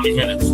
20 minutes.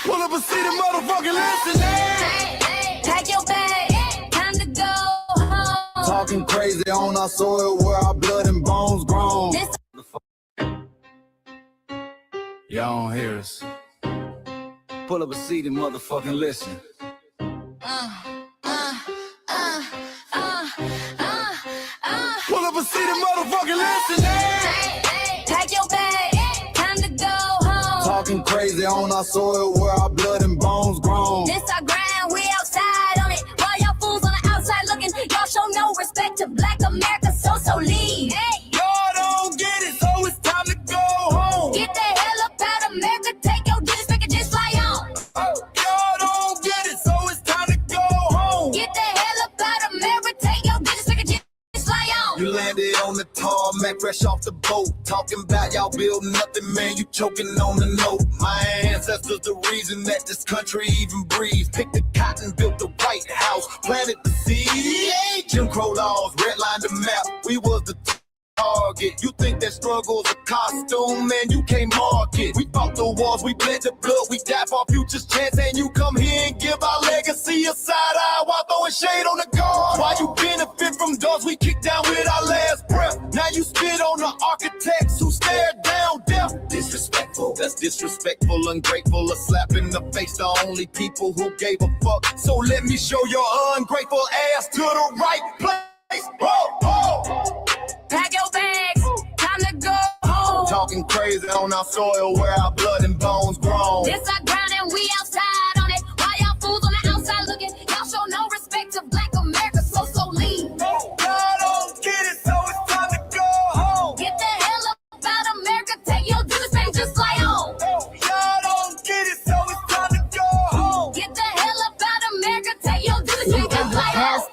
Pull up and see the motherfucking listening. Pack your bag, time to go home. Talking crazy on our soil where our blood and bones grown. Y'all don't hear us. Pull up a seat and motherfucking listen. Pull up a seat and motherfucking listening. Pack your bag, time to go home. Talking crazy on our soil where our blood and bones grown. This our grind, we outside on it. While y'all fools on the outside looking, y'all show no respect to Black America, so leave. Hey. Y'all don't get it, so it's time to go home. Get the hell up out of America, take your disrespect and just fly on. Y'all don't get it, so it's time to go home. Get the hell up out of America, take your disrespect and just fly on. You landed on the tarmac, fresh off the boat. Talking about y'all building nothing, man, you choking on the note. My ancestors the reason that this country even breathes. Picked the cotton, built the White House, planted the seed. Jim Crow laws, redlined the map, we was the target. You think that struggle's a costume, man, you can't mark it. We fought the wars, we bled the blood, we died for our future's chance. And you come here and give our legacy a side eye while throwing shade on the guard. While you benefit from doors we kicked down with our last breath. Now you spit on the architects who stared down death. Disrespectful, that's disrespectful, ungrateful. A slap in the face to only people who gave a fuck. So let me show your ungrateful ass to the right place. Whoa, whoa. Pack your bags, time to go home. Talking crazy on our soil where our blood and bones grown. This our ground and we outside on it. While y'all fools on the outside looking, y'all show no respect to Black America, so leave. Y'all don't get it, so it's time to go home.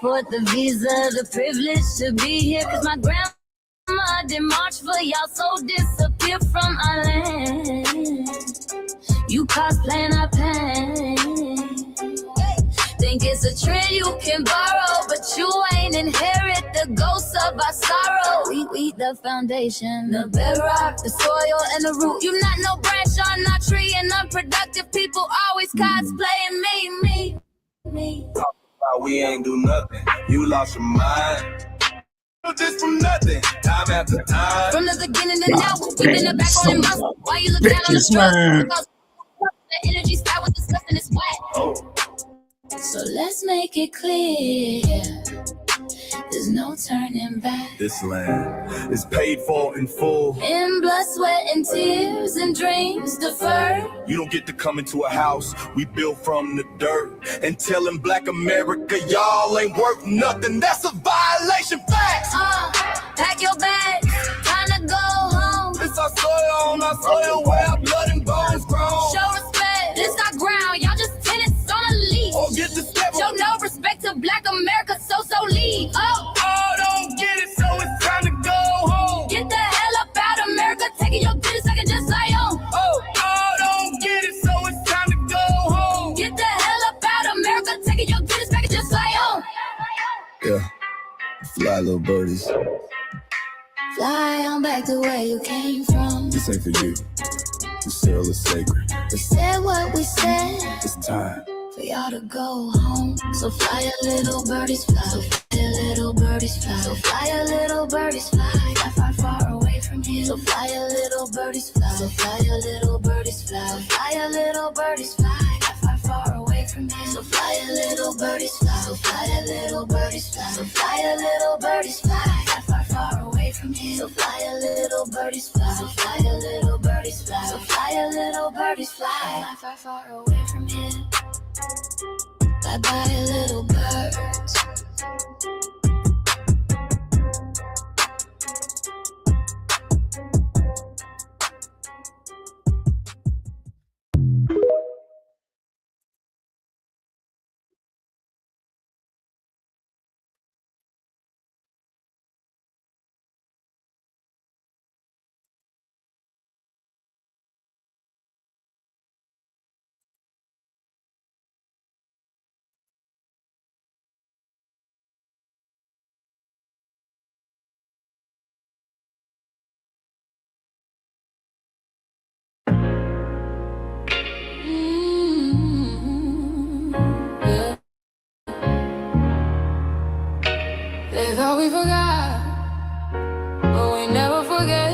passport, the visa, the privilege to be here. Cause my grandma did march for y'all, so disappear from our land. You cosplaying our pain. Think it's a trend you can borrow, but you ain't inherit the ghosts of our sorrow. We the foundation, the bedrock, the soil, and the root. You not no branch on our tree, and unproductive people always cosplaying me. Talk about we ain't do nothing. You lost your mind. Just from nothing, time after time. From the beginning to now, we've been the back on the muscle. Why you look down on the drugs? The energy style was disgusting, it's wet. Oh. So let's make it clear, there's no turning back. This land is paid for in full. In blood, sweat, and tears, and dreams deferred. You don't get to come into a house we built from the dirt and telling Black America y'all ain't worth nothing. That's a violation. Facts. Pack your bags, time to go home. It's our soil on our soil where our blood and bones grow. Show respect, this our ground. Y'all just tenants on a leash. Or get the step. Show no respect to Black America, so leave. Oh, don't get it, so it's time to go home. Get the hell up out of America, taking your business, I can just lay on. Oh, don't get it, so it's time to go home. Get the hell up out of America, taking your business, I can just lay on. Yeah, fly little birdies. Fly on back to where you came from. This ain't for you. The soil is sacred. We said what we said. It's time for y'all to go home. So fly a little birdies fly. So fly a little birdies fly. So fly a little birdies fly. Far, far away from here. So fly a little birdies fly. So fly a little birdies fly. So fly a little birdies fly. Far, far away from here. So fly a little birdies fly. So fly a little birdies fly. So fly a little birdies fly. Far, far away from here. So fly a little birdies fly. So fly a little birdies fly. So fly a little birdies fly. Far, far away from here. Bye-bye, little birds. They thought we forgot, but we never forget.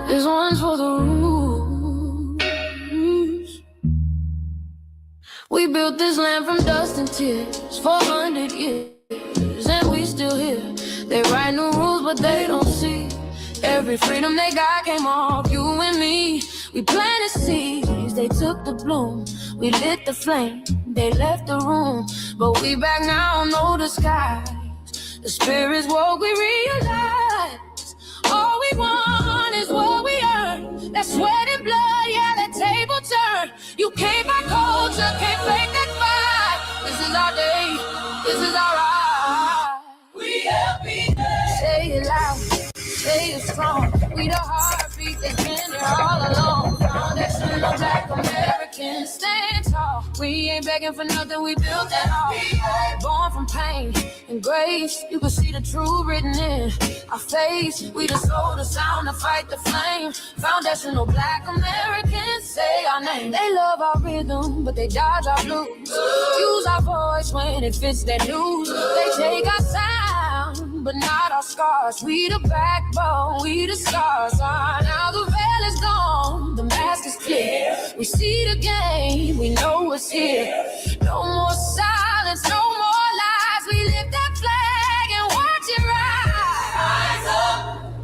This one's for the roots. We built this land from dust and tears, 400 years, and we still here. They write new rules, but they don't see. Every freedom they got came off you and me. We planted seeds, they took the bloom. We lit the flame, they left the room. But we back now, no disguise. The spirit's woke, we realize. All we want is what we earn. That sweat and blood, yeah, that table turn. You can't buy culture, can't fake that vibe. This is our day, this is our ride. We happy day. Say it loud, say it strong. We the heartbeat that's been there all along. Foundation of Black Americans, stand tall. We ain't begging for nothing, we built that all. Born from pain and grace, you can see the truth written in our face. We the soul, the sound, to fight the flame. Foundational Black Americans, say our name. They love our rhythm, but they dodge our blues. Use our voice when it fits their news. They take our sound, but not our scars. We the backbone, we the scars. Now the veil is gone, the mask is clear. We see the game, we know it's here. No more silence, no more lies. We lift that flag and watch it rise.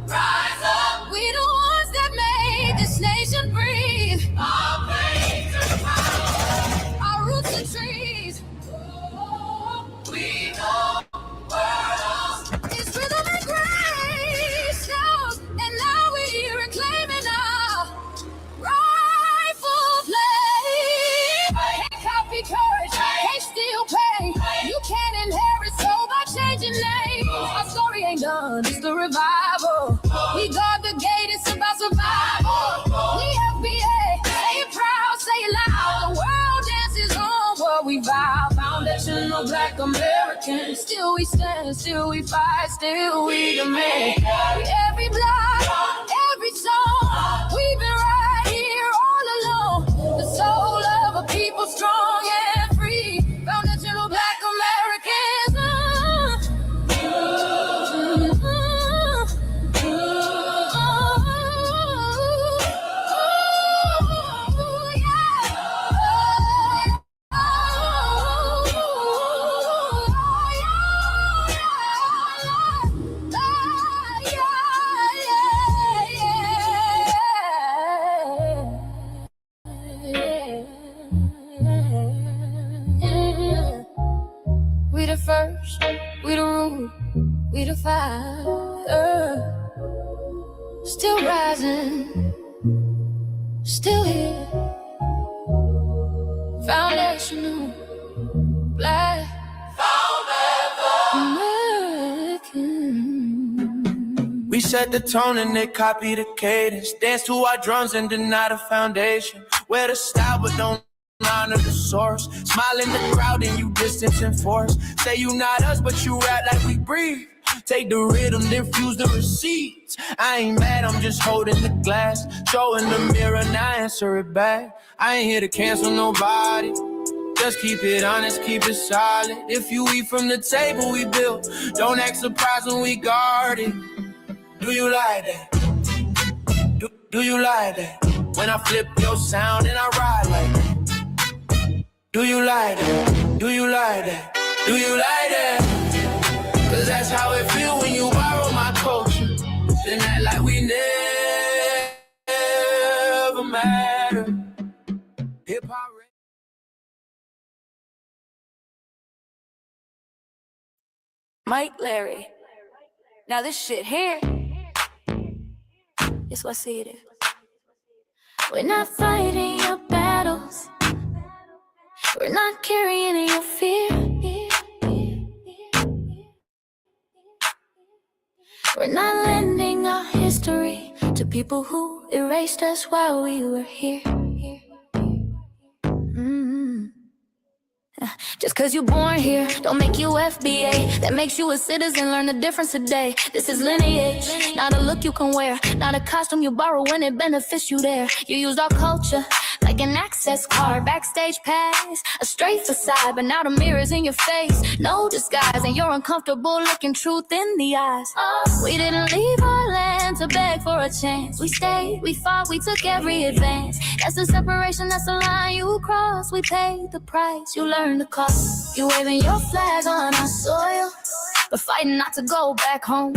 Rise up. We the ones that made this nation breathe. Our veins are power, our roots are trees. We know world is rhythm and grace. And now we're reclaiming our rightful place. Can't copy courage. original Black Americans. Still we stand, still we fight, still we demand. Every block, every song, we've been right here all along. The soul of a people strong and free. Foundational Black Americans. We the first, we the root, we the fire. Still rising, still here. Foundational Black American. We set the tone and they copy the cadence. Dance to our drums and deny the foundation. Wear the style but don't honor the source. Smile in the crowd and you distance and force. Say you not us but you rap like we breathe. Take the rhythm, then fuse the receipts. I ain't mad, I'm just holding the glass. Showing the mirror, now answer it back. I ain't here to cancel nobody. Just keep it honest, keep it solid. If you eat from the table we built, don't act surprised when we guard it. Do you like that? Do you like that? When I flip your sound and I ride like that. Do you like that? Do you like that? Do you like that? Cause that's how it feel when you borrow my culture. Then act like we never matter. Hip-hop. Mike Larry. Now this shit here, it's what I see it is. We're not fighting your battles. We're not carrying your fear. We're not lending our history to people who erased us while we were here. Just cause you're born here, don't make you FBA. That makes you a citizen, learn the difference today. This is lineage, not a look you can wear. Not a costume you borrow when it benefits you there. You used our culture like an access card. Backstage pass, a straight facade. But now the mirror's in your face, no disguise. And you're uncomfortable looking truth in the eyes. We didn't leave our land to beg for a chance. We stayed, we fought, we took every advance. That's the separation, that's the line you cross. We paid the price, you learned the cost. You waving your flag on our soil, but fighting not to go back home.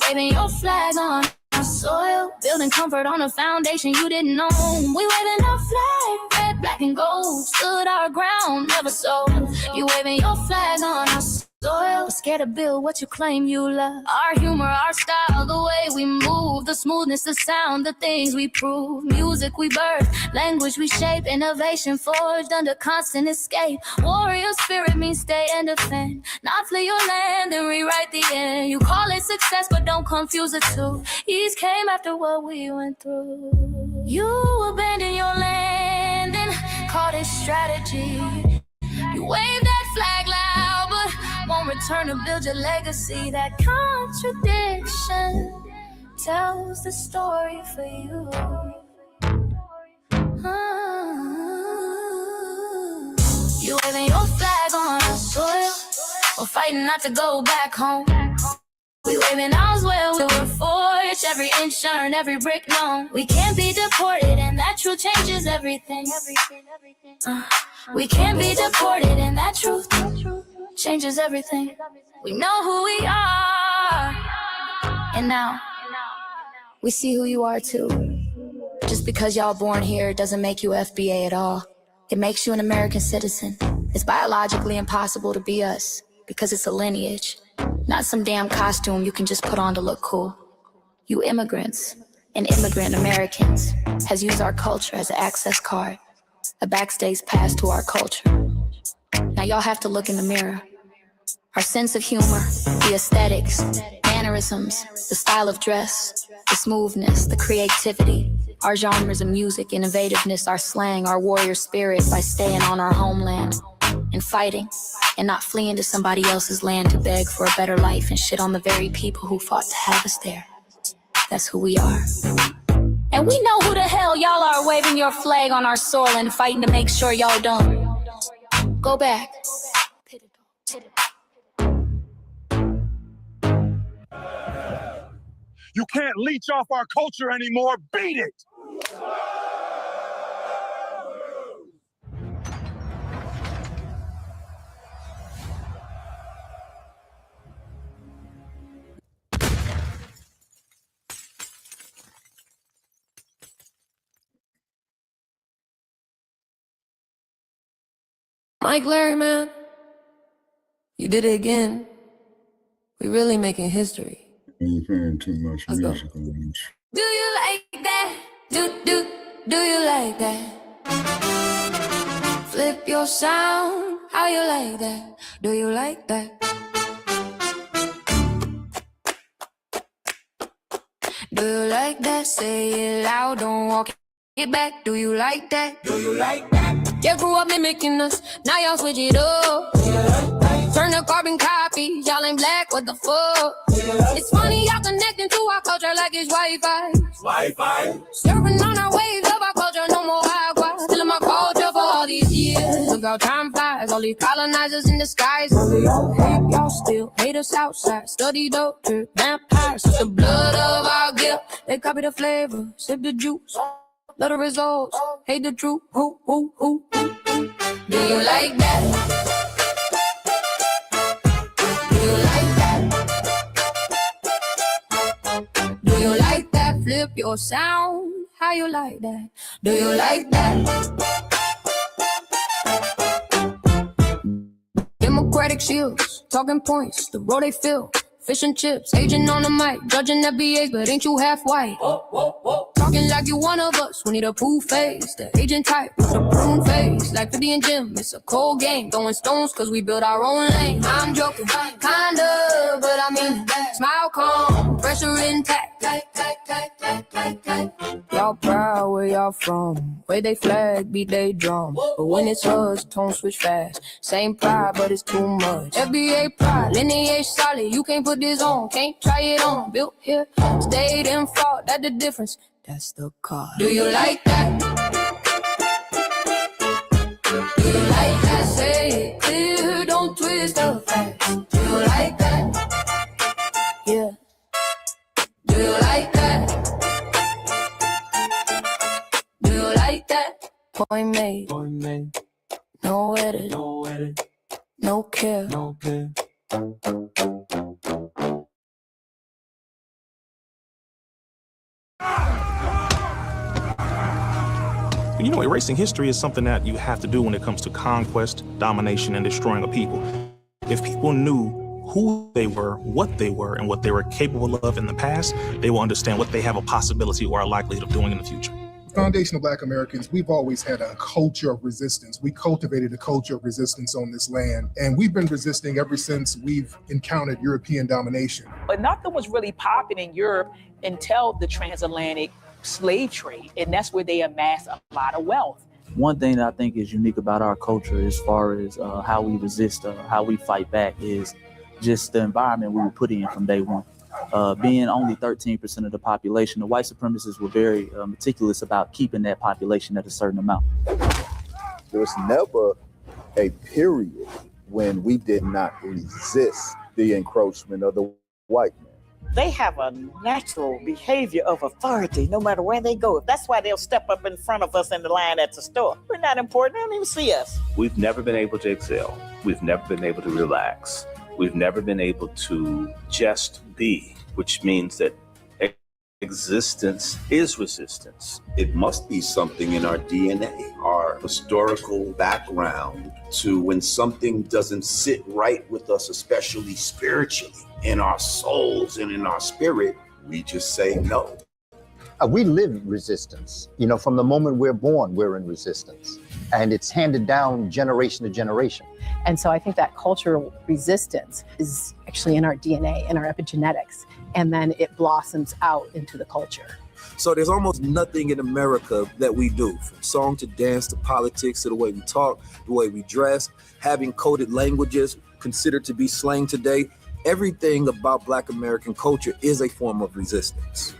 Waving your flag on our soil, building comfort on a foundation you didn't own. We waving our flag, red, black, and gold. Stood our ground, never sold. You waving your flag on our soil, but scared to build what you claim you love. Our humor, our style, the way we move, the smoothness, the sound, the things we prove. Music we birth, language we shape, innovation forged under constant escape. Warrior spirit means stay and defend, not flee your land and rewrite the end. You call it success, but don't confuse the two. Ease came after what we went through. You abandoned your land and called it strategy. You waved that flag loud, but won't return to build your legacy. That contradiction tells the story for you. You waving your flag on our soil, we're fighting not to go back home. We waving ours where we were forged, every inch earned, every brick known. We can't be deported, and that truth changes everything. We can't be deported, and that truth changes everything. We know who we are, and now we see who you are too. Just because y'all born here doesn't make you FBA at all. It makes you an American citizen. It's biologically impossible to be us, because it's a lineage, not some damn costume you can just put on to look cool. You immigrants and immigrant Americans has used our culture as an access card, a backstage pass to our culture. Now y'all have to look in the mirror. Our sense of humor, the aesthetics, mannerisms, the style of dress, the smoothness, the creativity, our genres of music, innovativeness, our slang, our warrior spirit by staying on our homeland. and fighting and not fleeing to somebody else's land to beg for a better life and shit on the very people who fought to have us there. That's who we are. And we know who the hell y'all are waving your flag on our soil and fighting to make sure y'all don't. Go back. You can't leech off our culture anymore. Beat it! Mike Larry, man, you did it again. We really making history. I'm hearing too much music. Do you like that? Do you like that? Flip your sound, how you like that? Do you like that? Do you like that? Say it loud, don't walk it back. Do you like that? Do you like that? You grew up mimicking us, now y'all switch it up. Turn the carbon copy, y'all ain't black, what the fuck? It's funny, y'all connecting to our culture like it's Wi-Fi. Surfing on our waves of our culture, no more agua. Still in my culture for all these years. Look how time flies, all these colonizers in the skies. Hate y'all still, hate us outside. Study doctor, vampires, it's the blood of our guilt. They copy the flavor, sip the juice. Love the results, hate the truth. Ooh. Do you like that? Do you like that? Do you like that? Flip your sound. How you like that? Do you like that? Democratic shields, talking points, the road they fill. Fish and chips, agent on the mic, judging FBAs, but ain't you half white? Talking like you one of us, we need a proof face. The agent type with a prune face, like 50 and Jim, it's a cold game. Throwing stones cause we build our own lane. I'm joking, kinda, but I mean, smile calm, pressure intact. Y'all proud where y'all from, where they flag, beat they drum. But when it's us, tone switch fast. Same pride, but it's too much. FBA pride, lineage solid, you can't put this on, can't try it on. Built here, stayed and fought, that's the difference. That's the car. Do you like that? Do you like that? Say it clear, don't twist the facts. Do you like that? Yeah. Do you like that? Do you like that? Point made. No edit. No care. You know, erasing history is something that you have to do when it comes to conquest, domination, and destroying a people. If people knew who they were, what they were, and what they were capable of in the past, they will understand what they have a possibility or a likelihood of doing in the future. Foundational Black Americans, we've always had a culture of resistance. We cultivated a culture of resistance on this land, and we've been resisting ever since we've encountered European domination. But nothing was really popping in Europe until the transatlantic slave trade, and that's where they amassed a lot of wealth. One thing that I think is unique about our culture as far as how we resist, how we fight back, is just the environment we were put in from day one. Being only 13% of the population, the white supremacists were very meticulous about keeping that population at a certain amount. There was never a period when we did not resist the encroachment of the white man. They have a natural behavior of authority no matter where they go. That's why they'll step up in front of us in the line at the store. We're not important. They don't even see us. We've never been able to excel. We've never been able to relax. We've never been able to just be, which means that existence is resistance. It must be something in our DNA, our historical background, to when something doesn't sit right with us, especially spiritually, in our souls and in our spirit, we just say no. We live resistance. You know, from the moment we're born, we're in resistance. And it's handed down generation to generation. And so I think that cultural resistance is actually in our DNA, in our epigenetics, and then it blossoms out into the culture. So there's almost nothing in America that we do, from song to dance to politics to the way we talk, the way we dress, having coded languages considered to be slang today. Everything about Black American culture is a form of resistance.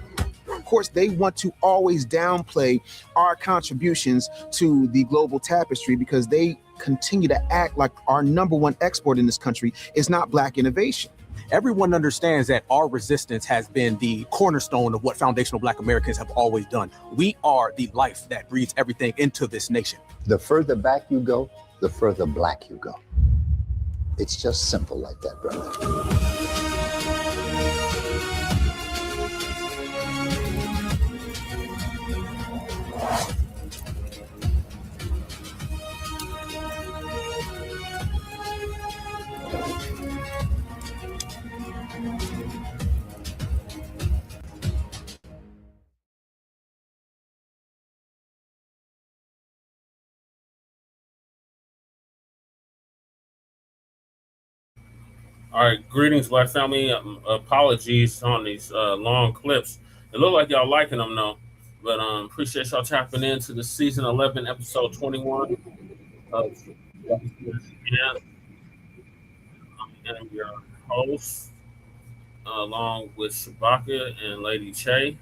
Of course, they want to always downplay our contributions to the global tapestry because they continue to act like our number one export in this country is not Black innovation. Everyone understands that our resistance has been the cornerstone of what foundational Black Americans have always done. We are the life that breathes everything into this nation. The further back you go, the further Black you go. It's just simple like that, brother. All right, greetings, Black family. Apologies on these long clips. It look like y'all liking them though, but appreciate y'all tapping into the season 11, episode 21 of I am your host, along with Shabaka and Lady Che.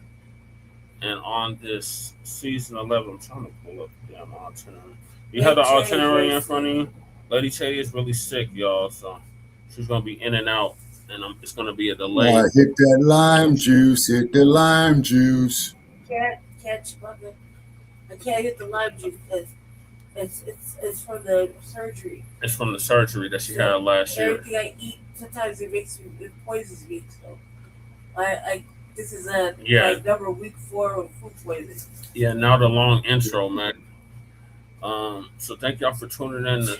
And on this season 11, I'm trying to pull up the itinerary. You have the itinerary in front of you. Lady Che is really sick, y'all, so she's gonna be in and out, and it's gonna be a delay. All right, hit that lime juice. Hit the lime juice. Can't Shabaka. I can't hit the lime juice because it's from the surgery. It's from the surgery that she had last year. Everything I eat sometimes it poisons me. So this is like number week 4 of food poisoning. Yeah, now the long intro, man. So thank y'all for tuning in to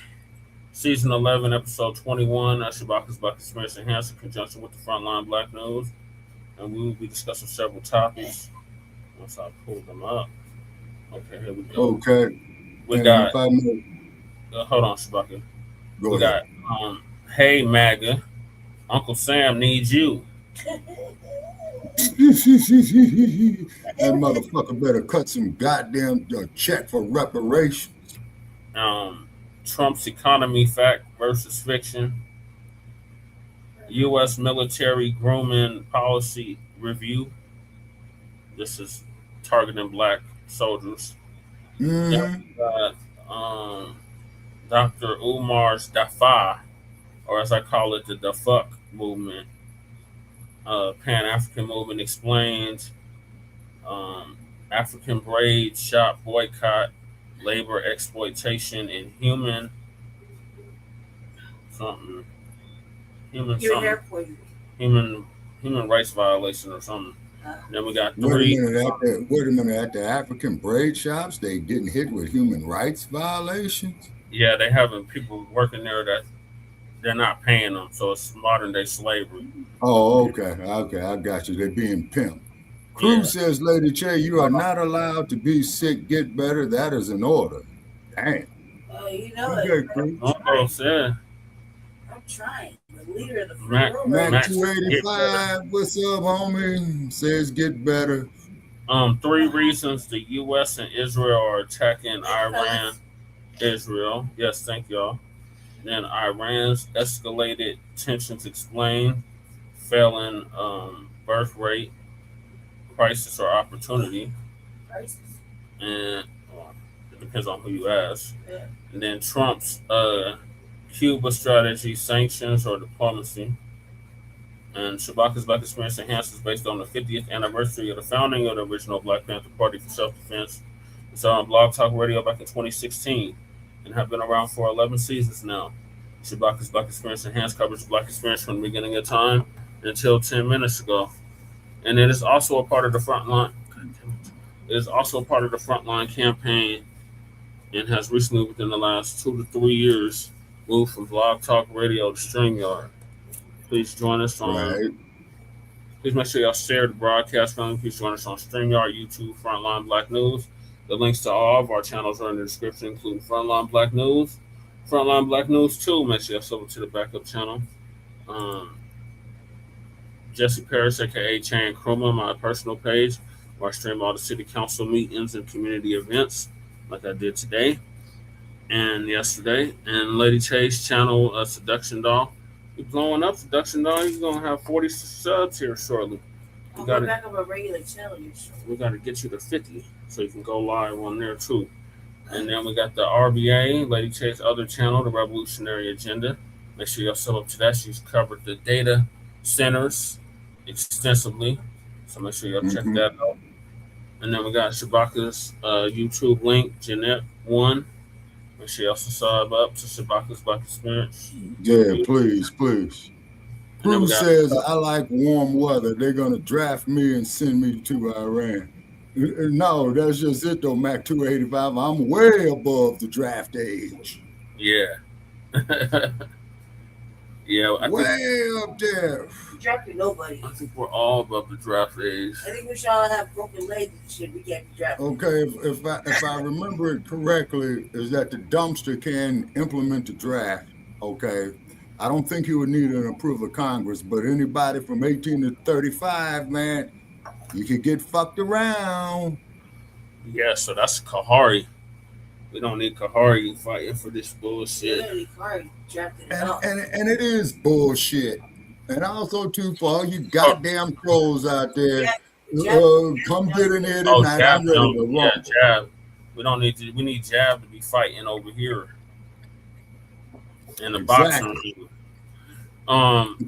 Season 11, Episode 21, Shabaka'S Blacc Experience Enhanced in conjunction with the Frontline Black News. And we will be discussing several topics once I pull them up. Okay, here we go. Okay. We got, hold on, Shabaka. Go we ahead. got, hey, MAGA, Uncle Sam needs you. That motherfucker better cut some goddamn check for reparations. Trump's economy fact versus fiction. U.S. military grooming policy review. This is targeting Black soldiers. Mm-hmm. Dr. Umar's DAFA, or as I call it, the DAFA movement. Pan-African movement explains. African Braid shop boycott. Labor exploitation and human rights violation or something. Then we got 3. Wait a minute. At the African braid shops, they getting hit with human rights violations? Yeah, they having people working there that they're not paying them, so it's modern day slavery. Oh, okay, I got you. They're being pimped. Cruz says, Lady Che, you are not allowed to be sick, get better. That is an order. Damn. You know okay, it. I'm trying. The leader of the Mac 285, what's up, homie? Says get better. 3 reasons the U.S. and Israel are attacking Iran. Israel. Yes, thank y'all. Then Iran's escalated tensions explained. Failing birthrate. Crisis or opportunity. Crisis. And it depends on who you ask. Yeah. And then Trump's Cuba strategy, sanctions or diplomacy. And Shabaka'S Blacc Experience Enhanced is based on the 50th anniversary of the founding of the original Blacc Panther Party for self-defense. It's on Blogtalk Radio back in 2016 and have been around for 11 seasons now. Shabaka'S Blacc Experience Enhanced covers Black experience from the beginning of time until 10 minutes ago. And it is also a part of the Frontline. It is also a part of the Frontline campaign and has recently, within the last 2 to 3 years, moved from Blogtalk Radio to Streamyard. Please join us on. Please make sure y'all share the broadcast. Please join us on Streamyard, YouTube, Frontline Black News. The links to all of our channels are in the description, including Frontline Black News, Frontline Black News 2. Make sure y'all sub to the backup channel. Jesse Paris, aka Chan Kruma, my personal page. where I stream all the city council meetings and community events, like I did today and yesterday. And Lady Chase channel, Seduction Doll. You're blowing up, Seduction Doll. You're gonna have 40 subs here shortly. I'll go back on a regular channel. We got to get you to 50 so you can go live on there too. And then we got the RBA, Lady Chase other channel, the Revolutionary Agenda. Make sure y'all sub up to that. She's covered the data centers extensively, so make sure y'all check that out. And then we got Shabaka'S YouTube link, Jeanette 1. Make sure y'all sub up to Shabaka'S Blacc Experience. Yeah, please. Who says I like warm weather? They're gonna draft me and send me to Iran. No, that's just it though, Mac 285. I'm way above the draft age. Yeah. Yeah, way up there. Drafting nobody. I think we're all above the draft age. I think we should all have broken legs and shit. We can't be drafted. Okay, if I remember it correctly, is that the dumpster can implement the draft. Okay. I don't think you would need an approval of Congress, but anybody from 18 to 35, man, you could get fucked around. Yeah, so that's Kahari. We don't need Kahari fighting for this bullshit. And it is bullshit. And also, too, for all you goddamn trolls out there, come get in here tonight. Jab, I'm ready to roll. Jab. We need Jab to be fighting over here in the boxing ring. Jab,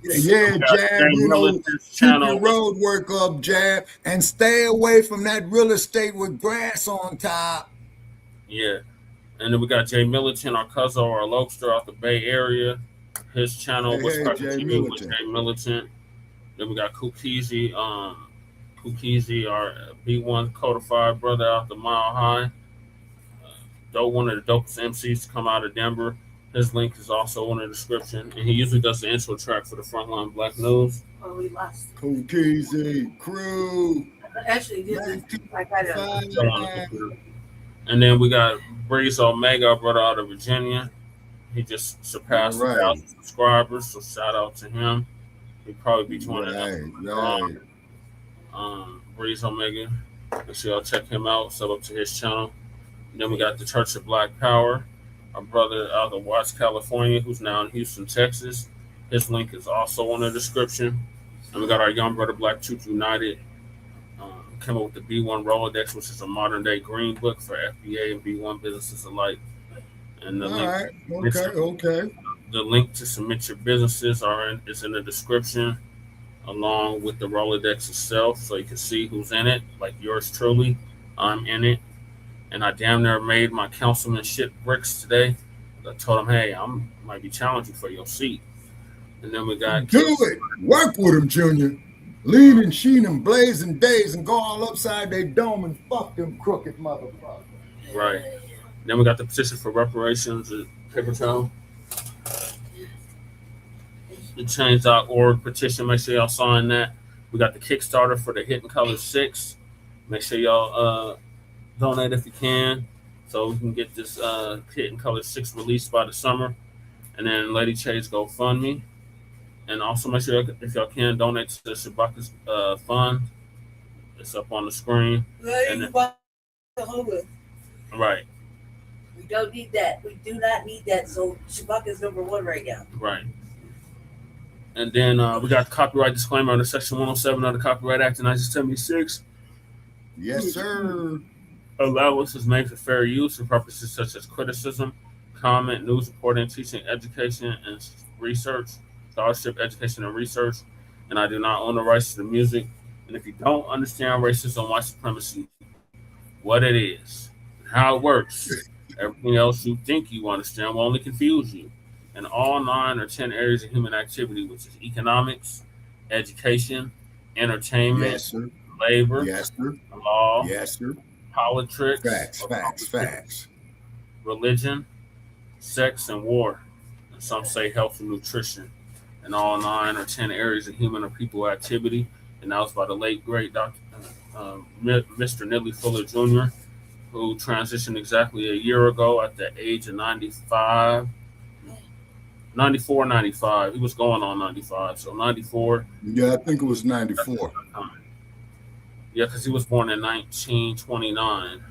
keep your road work up, Jab, and stay away from that real estate with grass on top. Yeah. And then we got Jay Militant, our cousin, our Lobster out the Bay Area. His channel was Jay Militant. Then we got Kukizi, our B1 codified brother out the Mile High. One of the dopest MCs to come out of Denver. His link is also in the description, and he usually does the intro track for the Frontline Black News. Oh, we lost. Kukizi, crew. Actually, I got it. And then we got Breeze Omega, our brother out of Virginia. He just surpassed 1,000 subscribers, so shout out to him. He'll probably be joining us. Breeze Omega. Make sure y'all check him out. Sub up to his channel. And then we got the Church of Black Power. Our brother out of Watts, California, who's now in Houston, Texas. His link is also in the description. And we got our young brother, Black Truth United. Came up with the B1 Rolodex, which is a modern-day green book for FBA and B1 businesses alike. And the the link to submit your businesses is in the description, along with the Rolodex itself, so you can see who's in it. Like yours truly, I'm in it. And I damn near made my councilman shit bricks today. I told him, hey, I might be challenging for your seat. And then we got... Do it. Work with him, Junior. Lean and sheen and blazing days and go all upside their dome and fuck them crooked motherfuckers. Right. Then we got the petition for reparations at Paper Trail. The change.org petition. Make sure y'all sign that. We got the Kickstarter for the Hidden Color 6. Make sure y'all... donate if you can, so we can get this Hidden Color 6 released by the summer. And then Lady Chase GoFundMe. And also make sure if y'all can donate to the Shabaka'S fund. It's up on the screen. Right. We don't need that. We do not need that. So Shabaka'S #1 right now. Right. And then we got the copyright disclaimer under Section 107 of the Copyright Act of 1976. Yes, sir. Allowance is made for fair use for purposes such as criticism, comment, news reporting, teaching, education, and research, scholarship, education, and research. And I do not own the rights to the music. And if you don't understand racism, white supremacy, what it is, how it works, everything else you think you understand will only confuse you. In all 9 or 10 areas of human activity, which is economics, education, entertainment, labor, law, politics, facts, religion, sex, and war. And some say health and nutrition. In all 9 or 10 areas of human or people activity. And that was by the late, great Dr. Mr. Nidley Fuller Jr., who transitioned exactly a year ago at the age of 95. 94, 95. He was going on 95, so 94. Yeah, I think it was 94. Yeah, because he was born in 1929.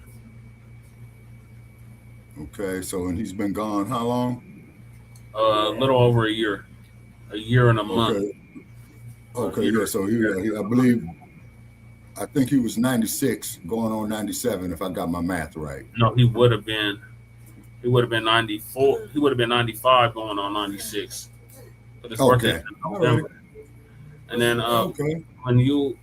Okay, so and he's been gone how long? A little over a year and a month. Okay, yeah. So I think he was 96, going on 97, if I got my math right. No, he would have been 94. He would have been 95, going on 96. But his birthday is in November. Right. And then when you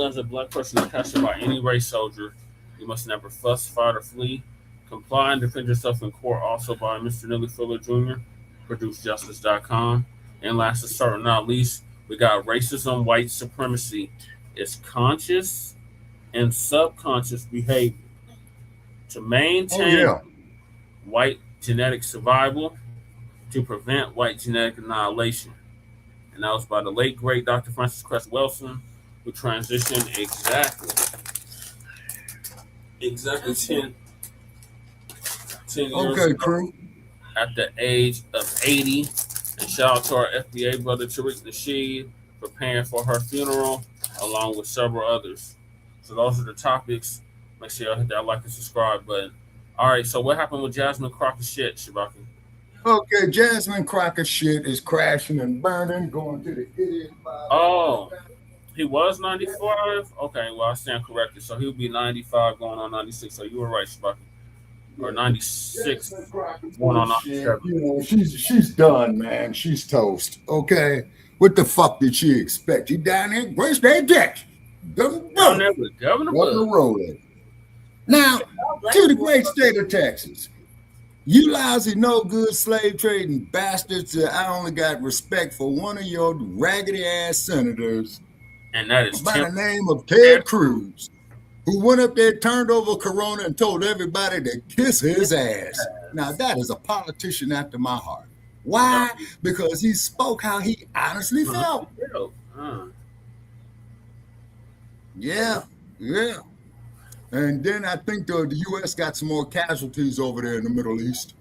as a black person are captured by any race soldier, you must never fuss, fight, or flee. Comply and defend yourself in court, also by Mr. Neely Fuller Jr., producejustice.com. And last but certainly not least, we got racism, white supremacy. It's conscious and subconscious behavior to maintain white genetic survival, to prevent white genetic annihilation. And that was by the late, great Dr. Francis Cress Welsing, who transitioned exactly 10 years ago at the age of 80. And shout out to our FBA brother Tariq Nasheed for paying for her funeral, along with several others. So those are the topics. Make sure y'all hit that like and subscribe button. All right, so what happened with Jasmine Crocker shit, Shabaka? Okay, Jasmine Crocker shit is crashing and burning, going to the idiot. Oh, he was 95? Okay, well, I stand corrected. So he would be 95 going on 96. So you were right, Shabaka. Or 96 going on 97. You know, she's done, man. She's toast. Okay. What the fuck did she expect? You down there, grace that deck. Governor rolling. Now, to the great state of Texas. You lousy, no good slave trading bastards. I only got respect for one of your raggedy ass senators. And that is by the name of Ted Cruz, who went up there, turned over Corona, and told everybody to kiss his ass. Now, that is a politician after my heart. Why? Because he spoke how he honestly felt. Yeah. And then I think the U.S. got some more casualties over there in the Middle East.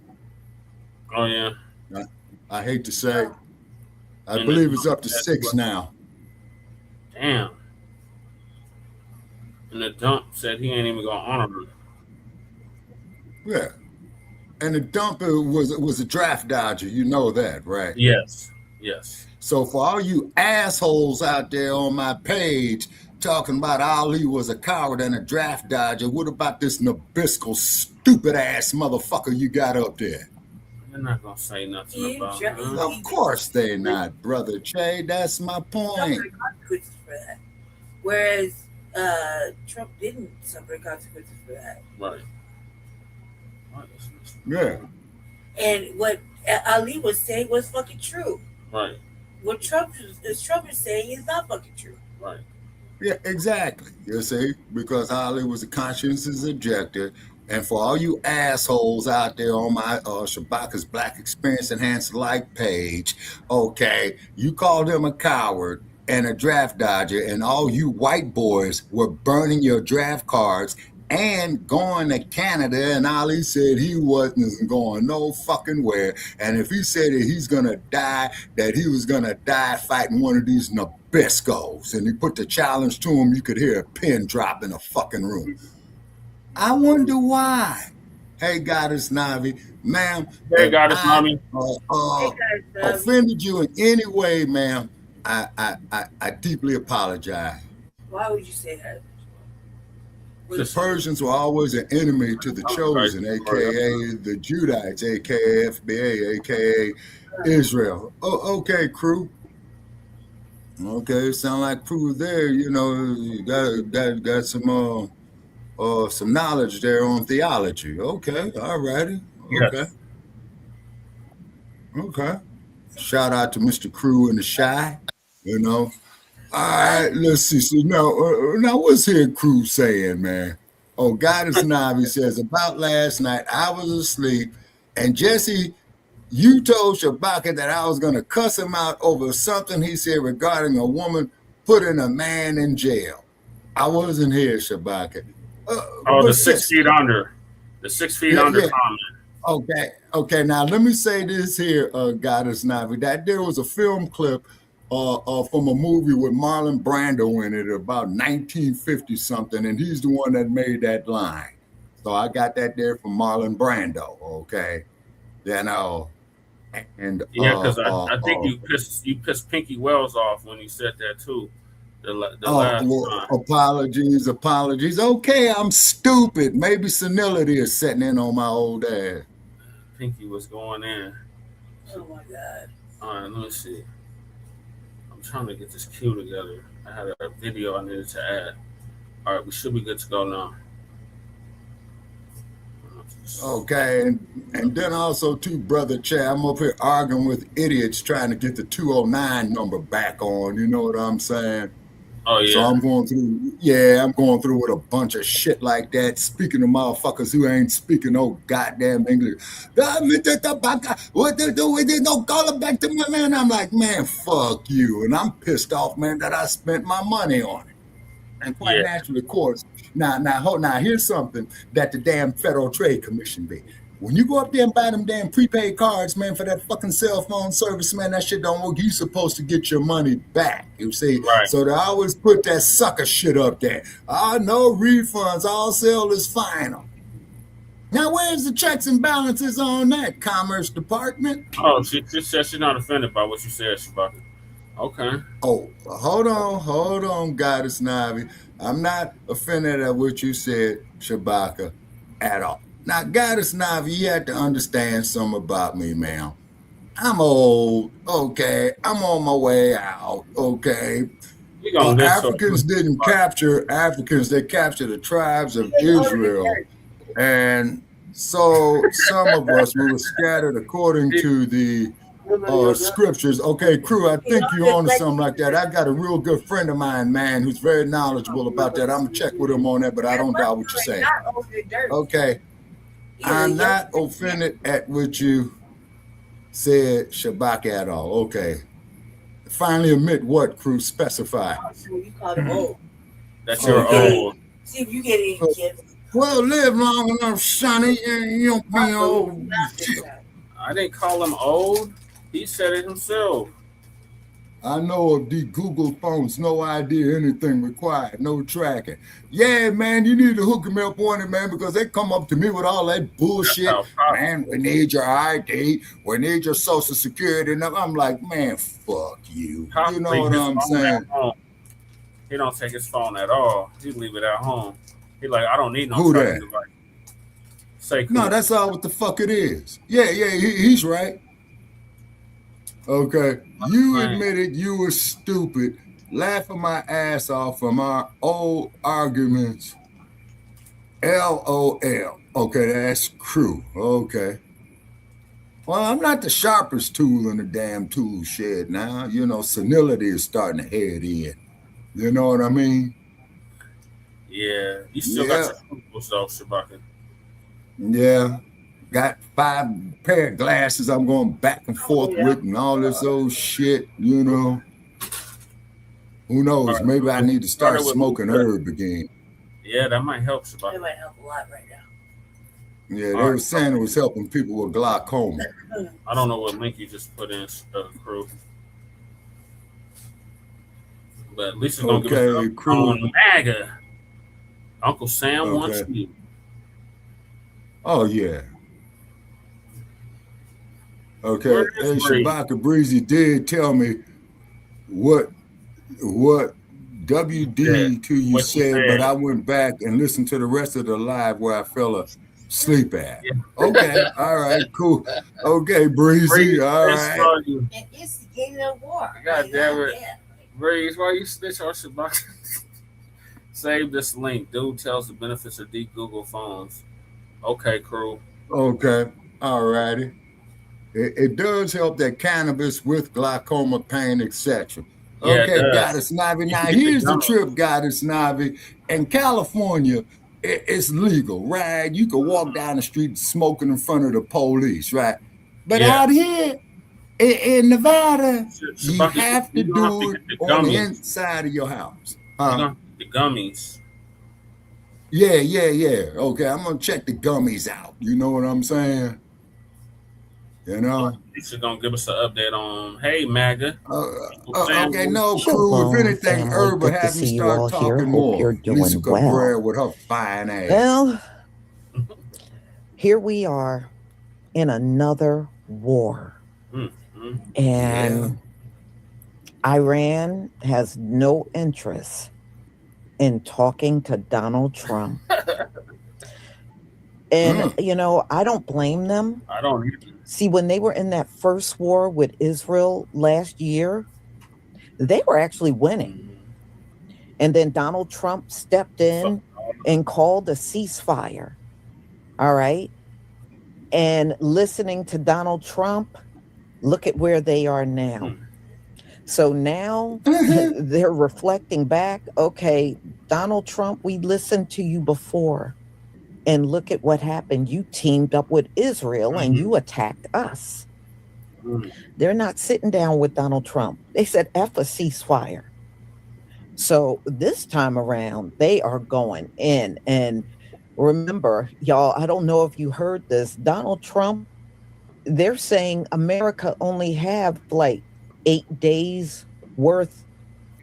Oh, yeah. I hate to say. I believe it's up to 6 now. Damn. And the dump said he ain't even gonna honor her. Yeah. And the dump was a draft dodger. You know that, right? Yes. So for all you assholes out there on my page talking about Ali was a coward and a draft dodger, what about this Nabisco stupid ass motherfucker you got up there? They're not gonna say nothing about it. Of course they're not, Brother Che. That's my point. Whereas Trump didn't suffer consequences for that. Right. Yeah. And what Ali was saying was fucking true. Right. What Trump is saying is not fucking true. Right. Yeah, exactly. You see, because Ali was a conscientious objector. And for all you assholes out there on my Shabaka'S Blacc Experience Enhanced Like page, okay, you called him a coward and a draft dodger, and all you white boys were burning your draft cards and going to Canada, and Ali said he wasn't going no fucking where. And if he said that he's gonna die, that he was gonna die fighting one of these Nabiscos, and he put the challenge to him, you could hear a pin drop in the fucking room. I wonder why. Hey, Goddess Navi, ma'am. Hey, Goddess Navi. Offended you in any way, ma'am, I deeply apologize. Why would you say that? The Persians were always an enemy to the chosen, aka the Judites, aka FBA, aka Israel. Oh, okay, crew. Okay, sound like crew there. You know, you got some knowledge there on theology. Okay, all righty. Okay. Shout out to Mr. Crew and the Shy. You know. All right, let's see. So now what's here Crew saying, man? Oh, Goddess Navi says, about last night, I was asleep, and Jesse, you told Shabaka that I was going to cuss him out over something he said regarding a woman putting a man in jail. I wasn't here, Shabaka. The 6 feet under. The 6 feet under comment. Okay. Now, let me say this here, Goddess Navi, that there was a film clip from a movie with Marlon Brando in it about 1950 something, and he's the one that made that line. So I got that there from Marlon Brando. Okay, you know, and yeah, because I think you pissed Pinky Wells off when you said that too. The last time. Apologies. Okay, I'm stupid. Maybe senility is setting in on my old ass. Pinky was going in. Oh my God. All right, let me see. I'm trying to get this cue together. I had a video I needed to add. All right, we should be good to go now. Okay, and then also too, Brother Chad, I'm up here arguing with idiots trying to get the 209 number back on. You know what I'm saying? Oh yeah. So I'm going through with a bunch of shit like that, speaking to motherfuckers who ain't speaking no goddamn English. What they do with it? Don't call it back to my man. I'm like, man, fuck you. And I'm pissed off, man, that I spent my money on it. And quite naturally, of course. Now, here's something that the damn Federal Trade Commission be. When you go up there and buy them damn prepaid cards, man, for that fucking cell phone service, man, that shit don't work. You supposed to get your money back, you see? Right. So they always put that sucker shit up there. No refunds. All sale is final. Now, where's the checks and balances on that, Commerce Department? Oh, she said she's not offended by what you said, Shabaka. Okay. Oh, hold on, Goddess Navi. I'm not offended at what you said, Shabaka, at all. Now, Goddess Navi, you have to understand something about me, ma'am. I'm old, okay? I'm on my way out, okay? Africans didn't capture Africans. They captured the tribes of Israel. And so some of us, we were scattered according to the scriptures. Okay, crew, I think you're on to something like that. I got a real good friend of mine, man, who's very knowledgeable about that. I'm going to check with him on that, but I don't doubt what you're saying. Okay. I'm not offended at what you said, Shabaka, at all. Okay. Finally admit what, crew? Specify. You called him old. That you're old. See if you get any kids. Well, live long enough, Sonny. You don't be old. I didn't call him old. He said it himself. I know of the Google phones, no idea anything required, no tracking. Yeah, man, you need to hook me up on it, man, because they come up to me with all that bullshit. Man, we need your ID, we need your social security. And I'm like, man, fuck you. You know what I'm saying? He don't take his phone at all. He leave it at home. He like, I don't need no Who tracking that? device. Say cool. No, that's all what the fuck it is. Yeah, he's right. Okay, you admitted you were stupid, laughing my ass off from our old arguments. LOL. Okay, that's true. Okay. Well, I'm not the sharpest tool in the damn tool shed now. You know, senility is starting to head in. You know what I mean? Yeah, you still got your Googles though, Shabaka. Yeah. Got 5 pair of glasses I'm going back and forth with and all this old shit, you know. Who knows? Maybe I need to start smoking herb again. Yeah, that might help, Shabaka. That might help a lot right now. Yeah, they were saying it was helping people with glaucoma. I don't know what link you just put in, crew. But at least it's going to give us crew. On MAGA. Uncle Sam wants you. Oh, yeah. Okay, and Shabaka Breezy did tell me what WD to you said, but I went back and listened to the rest of the live where I fell asleep at. Yeah. Okay, all right, cool. Okay, Breezy, all right. It's the game of war. God damn it. Breeze, why you snitch on Shabaka? Save this link. Dude tells the benefits of deep Google phones. Okay, crew. Okay, all righty. It does help that cannabis with glaucoma, pain, etc. Okay, Goddess Navi. Now, here's the trip, Goddess Navi. In California, it's legal, right? You can walk down the street smoking in front of the police, right? But out here in Nevada, you have to do it on the inside of your house. The gummies. Yeah. Okay, I'm going to check the gummies out. You know what I'm saying? You know? He's gonna give us an update on, hey, MAGA. Okay, no, cool. If anything, Herb will have me start talking more. Lisa Cabrera with her fine ass. Well, here we are in another war. And Iran has no interest in talking to Donald Trump. And, you know, I don't blame them. I don't either. See, when they were in that first war with Israel last year, they were actually winning. And then Donald Trump stepped in and called a ceasefire. All right. And listening to Donald Trump, look at where they are now. So now they're reflecting back. Okay, Donald Trump, we listened to you before. And look at what happened. You teamed up with Israel and you attacked us. They're not sitting down with Donald Trump. They said F a ceasefire. So this time around, they are going in. And remember, y'all, I don't know if you heard this. Donald Trump, they're saying America only have like 8 days worth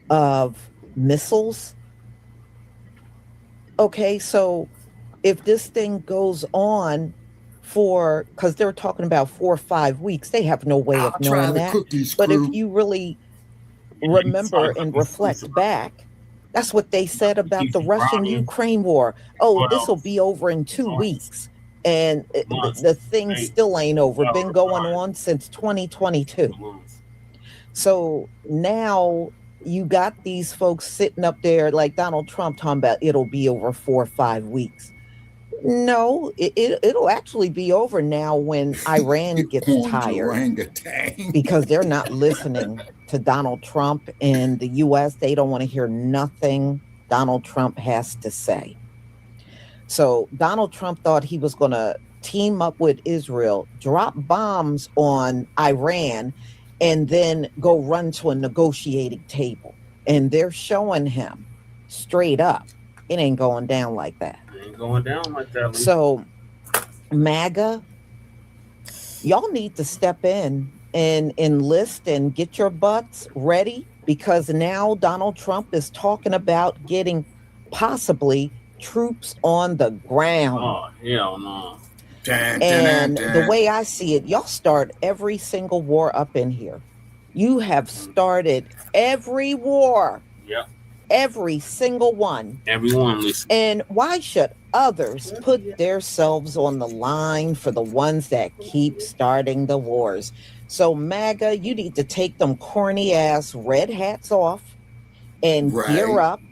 of missiles. Okay, so if this thing goes on for, because they're talking about 4 or 5 weeks, they have no way of knowing that. But if you really remember and reflect back, that's what they said about the Russian-Ukraine war. Oh, this will be over in 2 weeks. And the thing still ain't over. Been going on since 2022. So now you got these folks sitting up there like Donald Trump talking about it'll be over 4 or 5 weeks. No, it'll actually be over now when Iran gets tired because they're not listening to Donald Trump. In the U.S., they don't want to hear nothing Donald Trump has to say. So Donald Trump thought he was going to team up with Israel, drop bombs on Iran, and then go run to a negotiating table. And they're showing him straight up, it ain't going down like that. Ain't going down like that. So MAGA, y'all need to step in and enlist and get your butts ready, because now Donald Trump is talking about getting possibly troops on the ground. Oh, hell no. And the way I see it, y'all start every single war up in here. You have started every war. Yep. Every single one. Everyone, Lisa. And why should others put themselves on the line for the ones that keep starting the wars? So MAGA, you need to take them corny ass red hats off and gear up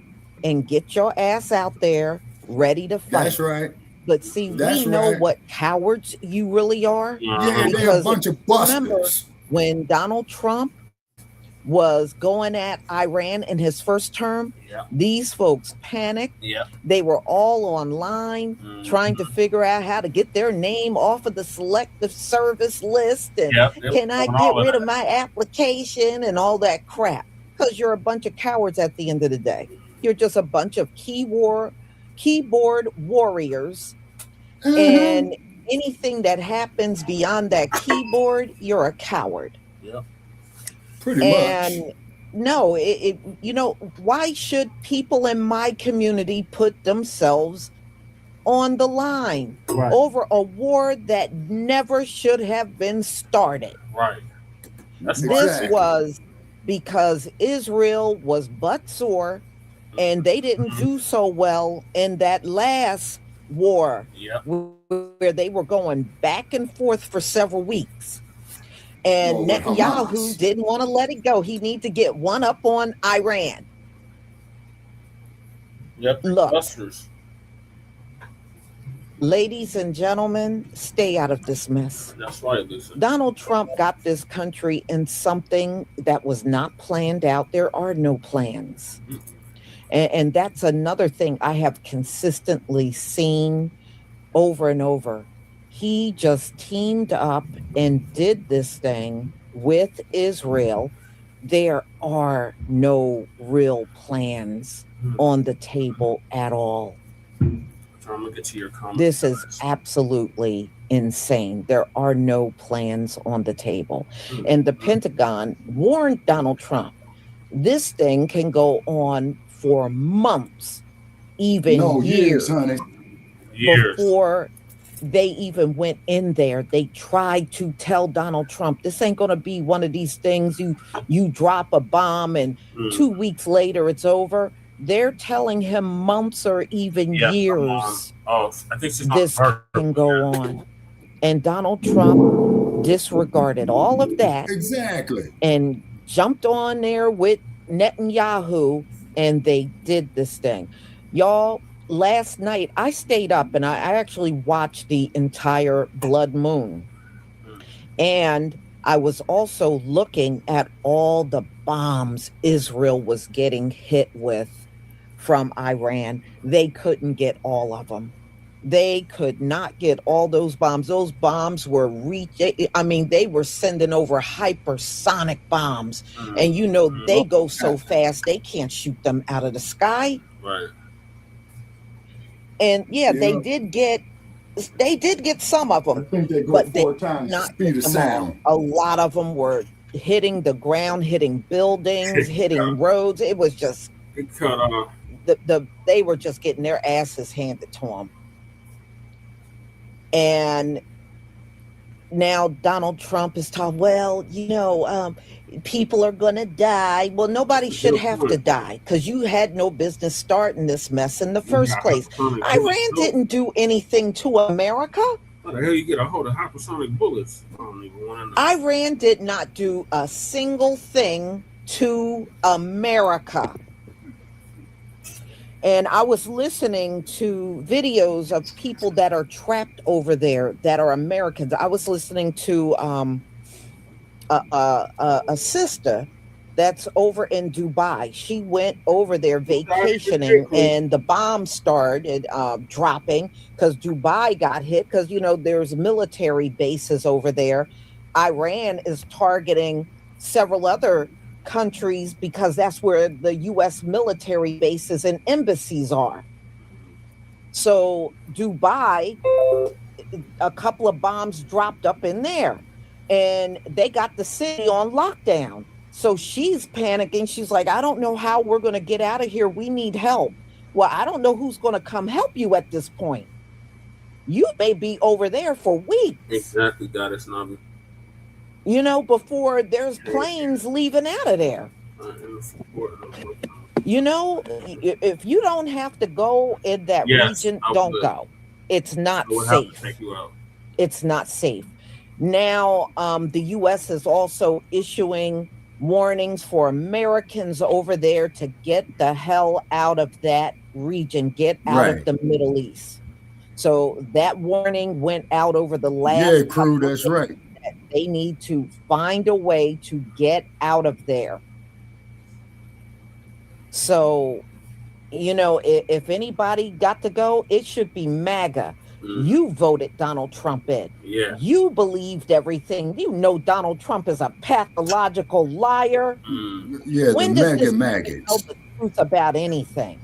and get your ass out there ready to fight. That's right. But see, we know what cowards you really are. Yeah, they're a bunch of busters. Remember when Donald Trump was going at Iran in his first term, these folks panicked. They were all online trying to figure out how to get their name off of the selective service list. And can I get rid of my application and all that crap? Because you're a bunch of cowards at the end of the day. You're just a bunch of keyboard warriors. And anything that happens beyond that keyboard, you're a coward. Pretty much. And no, you know, why should people in my community put themselves on the line over a war that never should have been started? Right. This was because Israel was butt sore and they didn't do so well in that last war where they were going back and forth for several weeks. And Netanyahu didn't want to let it go. He needs to get one up on Iran. Look, ladies and gentlemen, stay out of this mess. That's right, Lisa. Donald Trump got this country in something that was not planned out. There are no plans. And that's another thing I have consistently seen over and over. He just teamed up and did this thing with Israel. There are no real plans on the table at all. I'm gonna get to your comments. This is absolutely insane. There are no plans on the table. And the Pentagon warned Donald Trump, this thing can go on for months, even years, honey. Before they even went in there. They tried to tell Donald Trump, this ain't going to be one of these things you drop a bomb and 2 weeks later it's over. They're telling him months or even years I think she's this can go on. And Donald Trump disregarded all of that. Exactly. And jumped on there with Netanyahu, and they did this thing. Y'all, last night I stayed up and I actually watched the entire blood moon. And I was also looking at all the bombs Israel was getting hit with from Iran. They couldn't get all of them. They could not get all those bombs. Those bombs were they were sending over hypersonic bombs. And you know, they go so fast, they can't shoot them out of the sky. Right. And they did get some of them. I think they go but 4 times the speed of sound. A lot of them were hitting the ground, hitting buildings, hitting roads. It was just they were just getting their asses handed to them. And now Donald Trump is talking, people are going to die. Well, nobody should have to die because you had no business starting this mess in the first place. Iran didn't do anything to America. How the hell you get a hold of hypersonic bullets? I don't even want to know. Iran did not do a single thing to America. And I was listening to videos of people that are trapped over there that are Americans. I was listening to a sister that's over in Dubai. She went over there vacationing and the bombs started dropping because Dubai got hit because, there's military bases over there. Iran is targeting several other countries because that's where the U.S. military bases and embassies are. So Dubai, a couple of bombs dropped up in there and they got the city on lockdown. So she's panicking. She's like, I don't know how we're going to get out of here. We need help. Well, I don't know who's going to come help you at this point. You may be over there for weeks. Exactly, Goddess Navi. Before there's planes leaving out of there. If you don't have to go in that region, don't go. It's not safe. It's not safe. Now, the U.S. is also issuing warnings for Americans over there to get the hell out of that region, get out of the Middle East. So that warning went out over the last crew, that's right. They need to find a way to get out of there. So, if anybody got to go, it should be MAGA. You voted Donald Trump in. Yeah. You believed everything. Donald Trump is a pathological liar. Yeah, when the does this MAGA. tell the truth about anything?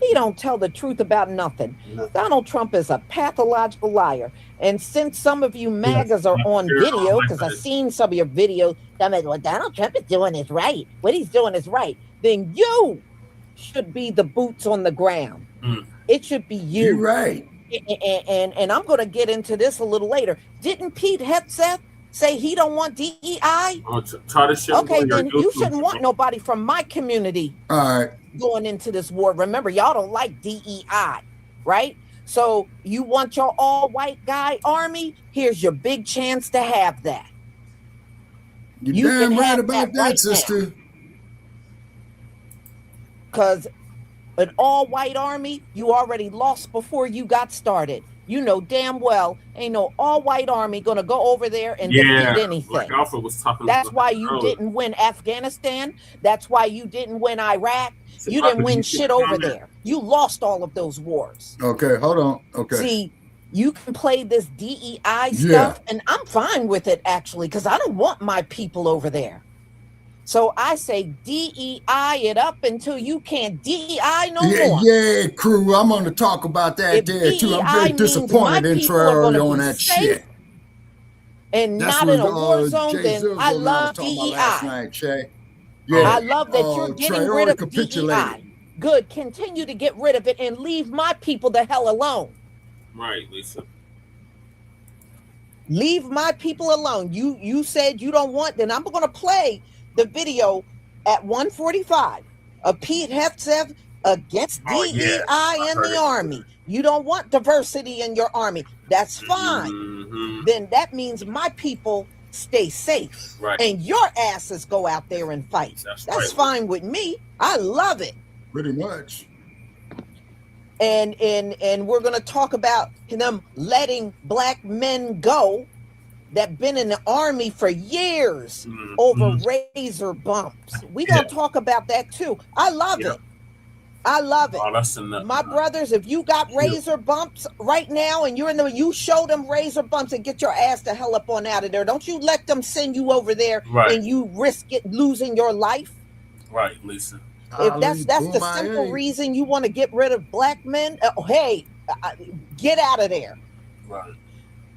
He don't tell the truth about nothing. Donald Trump is a pathological liar. And since some of you MAGAs are on video, because I've seen some of your videos, well, Donald Trump is doing is right. What he's doing is right. Then you should be the boots on the ground. It should be you. You're right. And I'm going to get into this a little later. Didn't Pete Hegseth say he don't want DEI? Try to show okay, then you shouldn't want nobody from my community going into this war. Remember, y'all don't like DEI, right? So you want your all-white guy army? Here's your big chance to have that. You damn right about that, right, sister. Because an all-white army, you already lost before you got started. You know damn well ain't no all-white army going to go over there and defeat anything. Like Alpha was talking That's about why you didn't win Afghanistan. That's why you didn't win Iraq. You didn't win shit over there. You lost all of those wars. Okay, hold on. Okay. See, you can play this DEI stuff, and I'm fine with it, actually, because I don't want my people over there. So I say DEI it up until you can't DEI no more. Yeah, crew. I'm going to talk about that If there too. I'm DEI very means disappointed my in people are Trail gonna on be that safe shit. and That's not what in a war zone, Jay then Zizzle I and I was love talking about last DEI. night, Shay. I love that you're Trey getting rid already of capitulated. DEI. Good. Continue to get rid of it and leave my people the hell alone. Right, Lisa. Leave my people alone. You said you don't want, then I'm going to play the video at 1:45 of Pete Hegseth against DEI in the Army. You don't want diversity in your army. That's fine. Then that means my people stay safe. Right. And your asses go out there and fight. That's fine with me. I love it. Pretty much. And we're going to talk about them letting black men go that been in the army for years over razor bumps. We're going to talk about that too. I love it. I love it. Oh, that's enough. My brothers, if you got razor bumps right now and you're in the, you show them razor bumps and get your ass the hell up on out of there. Don't you let them send you over there and you risk it losing your life. Right, Lisa. If that's the simple reason you want to get rid of black men, hey, get out of there. Right.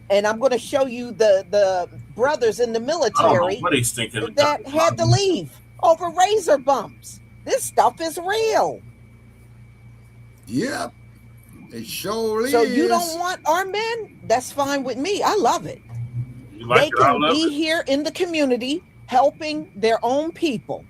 And I'm going to show you the brothers in the military what he's thinking that had to leave over razor bumps. This stuff is real. Yep. It surely So is. you don't want our men? That's fine with me. I love it. Like they can be here in the community helping their own people.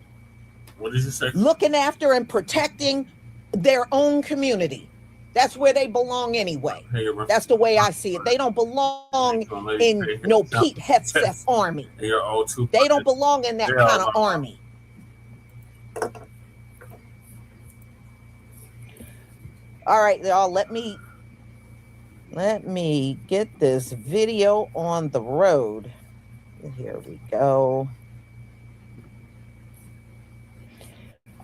What did you say? Looking after and protecting their own community. That's where they belong anyway. That's the way I see it. They don't belong in no Pete Hegseth army. They don't belong in that kind of army. All right, y'all, let me get this video on the road. Here we go.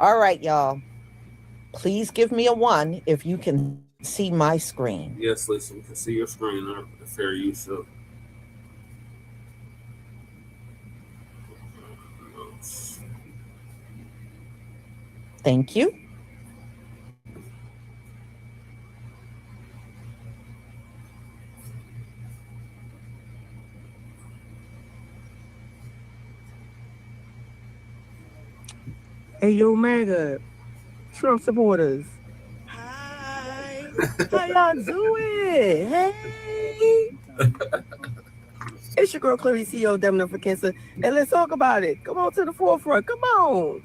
All right, y'all. Please give me a 1 if you can see my screen. Yes, Lisa, we can see your screen there. Fair use of. Thank you. Hey, yo, MAGA, Trump supporters. Hi. How y'all doing? Hey. It's your girl, Clarice, CEO, Demino for Cancer. And let's talk about it. Come on to the forefront. Come on.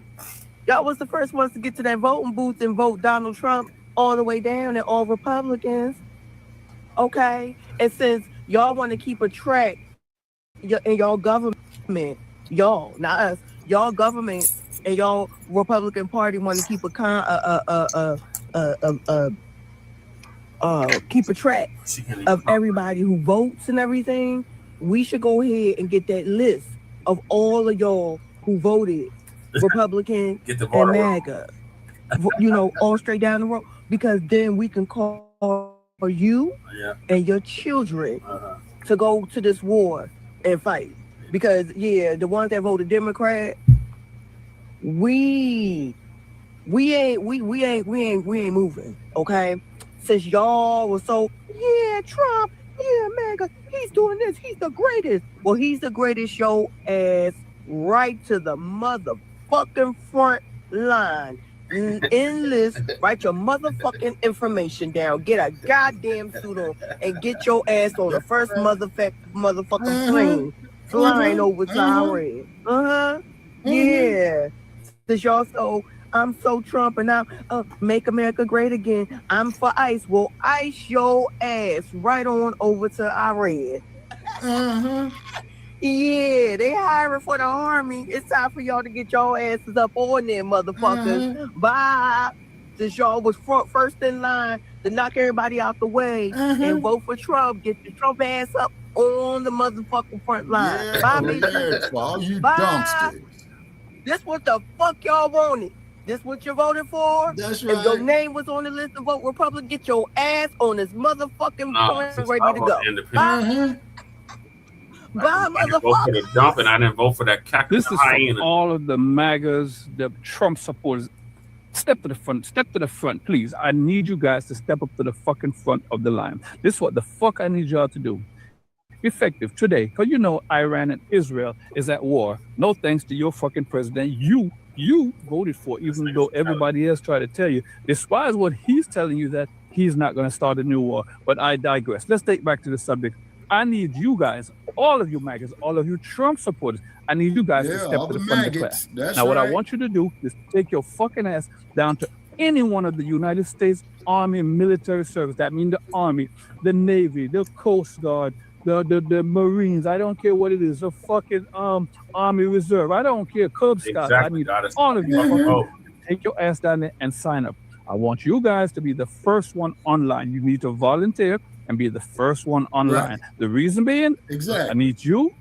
Y'all was the first ones to get to that voting booth and vote Donald Trump all the way down and all Republicans. Okay? And since y'all want to keep a track in y'all government, y'all, not us, y'all government and y'all Republican Party want to keep keep a track of everybody who votes and everything, we should go ahead and get that list of all of y'all who voted Republican and MAGA, you know, all straight down the road, because then we can call you and your children to go to this war and fight. Because the ones that voted Democrat, we ain't moving, okay? Since y'all was so, Trump, MAGA, he's doing this, he's the greatest. Well, he's the greatest, your ass right to the motherfucking front line. Enlist, write your motherfucking information down, get a goddamn suit on, and get your ass on the first motherfucking plane flying over to Iran. Yeah. Since y'all so, I'm so Trump and I'm make America great again. I'm for ICE. Well, ICE your ass right on over to Iran. Yeah, they hiring for the army. It's time for y'all to get y'all asses up on there, motherfuckers. Bye. Since y'all was first in line to knock everybody out the way and vote for Trump, get the Trump ass up on the motherfucking front line. Bye, bitch. All you Bye. dumpsters. This what the fuck y'all wanted. This what you voted for? That's If your name was on the list to vote Republican, get your ass on this motherfucking plane ready to go. Bye, I didn't vote for the dump, and I didn't vote for that cactus. This is for all of the MAGAs, the Trump supporters. Step to the front, please. I need you guys to step up to the fucking front of the line. This is what the fuck I need y'all to do. Effective today, because you know Iran and Israel is at war. No thanks to your fucking president. You voted for, even though everybody else tried to tell you, despite what he's telling you that he's not going to start a new war. But I digress. Let's take back to the subject. I need you guys, all of you MAGAs, all of you Trump supporters, I need you guys to step to the front of the class. Now, what I want you to do is take your fucking ass down to any one of the United States Army military service. That means the Army, the Navy, the Coast Guard, the Marines. I don't care what it is. The fucking Army Reserve. I don't care. Cub Scouts. I need all of you. Take your ass down there and sign up. I want you guys to be the first one online. You need to volunteer and be the first one online. Right. The reason being, I need you.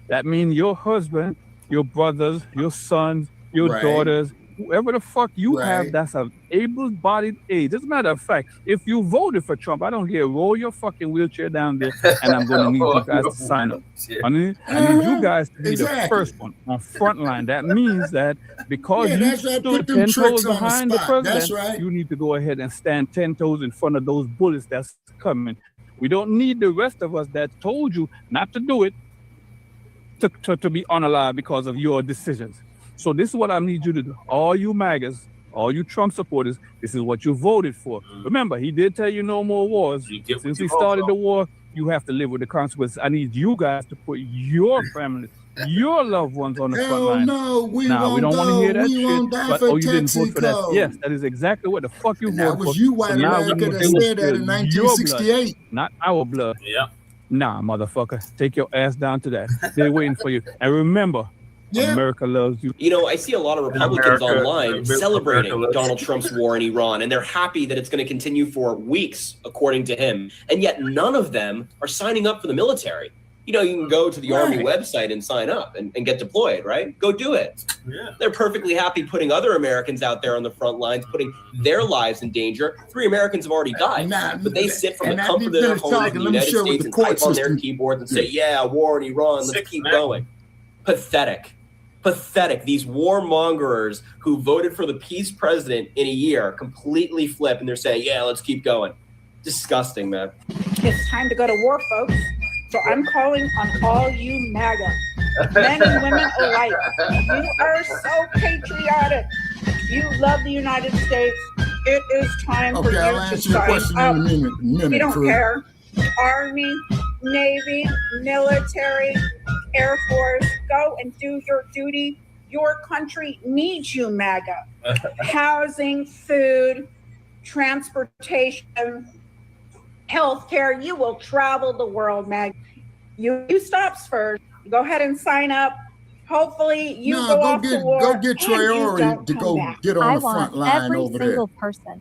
That means your husband, your brothers, your sons, your daughters, whoever the fuck you have that's an able-bodied age. As a matter of fact, if you voted for Trump, I don't care, roll your fucking wheelchair down there and I'm going to need you guys to sign up. I need you guys to be the first one on front line. That means that because you stood 10 toes behind the president, you need to go ahead and stand 10 toes in front of those bullets that's coming. We don't need the rest of us that told you not to do it to be unalive because of your decisions. So this is what I need you to do. All you MAGAs, all you Trump supporters, this is what you voted for. Remember, he did tell you no more wars. Since he started the war, you have to live with the consequences. I need you guys to put your family, your loved ones on the front line. We don't want to hear that shit. But, you didn't vote for that. Yes, that is exactly what the fuck you voted for. That was you, white America, that said that in 1968. Not our blood. Yeah. Nah, motherfucker. Take your ass down to that. They're waiting for you. And remember, America loves you. You know, I see a lot of Republicans online celebrating Donald Trump's war in Iran, and they're happy that it's going to continue for weeks, according to him. And yet none of them are signing up for the military. You know, you can go to the Army website and sign up and get deployed, right? Go do it. Yeah. They're perfectly happy putting other Americans out there on the front lines, putting their lives in danger. 3 Americans have already died, but they sit from the comfort of their homes in the United States and type on their keyboards and say, yeah, war in Iran, let's keep going. Pathetic. These warmongers who voted for the peace president in a year completely flip and they're saying, yeah, let's keep going. Disgusting, man. It's time to go to war, folks. So I'm calling on all you MAGA, men and women alike. You are so patriotic. You love the United States. It is time for you to sign up. We don't care. Army, Navy, military, Air Force, go and do your duty. Your country needs you, MAGA. Housing, food, transportation, healthcare. You will travel the world, MAGA. You stops first. Go ahead and sign up. Hopefully you go off to war. Go get Traore to go get on the front line over there.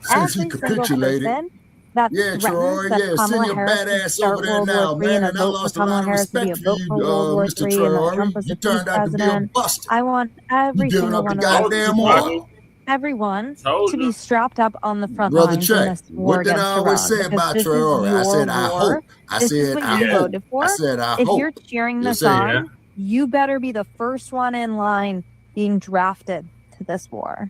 Since he capitulated. Traore, send your badass over there now, man. And I lost a lot of respect for you, Mr. Traore. You turned out to be a buster. I want every single one of everyone to be strapped up on the front lines in this war against Iran. What did I always say about Traore? I said, I hope. I said, I hope. I said, I hope. If you're cheering this on, you better be the first one in line being drafted to this war.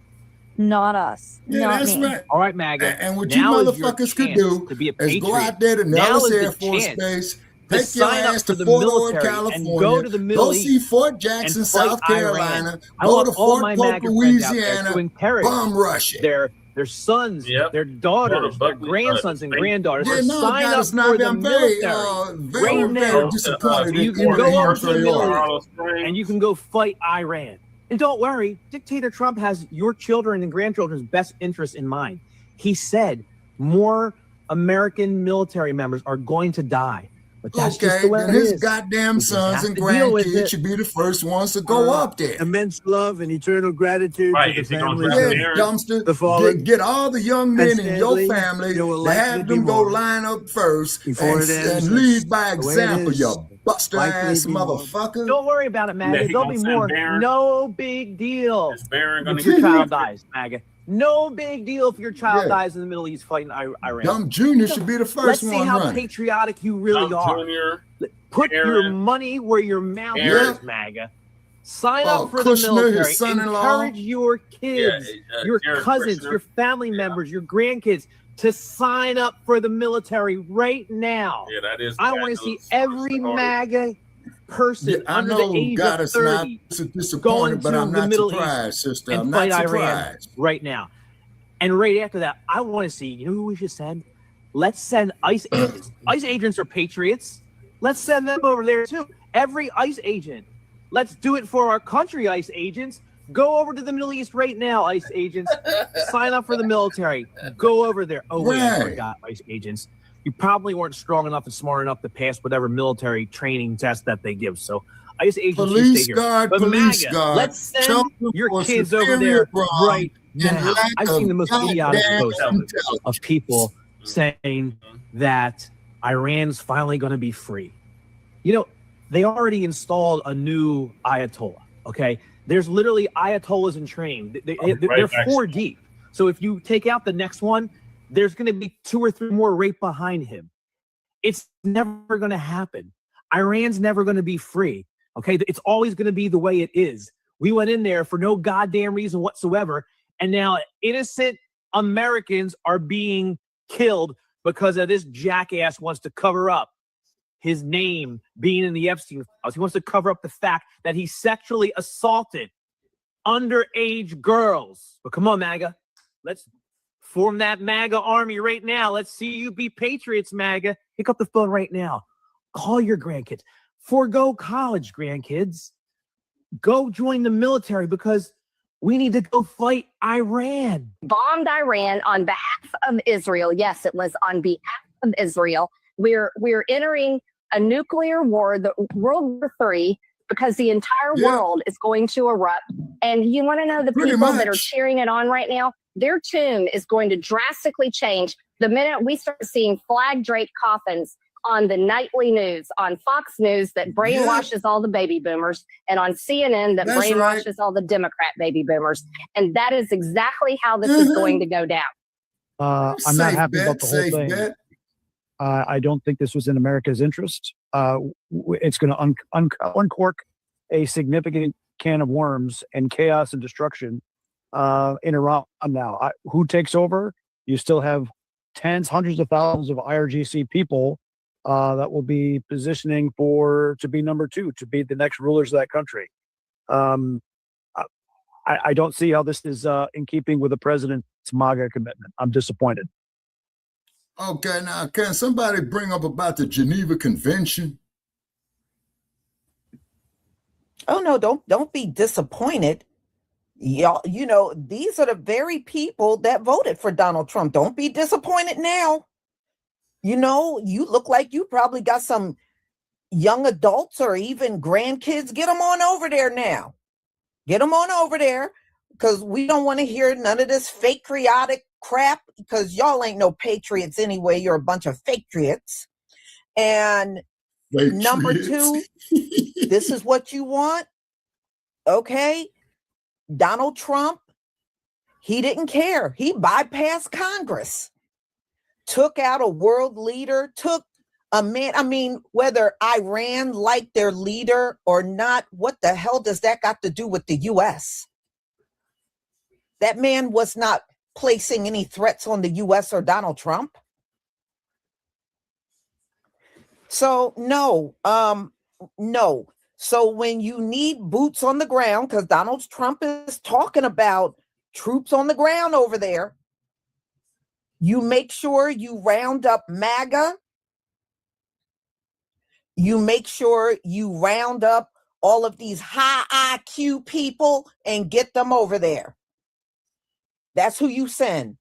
Not us. Not that's me. right. All right, MAGA. And what you motherfuckers could do is go out there to Nellis Air Force Base, take your ass to Fort Ord, California, go see Fort Jackson, South Carolina, go to Fort Polk, Louisiana, bomb Russia. Their sons, their daughters, their grandsons and granddaughters sign up for the military. Very disappointed. You can go over to the Middle East and you can go fight Iran. And don't worry, Dictator Trump has your children and grandchildren's best interests in mind. He said more American military members are going to die. But that's just the way it is. His goddamn sons and grandkids should be the first ones to go up there. Immense love and eternal gratitude to the families. Dumpster, get all the young men in your family to have them go line up first and lead by example, you buster ass motherfucker. Don't worry about it, MAGA. There'll be more. No big deal if your child dies, MAGA. No big deal if your child dies in the Middle East fighting Iran. Dumb Junior should be the first one. Let's see how patriotic you really are. Put your money where your mouth is, MAGA. Sign up for the military. Encourage your kids, your cousins, your family members, your grandkids to sign up for the military right now. Yeah, that is. I want to see every MAGA person under the age of 30 going to the Middle East and fight Iran right now. And right after that, I want to see, you know who we should send? Let's send ICE agents. ICE agents are patriots. Let's send them over there too. Every ICE agent. Let's do it for our country, ICE agents. Go over to the Middle East right now, ICE agents. Sign up for the military. Go over there. Oh, wait, I forgot, ICE agents. You probably weren't strong enough and smart enough to pass whatever military training test that they give. So ICE agents police stay here. guard, But police MAGA, guard. let's send your kids over there right now. I've seen the most idiotic posts of people saying that Iran's finally going to be free. You know, they already installed a new Ayatollah, okay? There's literally Ayatollahs in training. They're 4 deep. So if you take out the next one, there's going to be 2 or 3 more right behind him. It's never going to happen. Iran's never going to be free, okay? It's always going to be the way it is. We went in there for no goddamn reason whatsoever, and now innocent Americans are being killed because of this jackass wants to cover up his name being in the Epstein files. He wants to cover up the fact that he sexually assaulted underage girls. But come on, MAGA. Let's form that MAGA army right now. Let's see you be patriots, MAGA. Pick up the phone right now. Call your grandkids. Forgo college, grandkids. Go join the military because we need to go fight Iran. Bombed Iran on behalf of Israel. Yes, it was on behalf of Israel. We're entering a nuclear war, the World War III, because the entire world is going to erupt. And you want to know the people that are cheering it on right now? Their tune is going to drastically change the minute we start seeing flag-draped coffins on the nightly news, on Fox News that brainwashes all the baby boomers, and on CNN that brainwashes all the Democrat baby boomers. And that is exactly how this is going to go down. I'm not happy about the whole thing. I don't think this was in America's interest. It's going to uncork a significant can of worms and chaos and destruction in Iran now. Who takes over? You still have tens, hundreds of thousands of IRGC people that will be positioning to be number 2, to be the next rulers of that country. I don't see how this is in keeping with the president's MAGA commitment. I'm disappointed. Okay, now can somebody bring up about the Geneva Convention? Oh no, don't be disappointed. Y'all, you know, these are the very people that voted for Donald Trump. Don't be disappointed now. You know, you look like you probably got some young adults or even grandkids. Get them on over there now. Get them on over there, because we don't want to hear none of this fake patriotic crap, because y'all ain't no patriots anyway. You're a bunch of patriots. And number 2, this is what you want. Okay. Donald Trump, he didn't care. He bypassed Congress, took out a world leader, took a man. I mean, whether Iran liked their leader or not, what the hell does that got to do with the U.S.? That man was not placing any threats on the U.S. or Donald Trump. So no. So when you need boots on the ground, because Donald Trump is talking about troops on the ground over there, you make sure you round up MAGA. You make sure you round up all of these high IQ people and get them over there. That's who you send.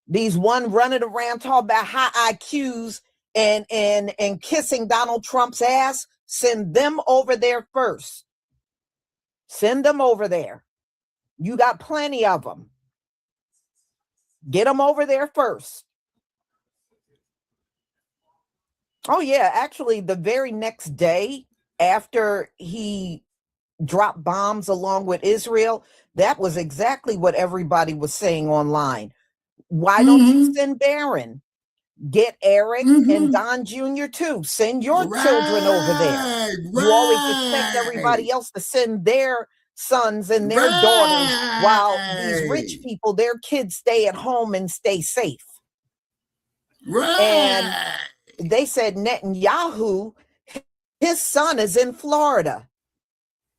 These one running around talking about high IQs and kissing Donald Trump's ass. Send them over there first. Send them over there. You got plenty of them. Get them over there first. Oh, yeah. Actually, the very next day after he dropped bombs along with Israel, that was exactly what everybody was saying online. Why don't you send Barron? Get Eric and Don Jr. too. Send your children over there. You always expect everybody else to send their sons and their daughters, while these rich people, their kids stay at home and stay safe. And they said Netanyahu, his son is in Florida.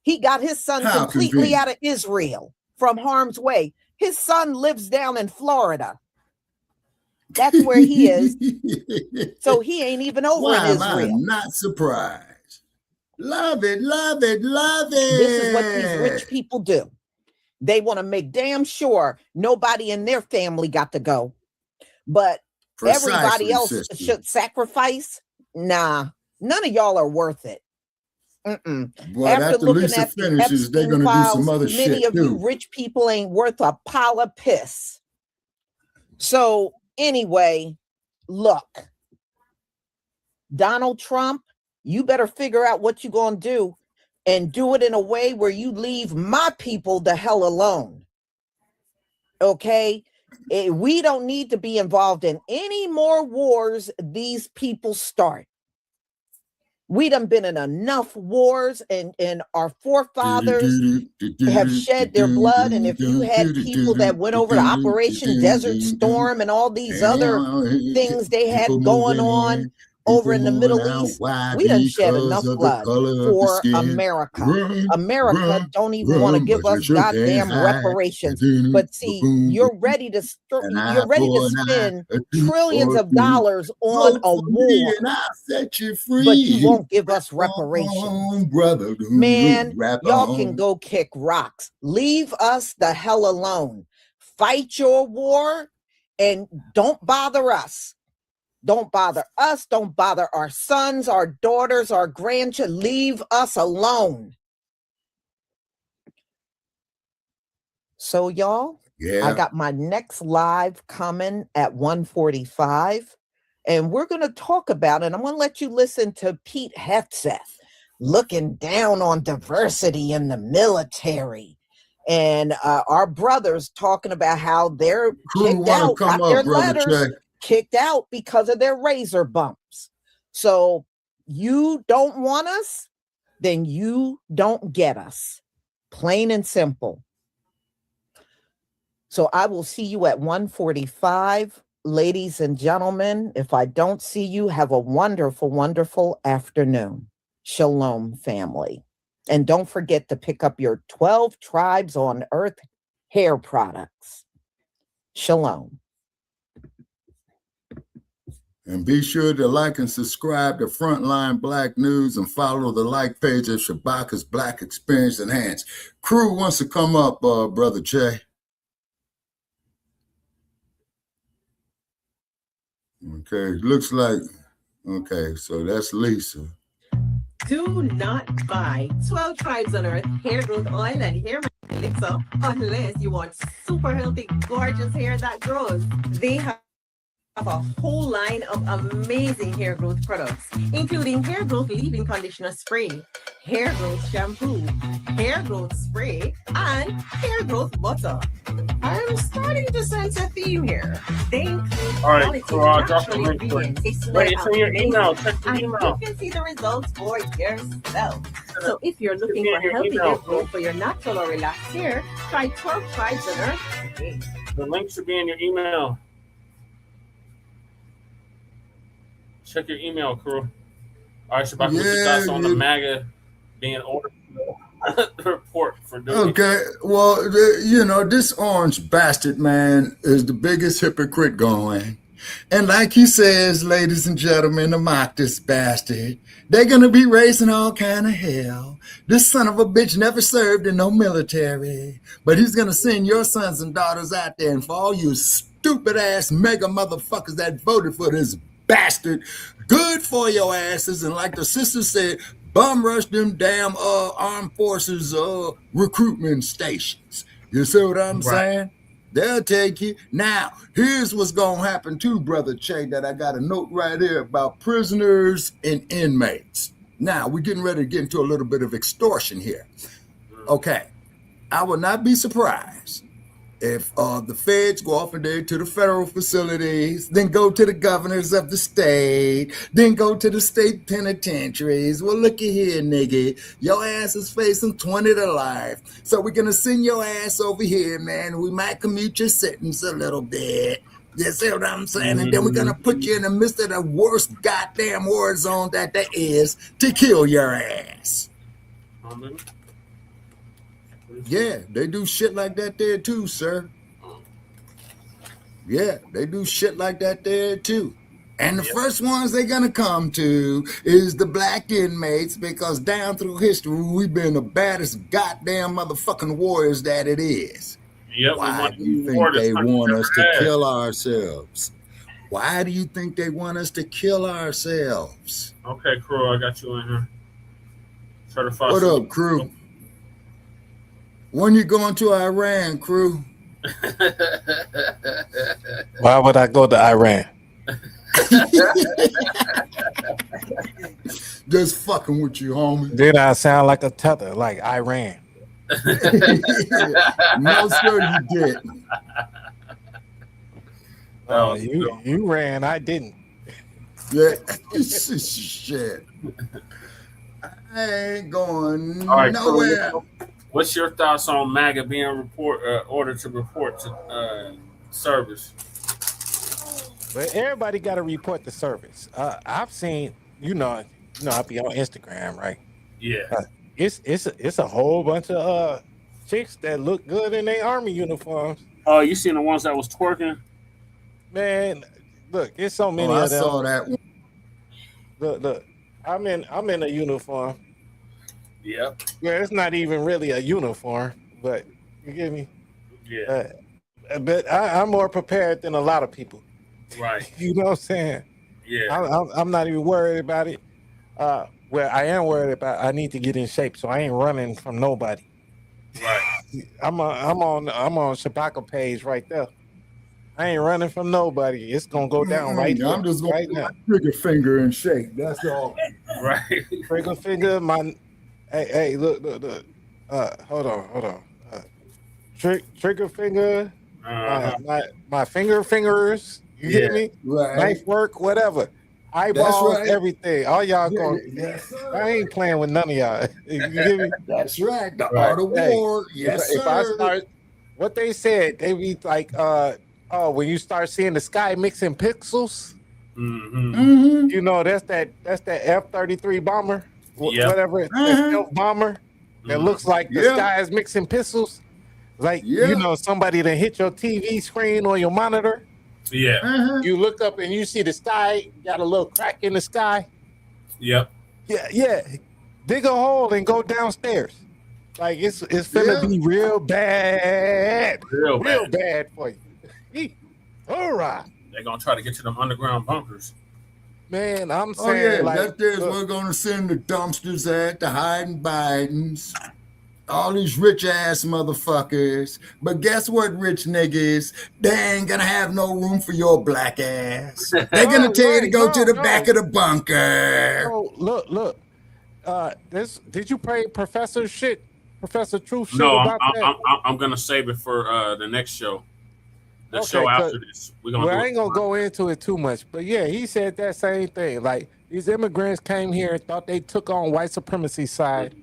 He got his son completely out of Israel from harm's way. His son lives down in Florida. That's where he is. So he ain't even over in Israel. I'm not surprised. Love it, love it, love it. This is what these rich people do. They want to make damn sure nobody in their family got to go. But everybody else should sacrifice. Nah, none of y'all are worth it. Well, after Lisa finishes, they're going to do some other shit many of you rich people ain't worth a pile of piss. So anyway, look, Donald Trump, you better figure out what you're going to do and do it in a way where you leave my people the hell alone. Okay? We don't need to be involved in any more wars these people start. We done been in enough wars, and our forefathers have shed their blood. And if you had people that went over to Operation Desert Storm and all these other things they had going on over in the Middle East, we done shed enough blood for America. America don't even want to give us goddamn reparations. But see, you're ready to spend trillions of dollars on a war, but you won't give us reparations. Man, y'all can go kick rocks. Leave us the hell alone. Fight your war and don't bother us. Don't bother us. Don't bother our sons, our daughters, our grandchildren. Leave us alone. So, y'all, I got my next live coming at 1:45, and we're going to talk about it. I'm going to let you listen to Pete Hegseth looking down on diversity in the military, and our brothers talking about how they're kicked out, got their letters kicked out because of their razor bumps. So you don't want us, then you don't get us. Plain and simple. So I will see you at 1:45. Ladies and gentlemen, if I don't see you, have a wonderful, wonderful afternoon. Shalom, family. And don't forget to pick up your 12 Tribes on Earth hair products. Shalom. And be sure to like and subscribe to Frontline Black News and follow the like page of Shabaka'S Blacc Experience Enhanced. Crew wants to come up, Brother Jay. Okay, looks like, okay, so that's Lisa. Do not buy 12 Tribes on Earth hair growth oil and hair elixir unless you want super healthy, gorgeous hair that grows. They have a whole line of amazing hair growth products, including hair growth leave-in conditioner spray, hair growth shampoo, hair growth spray, and hair growth butter. I'm starting to sense a theme here. They include all right, so drop the link for it. Wait, it's in your email. Check the email. You can see the results for yourself. So if you're looking for healthy hair growth for your natural or relaxed hair, try 12 Tribes on Earth today. The link should be in your email. Check your email, crew. All right, Shabaka, what's your thoughts on the MAGA being ordered to report for doing Okay, well, you know, this orange bastard, man, is the biggest hypocrite going. And like he says, ladies and gentlemen, to mock this bastard, they're going to be raising all kind of hell. This son of a bitch never served in no military, but he's going to send your sons and daughters out there. And for all you stupid ass mega motherfuckers that voted for this bastard, good for your asses. And like the sister said, bum rush them damn armed forces recruitment stations. You see what I'm saying? They'll take you. Now, here's what's going to happen too, Brother Che, that I got a note right here about prisoners and inmates. Now, we're getting ready to get into a little bit of extortion here. Okay. I would not be surprised If the feds go off and there to the federal facilities, then go to the governors of the state, then go to the state penitentiaries. Well, looky here, nigga. Your ass is facing 20 to life. So we're going to send your ass over here, man. We might commute your sentence a little bit. You see what I'm saying? And then we're going to put you in the midst of the worst goddamn war zone that there is to kill your ass. Yeah, they do shit like that there too, sir. Yeah, they do shit like that there too. And the first ones they're gonna come to is the black inmates, because down through history we've been the baddest goddamn motherfucking warriors that it is. Yep. Why do you think they want us to kill ourselves? Why do you think they want us to kill ourselves? Okay, crew, I got you in here. Certified. What up, crew? When you going to Iran, crew? Why would I go to Iran? Just fucking with you, homie. Did I sound like a tether, like Iran? No, sir, you didn't. Oh, you ran, I didn't. Yeah, shit. I ain't going nowhere. What's your thoughts on MAGA being ordered to report to service? Well, everybody got to report the service. I've seen, I be on Instagram, right? Yeah. It's a whole bunch of chicks that look good in their army uniforms. Oh, you seen the ones that was twerking? Man, look, it's so many of them. I saw that one. Look, I'm in a uniform. Yep. Yeah, it's not even really a uniform, but you get me? Yeah. But I'm more prepared than a lot of people. Right. You know what I'm saying? Yeah. I'm not even worried about it. Well, I am worried about I need to get in shape, so I ain't running from nobody. Right. I'm on Shabaka page right there. I ain't running from nobody. It's gonna go down right now. I'm just going to trigger finger and shake. That's all. Right. Trigger finger, Hey, look. Hold on. Trigger finger, my fingers. You get me? Right. Knife work, whatever. Eyeballs, right. Everything. All y'all going. Yes, I ain't playing with none of y'all. You get me? That's right. The art of war. Yes, if I start, what they said, they be like, when you start seeing the sky mixing pixels, that's that F-33 bomber. Whatever, that stealth bomber that looks like the sky is mixing pistols. Like, somebody that hit your TV screen or your monitor. Yeah. You look up and you see the sky, got a little crack in the sky. Yep. Yeah. Dig a hole and go downstairs. Like, it's finna be real bad. Real bad for you. All right. They're going to try to get to them underground bunkers. Man, I'm saying, that's where we're gonna send the dumpsters at, the hiding Bidens, all these rich ass motherfuckers. But guess what, rich niggas? They ain't gonna have no room for your black ass. They're gonna tell you to go to the back of the bunker. Oh, look. Did you pray Professor Truth shit no, about that? I'm gonna save it for the next show. The show after this. I ain't gonna go into it too much, but yeah, he said that same thing. Like, these immigrants came here and thought they took on white supremacy side,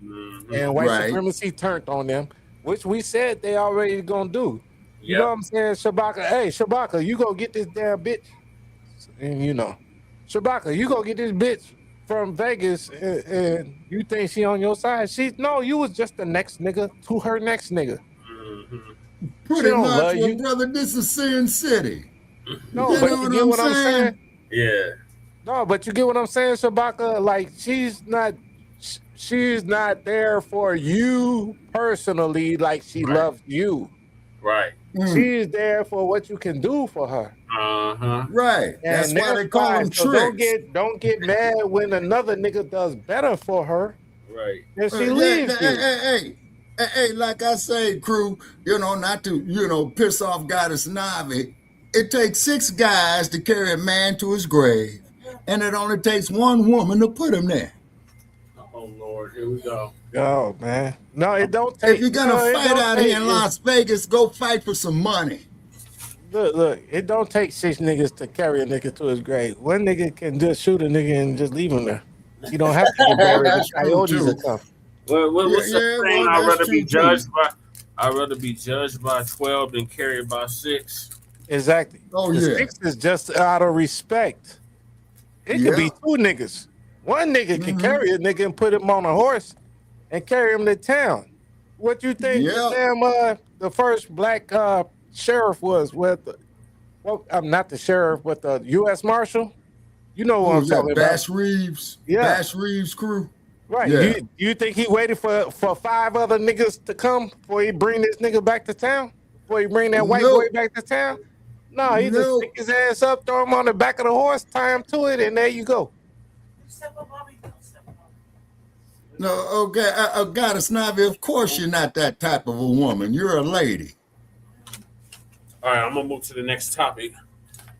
and white supremacy turned on them, which we said they already gonna do. You know what I'm saying, Shabaka? Hey, Shabaka, you go get this damn bitch, and Shabaka, you go get this bitch from Vegas, and you think she on your side? You was just the next nigga to her next nigga. Pretty much, well, brother, this is Sin City. No, but you get what I'm saying? Yeah. No, but you get what I'm saying, Shabaka? Like, she's not there for you personally like she loves you. Right. She's there for what you can do for her. Right. And that's why they call them so tricks. Don't get mad when another nigga does better for her. Right. And she leaves you. Hey, like I say, crew, not to, piss off Goddess Navi. It takes 6 guys to carry a man to his grave, and it only takes 1 woman to put him there. Oh Lord, here we go. Oh man, no, it don't take. If you're gonna fight out here in Las Vegas, go fight for some money. Look, it don't take 6 niggas to carry a nigga to his grave. One nigga can just shoot a nigga and just leave him there. You don't have to get buried with coyotes or something. What's the saying? I'd rather be judged by 12 than carried by 6. Exactly. Oh, the yeah. 6 is just out of respect. It could be 2 niggas. One nigga can carry a nigga and put him on a horse and carry him to town. What you think the first black sheriff was with? I'm not the sheriff, but the U.S. Marshal. You know what I'm talking about? Bass Reeves. Yeah. Bass Reeves crew. Right. Yeah. You think he waited for 5 other niggas to come before he bring this nigga back to town? Before he bring that white boy back to town? No, he just pick his ass up, throw him on the back of the horse, tie him to it, and there you go. No, okay, Goddess Navi, of course you're not that type of a woman. You're a lady. All right, I'm gonna move to the next topic,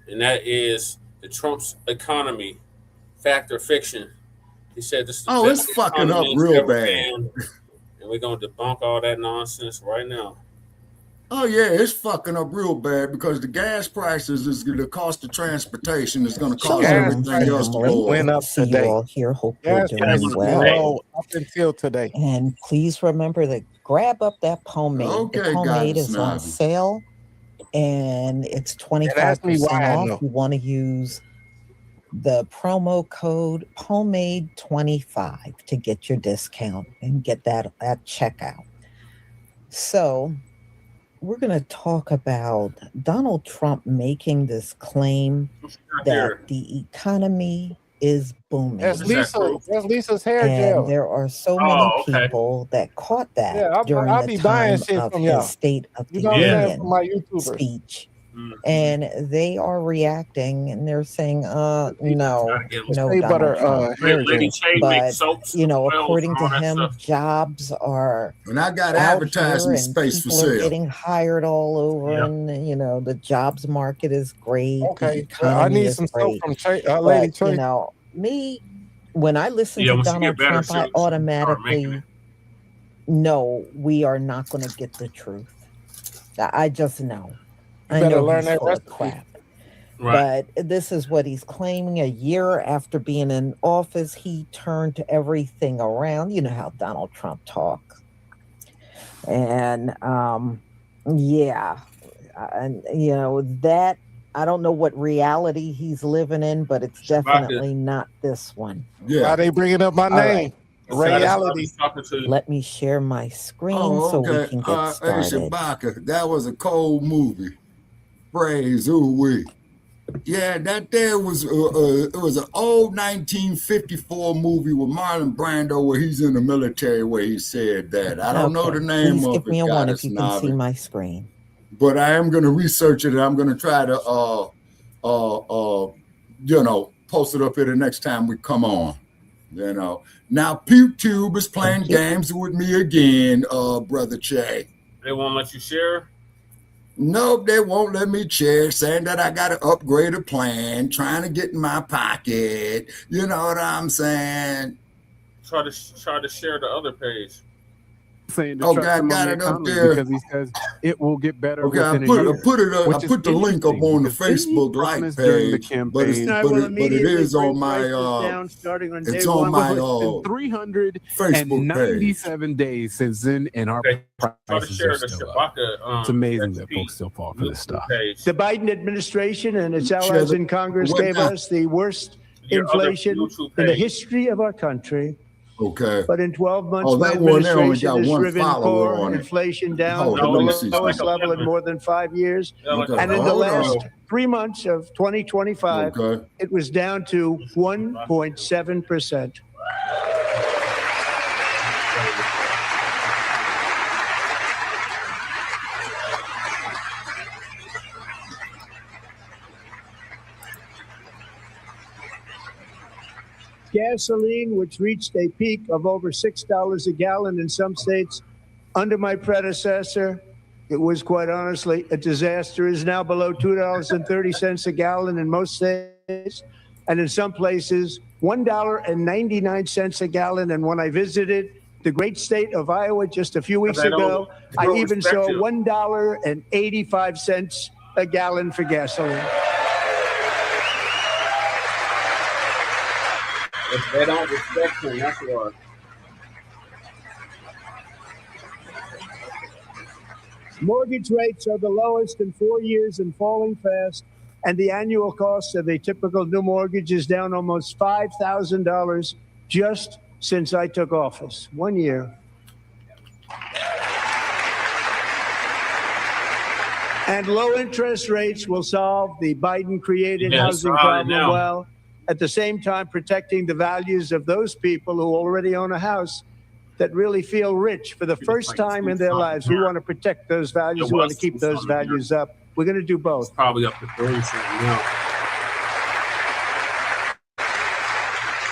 and that is the Trump's economy, fact or fiction. He said this is the best it's fucking up economy real ever bad. been, and we're gonna debunk all that nonsense right now. Oh yeah, it's fucking up real bad because the gas prices is the cost of transportation is going to cause everything else to go went up See today. you all here. Hope Gas you're prices doing went well. low up until today. And please remember to grab up that pomade. Okay, the pomade Goddess is on Navi. sale, and it's ask me 25% why I off. know. You want to use the promo code POMADE25 to get your discount and get that at checkout. So we're going to talk about Donald Trump making this claim that the economy is booming. That's Lisa's hair And gel. there are so many people that caught that Yeah, during I'll the be buying time shit of from his y'all. State of the You know what I'm saying? Union From my YouTubers. speech. And they are reacting and they're saying, no, Shea butter, Donald Trump. Lady Shay makes But, soaps, according to all that him, stuff. jobs are And I got out advertising here and space for people are sale. getting hired all over, and the jobs market is great. Okay, the I economy need is some soap great. from Lady But Choice. me, when I listen Yeah, to when she Donald get better, Trump, I she'll start automatically know we are not going to get the truth. I just know. I better know learn he's that full of recipe. crap. Right. But this is what he's claiming. A year after being in office, he turned everything around. You know how Donald Trump talks. And that I don't know what reality he's living in, but it's definitely not this one. Yeah. Why they bringing up my All name? right. Reality. Let me share my screen Oh, so we okay. can get Hey, started. Shabaka, that was a cold movie. Praise, ooh-wee. Yeah, that there was it was an old 1954 movie with Marlon Brando where he's in the military where he said that. I don't know the name Please of give me it, a one Goddess if you can see Navi. my screen. But I am going to research it and I'm going to try to post it up here the next time we come on. Now PewTube is playing games with me again, Brother Che. They won't let you share. Nope, they won't let me share, saying that I got to upgrade a plan, trying to get in my pocket. You know what I'm saying? Try to share the other page. Saying to Okay, trust I him on got the it up economy there. because he says it will get better Okay, I within put a year. I which is put the link up interesting on the because he Facebook like promised during the page, but it's campaign. but it is on my it's on my It's been 397 days since then, and our prices are still up. It's amazing that folks still fall for this stuff. The Biden administration and its allies in Congress What gave now? us the worst Your other inflation YouTube in the page. history of our country. Okay. But in 12 months, Oh, my that one there only administration got has one driven follower core on it. inflation down Hold to on, the let me see lowest something. level in more than 5 years. Okay, And in the hold last on. 3 months of 2025, Okay. it was down to 1.7%. Gasoline, which reached a peak of over $6 a gallon in some states under my predecessor, it was quite honestly a disaster, is now below $2.30 a gallon in most states, and in some places $1.99 a gallon. And when I visited the great state of Iowa just a few weeks ago, I even saw $1.85 a gallon for gasoline. If they don't respect him, that's why. Mortgage rates are the lowest in 4 years and falling fast, and the annual cost of a typical new mortgage is down almost $5,000 just since I took office. 1 year. And low interest rates will solve the Biden-created housing problem well, at the same time protecting the values of those people who already own a house that really feel rich for the first time in their lives. We want to protect those values. We want to keep those values up. We're going to do both. It's probably up to 30 now.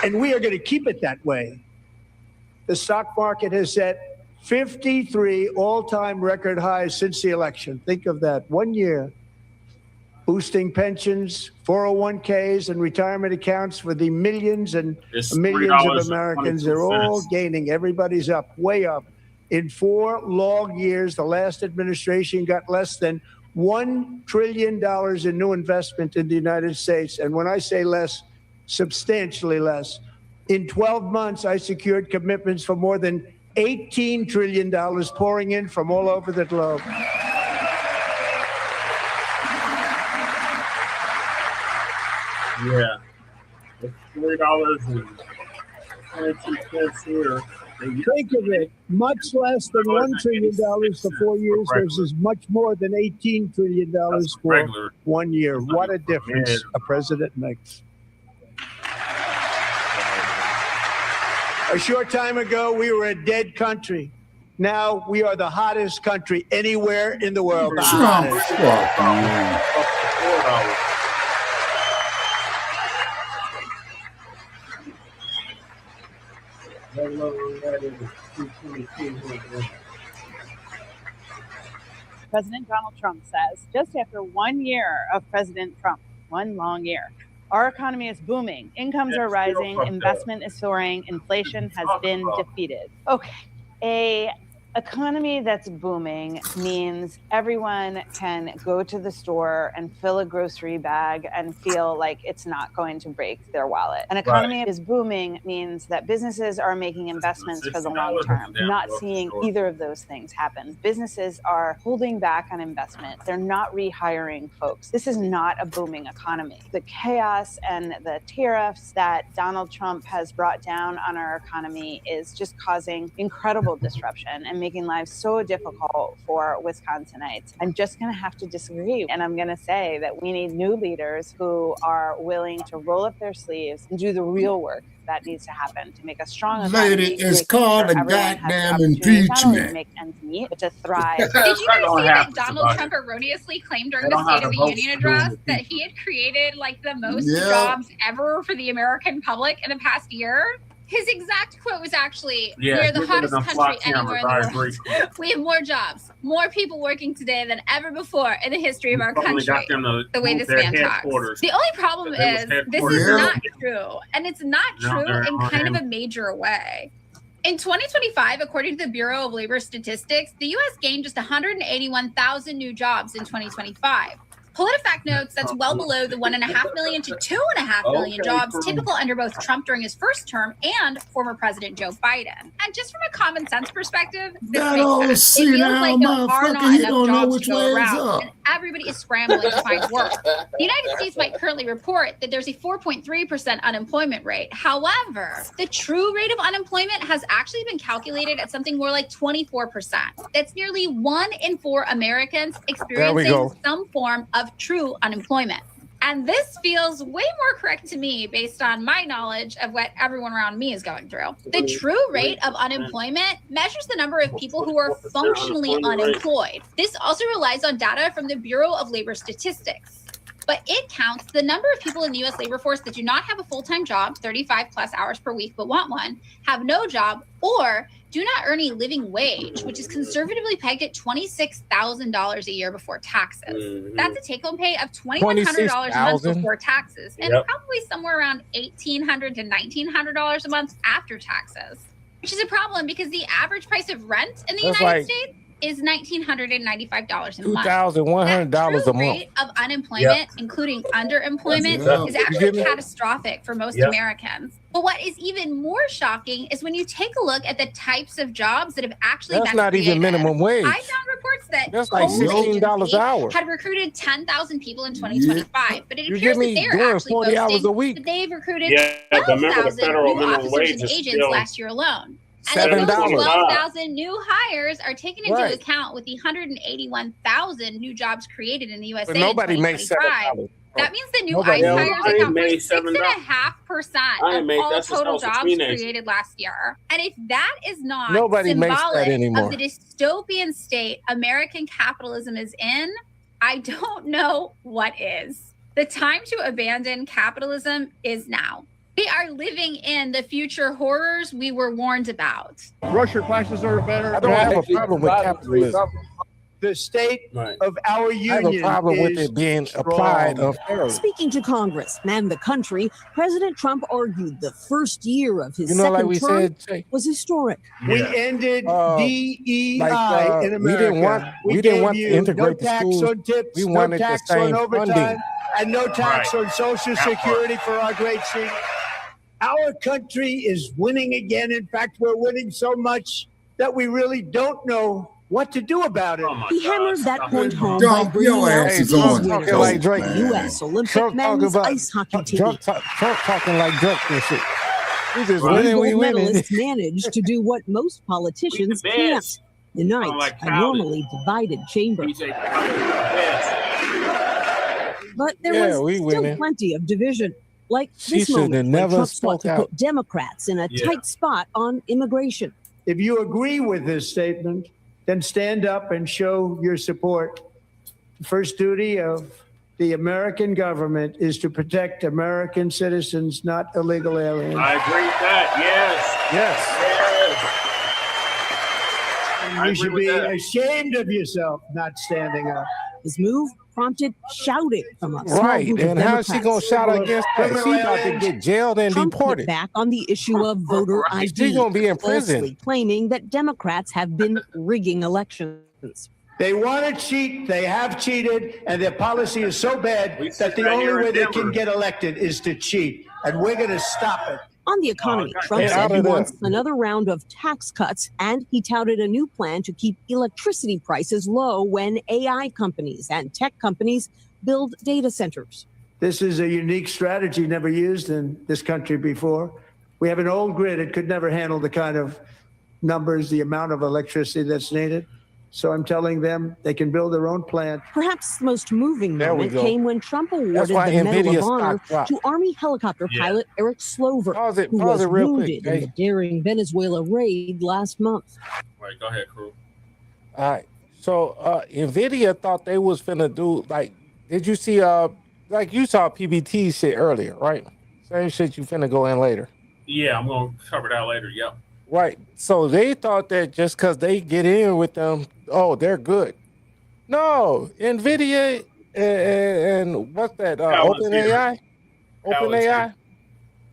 And we are going to keep it that way. The stock market has set 53 all-time record highs since the election. Think of that. 1 year. Boosting pensions, 401ks, and retirement accounts for the millions and millions of Americans. They're all gaining. Everybody's up, way up. In 4 long years, the last administration got less than $1 trillion in new investment in the United States. And when I say less, substantially less. In 12 months, I secured commitments for more than $18 trillion pouring in from all over the globe. Yeah, it's $3.22 here. Think of it, much less than $1 trillion for 4 years versus much more than $18 trillion for 1 year. What a difference a president makes. A short time ago, we were a dead country. Now we are the hottest country anywhere in the world. The hottest. President Donald Trump says, just after 1 year of President Trump, one long year, our economy is booming, incomes are rising, investment is soaring, inflation has been defeated. Okay, a economy that's booming means everyone can go to the store and fill a grocery bag and feel like it's not going to break their wallet. An economy is booming means that businesses are making investments for the long term. Not seeing either of those things happen. Businesses are holding back on investment. They're not rehiring folks. This is not a booming economy. The chaos and the tariffs that Donald Trump has brought down on our economy is just causing incredible disruption and making lives so difficult for Wisconsinites. I'm just going to have to disagree. And I'm going to say that we need new leaders who are willing to roll up their sleeves and do the real work that needs to happen to make a strong economy. Lady, it's called a goddamn impeachment. Not only to make ends meet, but to thrive. Did you guys see that Donald Trump erroneously claimed during the State of the Union address that he had created like the most jobs ever for the American public in the past year? His exact quote was actually, we're the hottest country anywhere in the world. We have more jobs, more people working today than ever before in the history of our country. The way this man talks. The only problem is this is not true. And it's not true in kind of a major way. In 2025, according to the Bureau of Labor Statistics, the U.S. gained just 181,000 new jobs in 2025. PolitiFact notes that's well below the 1.5 million to 2.5 million jobs typical under both Trump during his first term and former President Joe Biden. And just from a common sense perspective, this makes sense. It feels like there are not enough jobs to go around, and everybody is scrambling to find work. The United States might currently report that there's a 4.3% unemployment rate. However, the true rate of unemployment has actually been calculated at something more like 24%. That's nearly 1 in 4 Americans experiencing some form of true unemployment. And this feels way more correct to me based on my knowledge of what everyone around me is going through. The true rate of unemployment measures the number of people who are functionally unemployed. This also relies on data from the Bureau of Labor Statistics. But it counts the number of people in the U.S. labor force that do not have a full-time job, 35 plus hours per week, but want one, have no job, or do not earn a living wage, which is conservatively pegged at $26,000 a year before taxes. That's a take-home pay of $2,100 a month before taxes, and probably somewhere around $1,800 to $1,900 a month after taxes, which is a problem because the average price of rent in the United States is $1,995 a month. $2,100 a month. Rate of unemployment, including underemployment, is actually catastrophic for most Americans. But what is even more shocking is when you take a look at the types of jobs that have actually That's been not created. even minimum wage. I found reports that That's like $16 an hour. had recruited 10,000 people in 2025, but it You appears give that me they're doing actually 40 hours a boasting week. that they've recruited but remember the 12,000 federal new minimum officers wage and is agents still last year alone. And then those $7. 12,000 new hires are taken into Right. account with the 181,000 new jobs created in the USA But nobody in makes 2025. $7. That means the new Nobody- ICE hires I ain't account for made $7. 6.5% I ain't of made- all that's just total also jobs teenagers. created last year. And if that is not Nobody makes that symbolic anymore. of the dystopian state American capitalism is in, I don't know what is. The time to abandon capitalism is now. We are living in the future horrors we were warned about. Russian classes are better. I don't have a problem with capitalism. The state of our union I have a problem with is it being strong. applied unfairly. Speaking to Congress and the country, President Trump argued the first year of his You know, second like we term said, Jay, was historic. We ended DEI like, in America. we didn't gave want to you integrate the no tax schools. on tips, We no wanted the tax same on overtime, funding. and no tax Right. on Social That part. Security for our great seniors. Our country is winning again. In fact, we're winning so much that we really don't know what to do about it. He hammered that point home by Dump bringing your out asses these on winners. dope, like Drake. man. U.S. Olympic Trump talking men's about ice hockey team. Trump talking like Drake and shit. We just Three winning, we gold winning. medalists managed to do what most politicians We the can't. best. Unite like a Khaled. normally divided chamber. BJ Khaled is the best. But there Yeah, we was still winning. plenty of division. Like She this should moment have when never Trump sought spoke to out. put Democrats in a Yeah. tight spot on immigration. If you agree with this statement, then stand up and show your support. The first duty of the American government is to protect American citizens, not illegal aliens. I agree with that. Yes. Yes. And I you agree should with be that. ashamed of yourself not standing up. His move prompted shouting from a small Right. group of And how's she Democrats. gonna shout against that? She about to get jailed and Trump hit deported. back on the issue of voter ID, She's gonna be in prison. falsely claiming that Democrats have been rigging elections. They want to cheat. They have cheated, and their policy is so bad that the right only here in way they Denver. can get elected is to cheat. And we're going to stop it. On the economy, Trump Get said out he of there. wants another round of tax cuts, and he touted a new plan to keep electricity prices low when AI companies and tech companies build data centers. This is a unique strategy never used in this country before. We have an old grid. It could never handle the kind of numbers, the amount of electricity that's needed. So I'm telling them they can build their own plant. Perhaps the most moving There we moment go. came when Trump awarded why the Medal NVIDIA of Honor stock dropped. to Army helicopter Yeah. pilot Eric Slover, Pause it who was real quick, wounded in Jay. the daring Venezuela raid last month. Right, go ahead, crew. All right. So NVIDIA thought they was finna do like, did you see like you saw PBT shit earlier, right? Same shit you finna go in later. Yeah, I'm gonna cover that later. Yep. Right. So they thought that just because they get in with them, oh, they're good. No, NVIDIA and what's that? Palantir. OpenAI? OpenAI?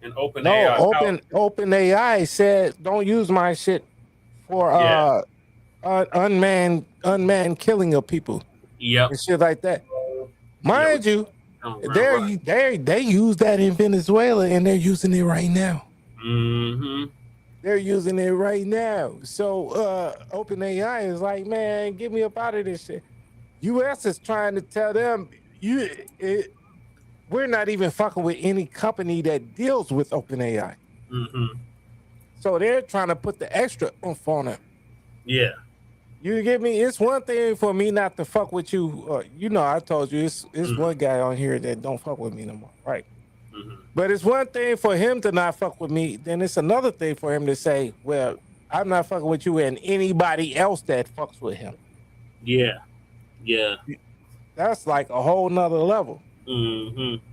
And open No, AI. OpenAI said don't use my shit for unmanned killing of people. Yep. And shit like that. Mind you, Right. they use that in Venezuela and they're using it right now. Mm-hmm. They're using it right now. So OpenAI is like, man, get me up out of this shit. US is trying to tell them we're not even fucking with any company that deals with OpenAI. Mm-hmm. So they're trying to put the extra oomph on it. Yeah. You get me? It's one thing for me not to fuck with you. You know, I told you it's one guy on here that don't fuck with me no more, right? Mm-hmm. But it's one thing for him to not fuck with me. Then it's another thing for him to say, well, I'm not fucking with you and anybody else that fucks with him. Yeah. Yeah. That's like a whole nother level. Mm-hmm.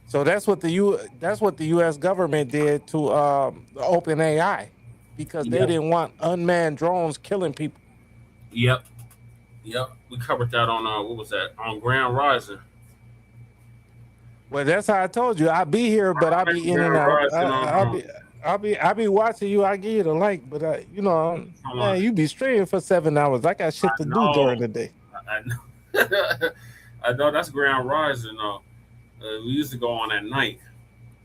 So that's what the U.S. government did to OpenAI, because they didn't want unmanned drones killing people. Yep. We covered that on what was that? On Grand Rising. Well, that's how I told you. I be here, but I be in and out. I be watching you. I give you the link, but man, you be streaming for 7 hours. I got shit to do during the day. I know. I know that's Grand Rising. We used to go on at night.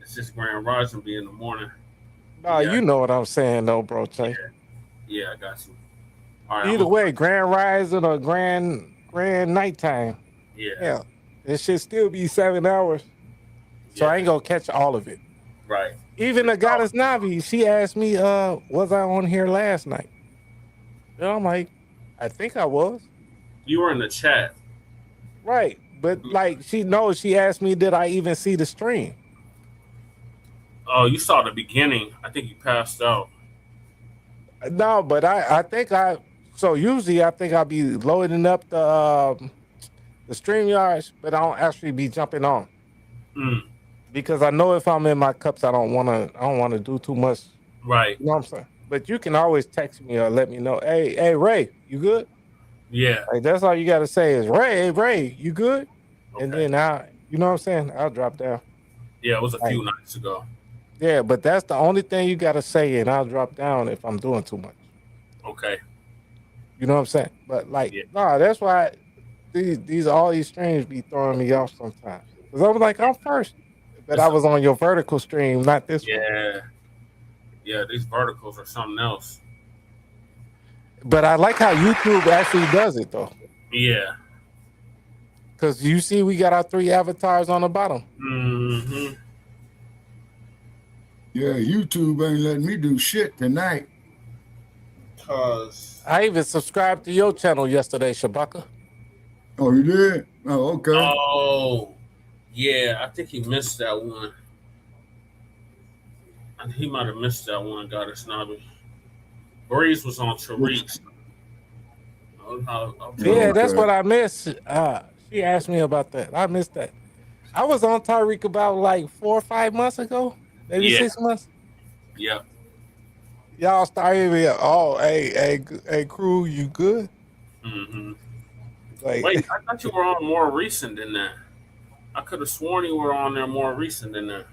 It's just Grand Rising be in the morning. No, you know what I'm saying, though, bro. Yeah, I got you. All right, either way, Grand Rising or Grand Nighttime. Yeah. It should still be 7 hours. So I ain't gonna catch all of it. Right. Even the goddess Navi, she asked me, was I on here last night? And I'm like, I think I was. You were in the chat. Right. But like she asked me, did I even see the stream? Oh, you saw the beginning. I think you passed out. No, but I think usually I think I'll be loading up the Streamyards, but I don't actually be jumping on. Because I know if I'm in my cups, I don't wanna do too much. Right. You know what I'm saying? But you can always text me or let me know. Hey, Ray, you good? Yeah. Like that's all you gotta say is Ray, you good? Okay. And then you know what I'm saying? I'll drop down. Yeah, it was a few nights ago. Yeah, but that's the only thing you gotta say, and I'll drop down if I'm doing too much. Okay. You know what I'm saying? But that's why all these streams be throwing me off sometimes. Cause I was like, I'm first. But I was on your vertical stream, not this one. Yeah, these verticals are something else. But I like how YouTube actually does it, though. Yeah. Because you see we got our 3 avatars on the bottom. Mm-hmm. Yeah, YouTube ain't letting me do shit tonight. Cause I even subscribed to your channel yesterday, Shabaka. Oh, you did? Oh, okay. Oh, yeah. I think he missed that one. He might have missed that one, Goddess Nabi. Breeze was on Tariq's. Yeah, that's what I missed. She asked me about that. I missed that. I was on Tariq about like 4 or 5 months ago, maybe 6 months. Yeah. Y'all started me. Oh, hey, crew, you good? Mm-hmm. Like, wait, I thought you were on more recent than that. I could have sworn you were on there more recent than that.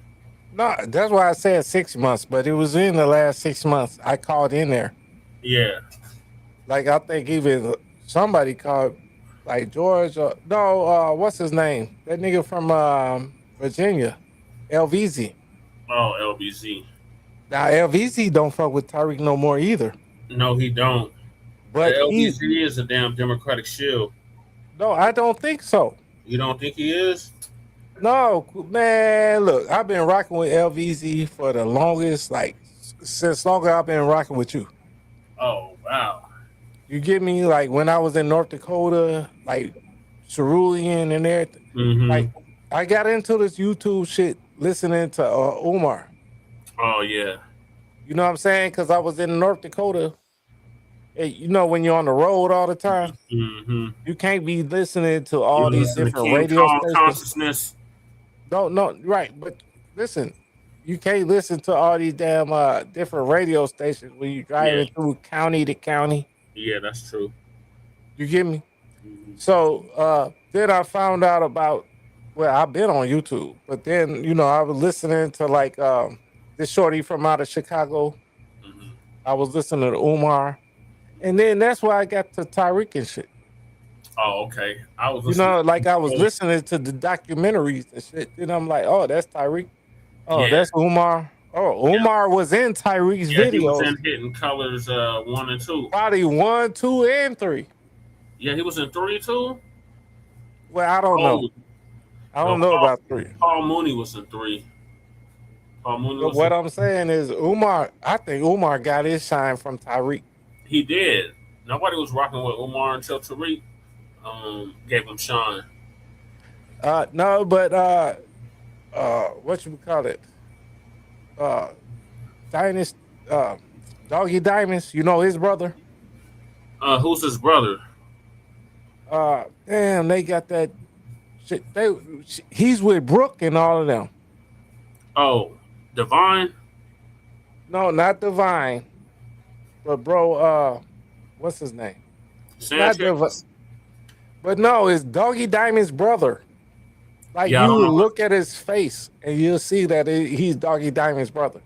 No, that's why I said 6 months, but it was in the last 6 months. I called in there. Yeah. Like, I think even somebody called, like George, what's his name? That nigga from Virginia, LVZ. Oh, LBZ. Now, LVZ don't fuck with Tariq no more either. No, he don't. But LBZ is a damn Democratic shield. No, I don't think so. You don't think he is? No, man, look, I've been rocking with LVZ for the longest, like, since longer I've been rocking with you. Oh, wow. You get me? Like, when I was in North Dakota, like, Cerulean and everything. Mm-hmm. Like, I got into this YouTube shit listening to Umar. Oh, yeah. You know what I'm saying? Because I was in North Dakota. Hey, you know, when you're on the road all the time, you can't be listening to all these different radio stations. Consciousness. No, right. But listen, you can't listen to all these damn different radio stations when you're driving through county to county. Yeah, that's true. You get me? So then I found out about, well, I've been on YouTube, but then, you know, I was listening to like this shorty from out of Chicago. I was listening to Umar. And then that's why I got to Tariq and shit. Oh, okay. I was listening, you know, like I was listening to the documentaries and shit. And I'm like, oh, that's Tariq. Oh, that's Umar. Oh, Umar was in Tariq's videos. He was in Hidden Colors 1 and 2. Probably 1, 2, and 3. Yeah, he was in 3 too? Well, I don't know. I don't know about 3. Paul Mooney was in 3. Paul Mooney was what I'm saying is Umar, I think Umar got his shine from Tariq. He did. Nobody was rocking with Umar until Tariq gave him shine. No, but what you call it? Doggy Diamonds, you know his brother? Who's his brother? Damn, they got that shit. He's with Brooke and all of them. Oh, Divine? No, not Divine. But bro, what's his name? Sanchez. But no, it's Doggy Diamond's brother. Like Yeah, I don't you know. look at his face and you'll see that he's Doggy Diamond's brother.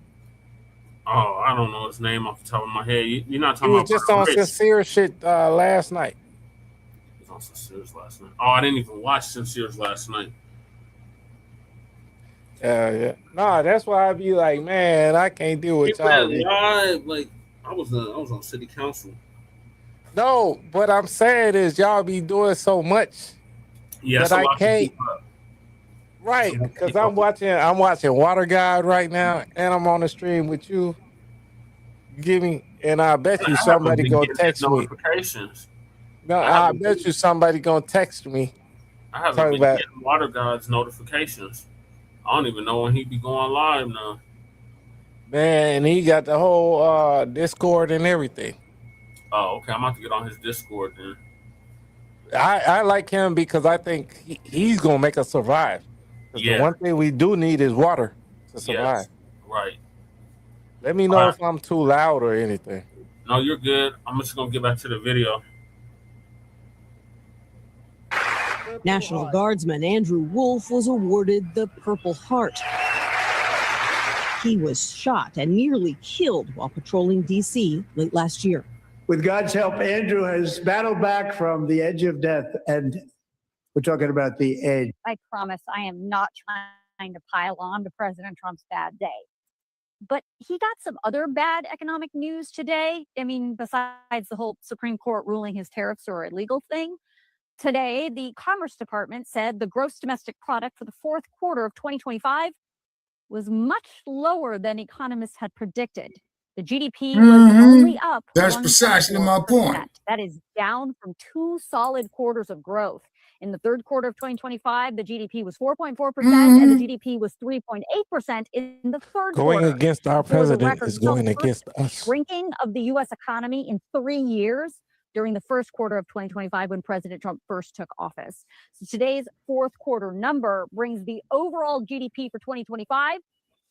Oh, I don't know his name off the top of my head. You're not He talking was about just on Rich. Sincere shit last night. He was on Sincere's last night. Oh, I didn't even watch Sincere's last night. Yeah. No, that's why I be like, man, I can't deal with He went y'all. live, like I was on city council. No, what I'm saying is y'all be doing so much Yeah, that it's a I lot to can't. keep up. Right, because I'm watching Water God right now, and I'm on the stream with you. Give me, and I bet you I haven't somebody been gonna getting text me. notifications. No, I bet you somebody gonna text me. I haven't Talking been about getting Water God's notifications. I don't even know when he be going live now. man, he got the whole Discord and everything. Oh, okay. I'm about to get on his Discord then. I like him because I think he's gonna make us survive. 'Cause the one thing we do need is water to survive. Yes. Right. Let me know if I'm too loud or anything. No, you're good. I'm just gonna get back to the video. National Guardsman Andrew Wolf was awarded the Purple Heart. He was shot and nearly killed while patrolling D.C. late last year. With God's help, Andrew has battled back from the edge of death, and we're talking about the edge. I promise I am not trying to pile on to President Trump's bad day. But he got some other bad economic news today. I mean, besides the whole Supreme Court ruling his tariffs are illegal thing. Today, the Commerce Department said the gross domestic product for the fourth quarter of 2025 was much lower than economists had predicted. The GDP was only up. That's precisely my point. That is down from 2 solid quarters of growth. In the third quarter of 2025, the GDP was 4.4% and the GDP was 3.8% in the third Going quarter. against our For the president record, is we saw going the against first us. shrinking of the U.S. economy in 3 years during the first quarter of 2025 when President Trump first took office. So today's fourth quarter number brings the overall GDP for 2025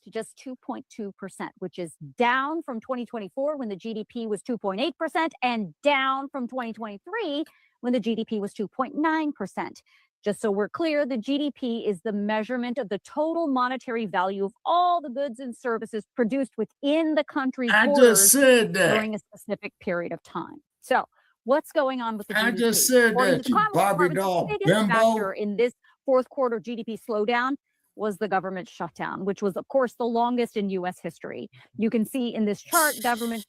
to just 2.2%, which is down from 2024 when the GDP was 2.8% and down from 2023 when the GDP was 2.9%. Just so we're clear, the GDP is the measurement of the total monetary value of all the goods and services produced within the country's borders during a specific period of time. So what's going on with the GDP? I just said According that, to the you Commerce Barbie Department, doll the biggest bimbo. factor in this fourth quarter GDP slowdown was the government shutdown, which was, of course, the longest in U.S. history. You can see in this chart, government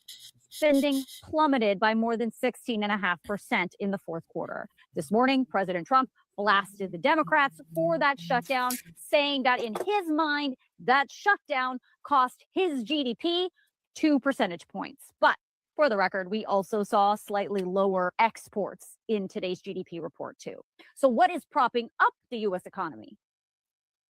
spending plummeted by more than 16.5% in the fourth quarter. This morning, President Trump blasted the Democrats for that shutdown, saying that in his mind, that shutdown cost his GDP 2 percentage points. But for the record, we also saw slightly lower exports in today's GDP report, too. So what is propping up the U.S. economy?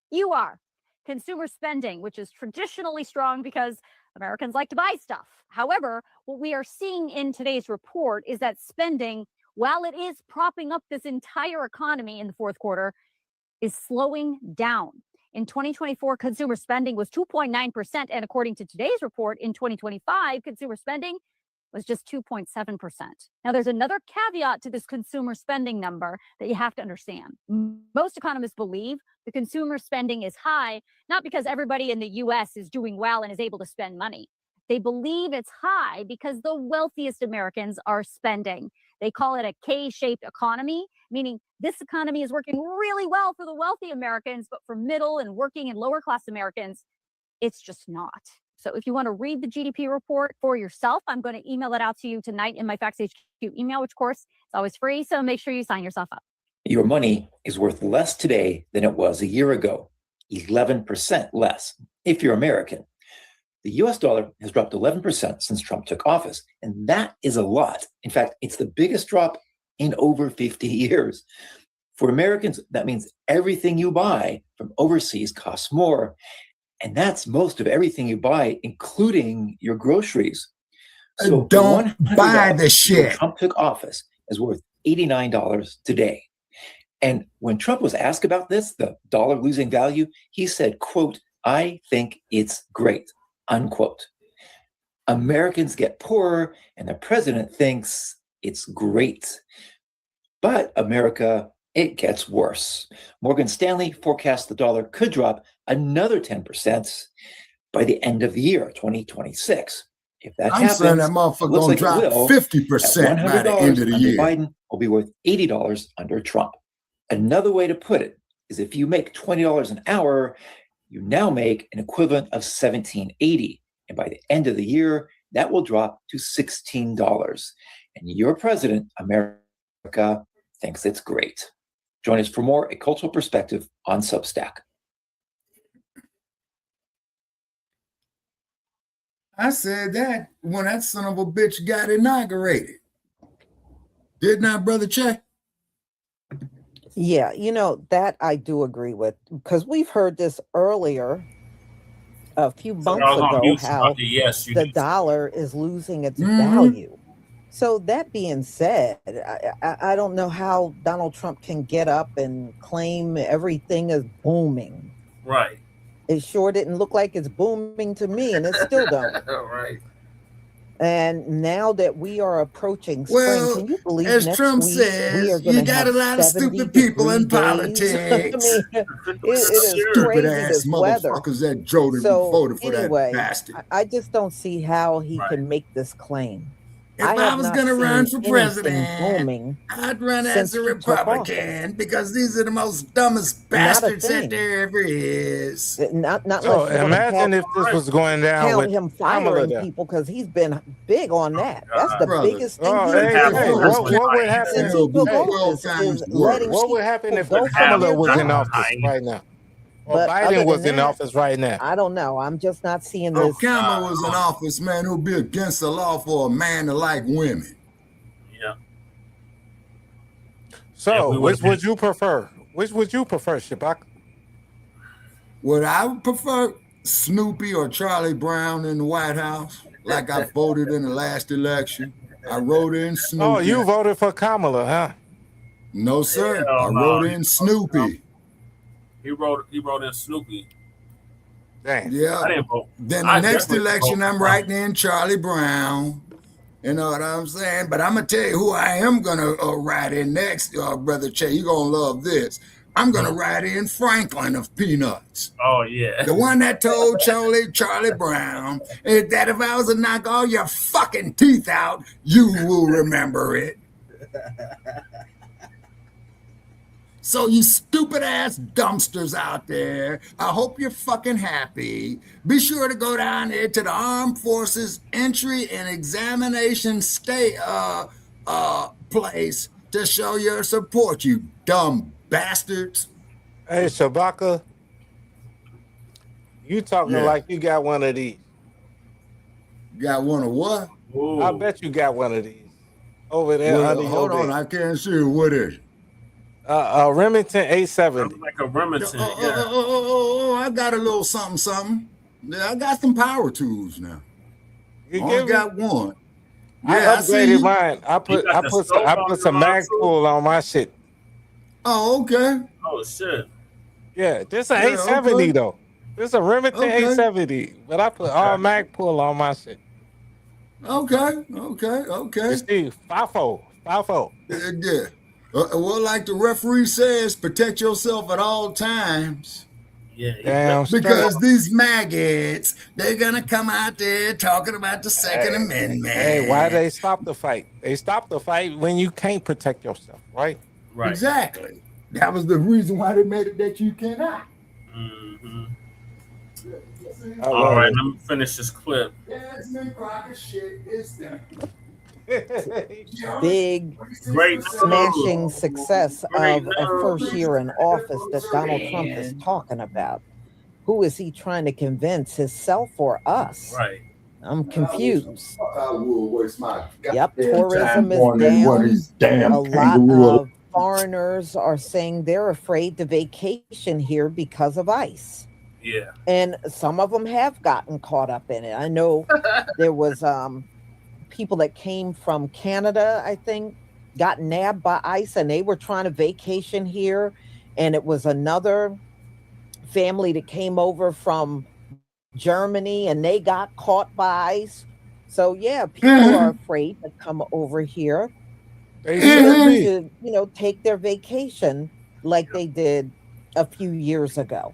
You are consumer spending, which is traditionally strong because Americans like to buy stuff. However, what we are seeing in today's report is that spending, while it is propping up this entire economy in the fourth quarter, is slowing down. In 2024, consumer spending was 2.9%. And according to today's report, in 2025, consumer spending was just 2.7%. Now, there's another caveat to this consumer spending number that you have to understand. Most economists believe the consumer spending is high, not because everybody in the U.S. is doing well and is able to spend money. They believe it's high because the wealthiest Americans are spending. They call it a K-shaped economy, meaning this economy is working really well for the wealthy Americans, but for middle and working and lower class Americans, it's just not. So if you want to read the GDP report for yourself, I'm going to email it out to you tonight in my Facts HQ email, which of course is always free. So make sure you sign yourself up. Your money is worth less today than it was a year ago, 11% less if you're American. The US dollar has dropped 11% since Trump took office, and that is a lot. In fact, it's the biggest drop in over 50 years. For Americans, that means everything you buy from overseas costs more. And that's most of everything you buy, including your groceries. So don't buy the shit. Trump took office is worth $89 today. And when Trump was asked about this, the dollar losing value, he said, quote, "I think it's great," unquote. Americans get poorer, and the president thinks it's great. But America, it gets worse. Morgan Stanley forecasts the dollar could drop another 10% by the end of the year, 2026. If that happens, saying that motherfucker gonna drop 50% by the end of the year. Biden will be worth $80 under Trump. Another way to put it is if you make $20 an hour, you now make an equivalent of $17.80. And by the end of the year, that will drop to $16. And your president, America, thinks it's great. Join us for more A Cultural Perspective on Substack. I said that when that son of a bitch got inaugurated. Didn't I, Brother Che? Yeah, that I do agree with, because we've heard this earlier a few months ago, how the dollar is losing its value. So that being said, I don't know how Donald Trump can get up and claim everything is booming. Right. It sure didn't look like it's booming to me, and it still don't. Right. And now that we are approaching spring, can you believe as next Trump week says, we are you got a lot of stupid people in politics. it is Stupid crazy, ass this weather. motherfuckers that Jordan voted for that bastard. I just don't see how he can make this claim. If I was going to run for president, booming I'd run as a Republican because these are the most dumbest bastards that there ever is. Not so imagine if this was going down count with him Kamala firing there. people, because he's been big on that. That's the biggest thing. What would happen? What would happen if Kamala was in office right now? Or Biden was in office right now? I don't know. I'm just not seeing If this. Kamala was in office, man, it would be against the law for a man to like women. Yeah. So, which would you prefer? Which would you prefer, Shabak? Would I prefer Snoopy or Charlie Brown in the White House, like I voted in the last election? I wrote in Snoopy. Oh, you voted for Kamala, huh? No, sir. I wrote in Snoopy. He wrote in Snoopy. Dang. Yeah. I didn't vote. Then the next election, I'm writing in Charlie Brown. You know what I'm saying? But I'm going to tell you who I am going to write in next, Brother Che. You're going to love this. I'm going to write in Franklin of Peanuts. Oh, yeah. The one that told Charlie Brown that if I was to knock all your fucking teeth out, you will remember it. So you stupid ass dumpsters out there, I hope you're fucking happy. Be sure to go down there to the Armed Forces Entry and Examination place to show your support, you dumb bastards. Hey, Shabaka, you talking like you got one of these. Got one of what? Ooh. I bet you got one of these over there. Well, hold on, I can't see what it is. Remington 870. Like a Remington. I got a little something. Yeah, I got some power tools now. You only got one. I upgraded mine. I put some mag pull on my shit. Oh, okay. Oh shit. Yeah, this an 870 though. This a Remington 870, but I put all mag pull on my shit. Okay. You see, FIFO. Yeah. Well, like the referee says, protect yourself at all times. Yeah. Because these maggots, they're gonna come out there talking about the Second Amendment. Hey, why they stop the fight? They stop the fight when you can't protect yourself, right? Right. Exactly. That was the reason why they made it that you cannot. Mm-hmm. All right, let me finish this clip. Big, smashing success of a first year in office that Donald Trump is talking about. Who is he trying to convince, himself or us? Right. I'm confused. Yep, tourism is down. A lot of foreigners are saying they're afraid to vacation here because of ICE. Yeah. And some of them have gotten caught up in it. I know there was people that came from Canada, I think, got nabbed by ICE and they were trying to vacation here. And it was another family that came over from Germany and they got caught by ICE. So yeah, people are afraid to come over here to, take their vacation like they did a few years ago.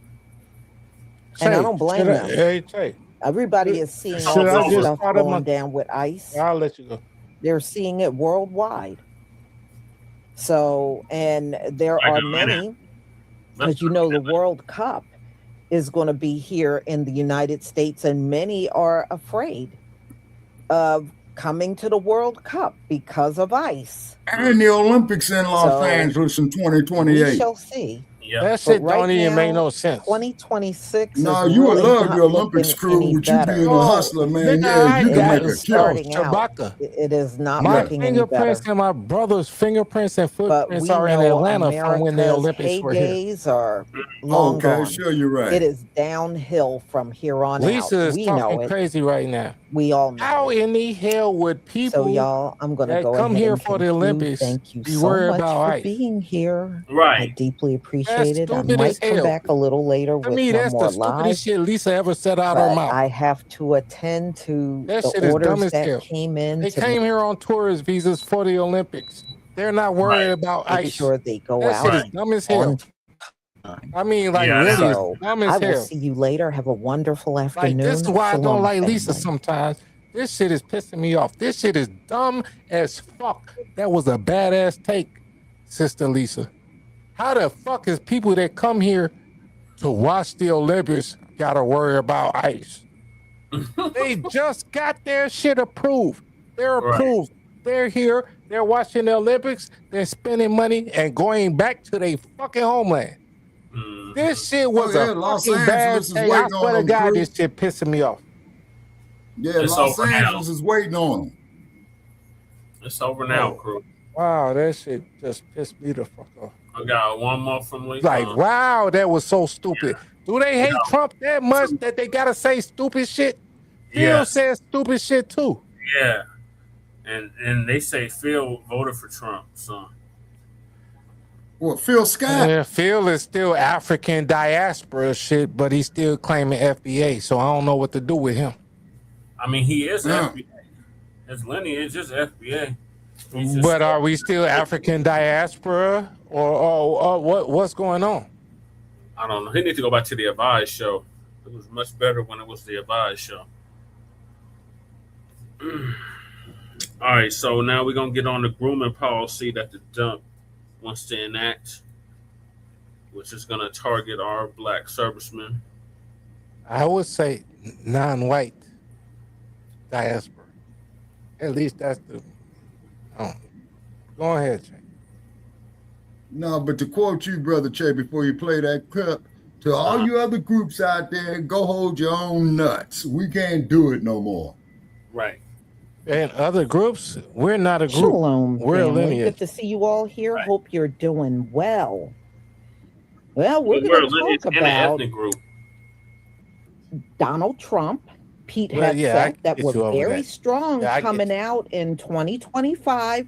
And I don't blame them. Everybody is seeing all this stuff going down with ICE. I'll let you go. They're seeing it worldwide. So, and there are many, as you know, the World Cup is going to be here in the United States, and many are afraid of coming to the World Cup because of ICE. And the Olympics in Los Angeles in 2028. We shall see. That shit don't even make no sense. 2026. No, you would love the Olympics crew with you being a hustler, man. Yeah, you can make a kill. Shabaka. It is not my looking any better. fingerprints and my brother's fingerprints and footprints are in Atlanta from when the Olympics were here. Days are long gone. Sure, you're right. It is downhill from here on Lisa out. is We talking know it. crazy right now. We all know. How in the hell would people So y'all, I'm going to that go come ahead here and for the conclude. Olympics Thank you be so worried much about for ICE? being here. Right. I deeply appreciate it. I stupid might as come hell. back a little later To with me, some that's more the stupidest live. shit Lisa ever said out her But mouth. I have to attend to That shit the is orders dumb as that hell. came in. They to came here on tourist visas for the Olympics. They're not worried about make ICE. sure they go That out shit is dumb as hell. on time. I mean, like, Yeah, really So dumb I as will hell. see you later. Have a wonderful Like, afternoon. this is why I don't Shalom, like Lisa family. sometimes. This shit is pissing me off. This shit is dumb as fuck. That was a badass take, Sister Lisa. How the fuck is people that come here to watch the Olympics gotta worry about ICE? They just got their shit approved. They're approved. They're here. They're watching the Olympics. They're spending money and going back to their fucking homeland. This shit was a Los fucking bad Angeles is thing. I waiting swear on to them, God, crew. this shit pissing me off. Yeah, It's Los over now. Angeles is waiting on them. It's over now, crew. Wow, that shit just pissed me the fuck off. I got one more from Lisa. Like, wow, that was so stupid. Do they hate Trump that much that they gotta say stupid shit? Phil Yes. says stupid shit too. Yeah. And they say Phil voted for Trump, so. Well, Phil Scott. Yeah, Phil is still African diaspora shit, but he's still claiming FBA, so I don't know what to do with him. I mean, he is FBA. His lineage is FBA. But are we still African diaspora, or what's going on? I don't know. He needs to go back to the Advise show. It was much better when it was the Advise show. All right, so now we're going to get on the grooming policy that the dump wants to enact, which is going to target our black servicemen. I would say non-white diaspora. At least that's the. Oh. Go ahead, Jay. No, but to quote you, Brother Che, before you play that clip, to all you other groups out there, go hold your own nuts. We can't do it no more. Right. And other groups, we're not a group. Shalom, We're a family. lineage. Good to see you all here. Hope you're doing well. Well, we're We're a going to lineage talk and an about ethnic group. Donald Trump, Pete Well, Hegseth, yeah, I can that get were you over very that. strong Yeah, I get coming out in 2025,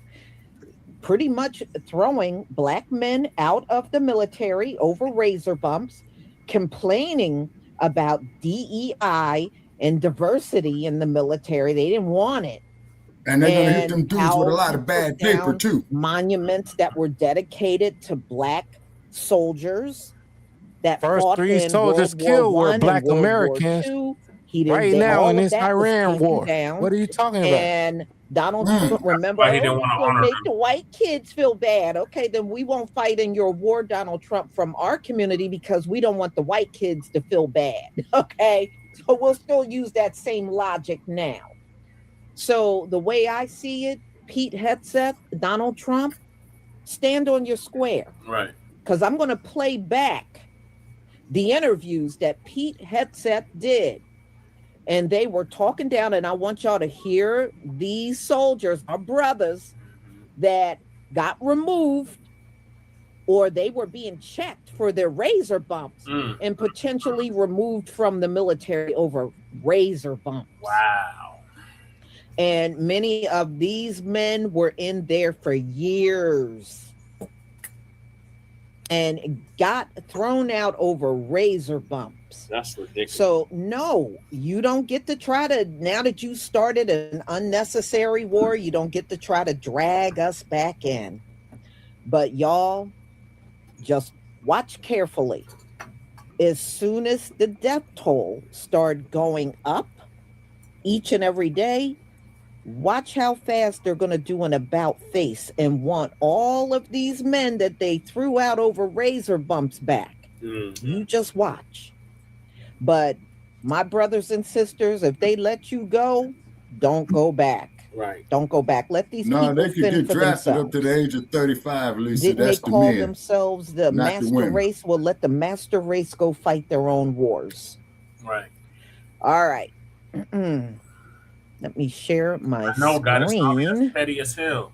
pretty much throwing black men out of the military over razor bumps, complaining about DEI and diversity in the military. They didn't want it. And they're going to hit them dudes with a lot of bad paper, down too. Monuments that were dedicated to black soldiers that First fought 3 in soldiers World War killed were I and black World War Americans. II. He didn't Right get now all in of this that was Iran taken war. down. What are you talking about? And Donald Trump, remember, Why he didn't want to we'll honor make them. the white kids feel bad. Okay, then we won't fight in your war, Donald Trump, from our community because we don't want the white kids to feel bad. Okay, so we'll still use that same logic now. So the way I see it, Pete Hegseth, Donald Trump, stand on your square. Right. Because I'm going to play back the interviews that Pete Hegseth did. And they were talking down, and I want y'all to hear these soldiers, our brothers, that got removed or they were being checked for their razor bumps and potentially removed from the military over razor bumps. Wow. And many of these men were in there for years and got thrown out over razor bumps. troops. That's ridiculous. So no, you don't get to try to, now that you started an unnecessary war, you don't get to try to drag us back in. But y'all just watch carefully. As soon as the death toll start going up each and every day, watch how fast they're going to do an about face and want all of these men that they threw out over razor bumps back. Mm-hmm. You just watch. But my brothers and sisters, if they let you go, don't go back. Right. Don't go back. Let these No, people they could fend get for drafted themselves. up to the age of 35, Lisa. Didn't That's they call the men. themselves the not the master women. race? Well, let the master race go fight their own wars. Right. All right. Let me share my No, God, it's screen. petty as hell.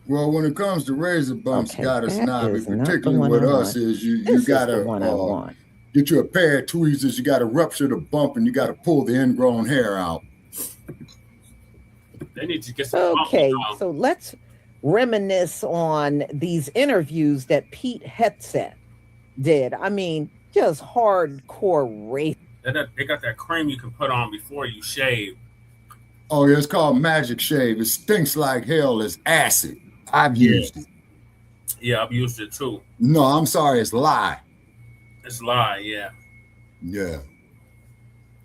Well, when it comes to razor bumps, Okay, Goddess that Navi, is not the particularly one with I us, want. is you This is gotta the one I want. get you a pair of tweezers. You gotta rupture the bump, and you gotta pull the ingrown hair out. They need to get some Okay, bumps, so let's reminisce on these interviews that Pete Hegseth did. I mean, just hardcore race. They got that cream you can put on before you shave. Oh, yeah, it's called Magic Shave. It stinks like hell. It's acid. I've used it. Yeah, I've used it too. No, I'm sorry, it's lye. It's lye, yeah. Yeah.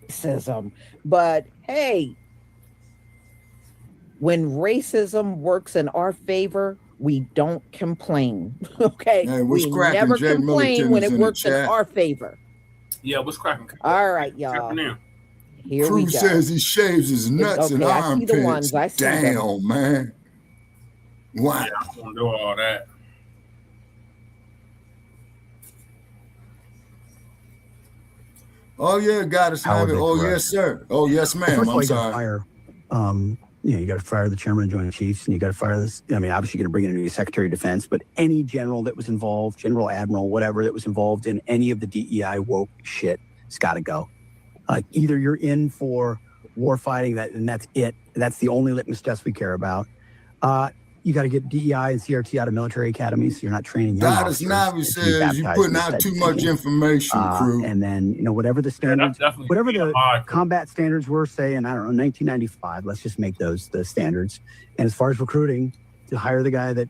Racism. But hey, when racism works in our favor, we don't complain. Okay, Hey, what's we cracking? never Jay complain when Middleton is it in the works in chat. our favor. Yeah, what's cracking? All right, y'all. Happening? Here Crew we go. says he shaves his nuts and Okay, I see armpits. the ones. I see them. Damn, man. Wow. Yeah, I'm gonna do all that. Oh, yeah, Goddess How would Navi. they Oh, correct yes, sir. Oh, yes, ma'am. First of all, I'm you got to sorry. fire. You got to fire the chairman of the Joint Chiefs, and you got to fire this. I mean, obviously, you're going to bring in a new Secretary of Defense, but any general that was involved, general, admiral, whatever, that was involved in any of the DEI woke shit, it's got to go. Either you're in for war fighting, and that's it. That's the only litmus test we care about. You got to get DEI and CRT out of military academies, so you're not training young Goddess officers Navi to be says you're baptized putting in out too instead much thinking. information, crew. And then, whatever the standards, whatever the combat standards were, say, in, I don't know, 1995, let's just make those the standards. And as far as recruiting, to hire the guy that,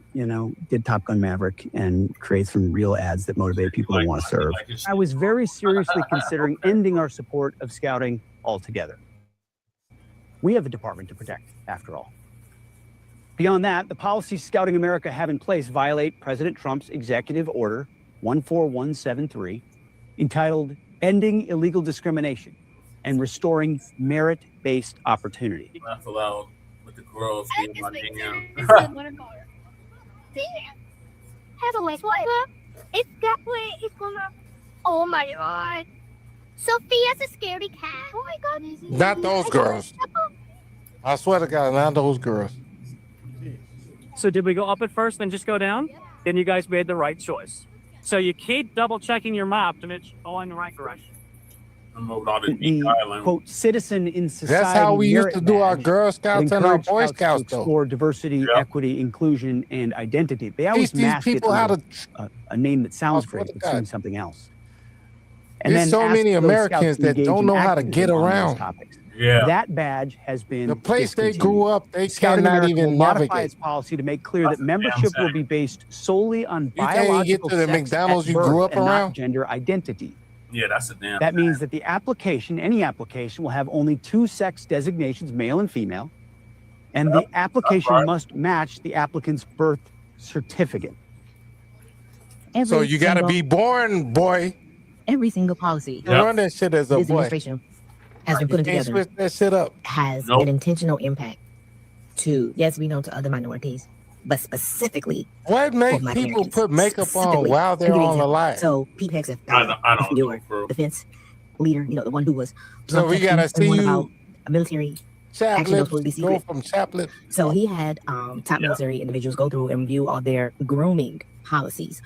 did Top Gun Maverick and create some real ads that motivate people to want to serve. I was very seriously considering ending our support of scouting altogether. We have a department to protect, after all. Beyond that, the policies Scouting America have in place violate President Trump's Executive Order 14173, entitled Ending Illegal Discrimination and Restoring Merit-Based Opportunity. Laugh aloud with the girls being my damn. Damn. Have a list. It's got it's gonna. Oh my god. Sophia's a scaredy cat. Oh my god. Not those girls. I swear to God, not those girls. So did we go up at first, then just go down? Then you guys made the right choice. So you keep double checking your map to make sure you're going in the right direction. The quote citizen in society. That's how we used to do our badge Girl that Scouts and our encouraged Boy Scouts Scouts, to though. explore diversity, equity, inclusion, and identity. They always Teach these mask it people how under a name that sounds swear great, to but God. doing something else. There's so ask many those Americans Scouts to that engage don't in know how to activism get on those around. topics. Yeah. That badge has been The place they discontinued. grew up, they Scouting cannot America even will modify navigate. its policy to make clear that membership will be based solely on You can't even biological get to the sex McDonald's at you grew birth up and around? not gender identity. Yeah, that's a damn. That means that the application, any application, will have only two sex designations, male and female, and the application must match the applicant's birth certificate. So you got to be born, boy. Every single policy You run that shit as a this boy. administration has been You putting can't together switch that shit up. has Nope. an intentional impact to, yes, we know to other minorities, but specifically What for make Black people Americans. put makeup on Specifically. while I'll they're give you an on the example. line? So Pete Hegseth, I don't your know, defense leader, the one who was So we gotta see everyone you about a military action that was supposed to be Chaplin, go secret. from Chaplin. So he had top military individuals go through and review all their grooming policies.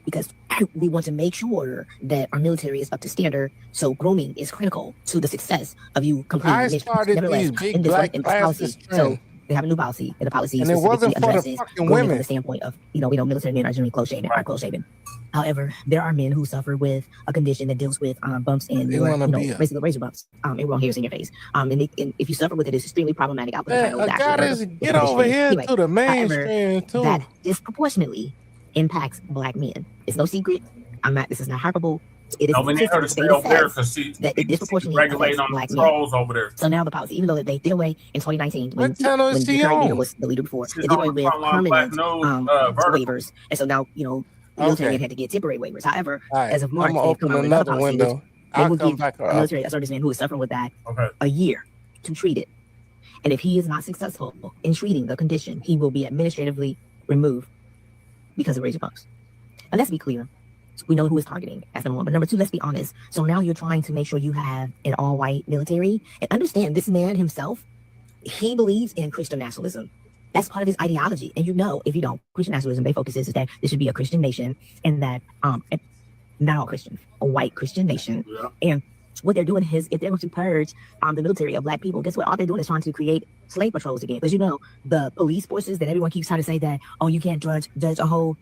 Because we want to make sure that our military is up to standard. So grooming is critical to the success of you completing I the mission. started Nevertheless, these big in this black in this policy, glasses so trend. They have a new policy, and the policy And it wasn't for the addresses fucking grooming women. from the standpoint of, military men are generally close shaven, are close shaven. However, there are men who suffer with a condition that deals with bumps and basically razor bumps, everyone hears in your face. And if you suffer with it, it's extremely problematic. I'll put the title of the actual article. Get over here Anyway, to the mainstream however, too. that disproportionately impacts Black men. It's no secret. This is not hyperbole. It is No, we need her to stay over there because she regulating on the trolls over there. So now the policy, even though they did away in 2019, when channel is she on? was the leader before, She's they did away on the with Frontline Black permanent News, waivers, and so now military men had to get temporary waivers. However, Right, as of March, I'm they've gonna come open out with another another policy, window. which they I'll will come give back a up. military serviceman who is suffering with that a year to treat it, and if he is not successful in treating the condition, he will be administratively removed because of razor bumps. And let's be clear. We know who is targeting. That's number one. But number two, let's be honest. So now you're trying to make sure you have an all-white military. And understand, this man himself, he believes in Christian nationalism. That's part of his ideology. And if you don't, Christian nationalism, their focus is that this should be a Christian nation, and that not all Christians, a white Christian nation. Yeah. And what they're doing is, if they're going to purge the military of Black people, guess what? All they're doing is trying to create slave patrols again. Because the police forces that everyone keeps trying to say that, you can't judge a whole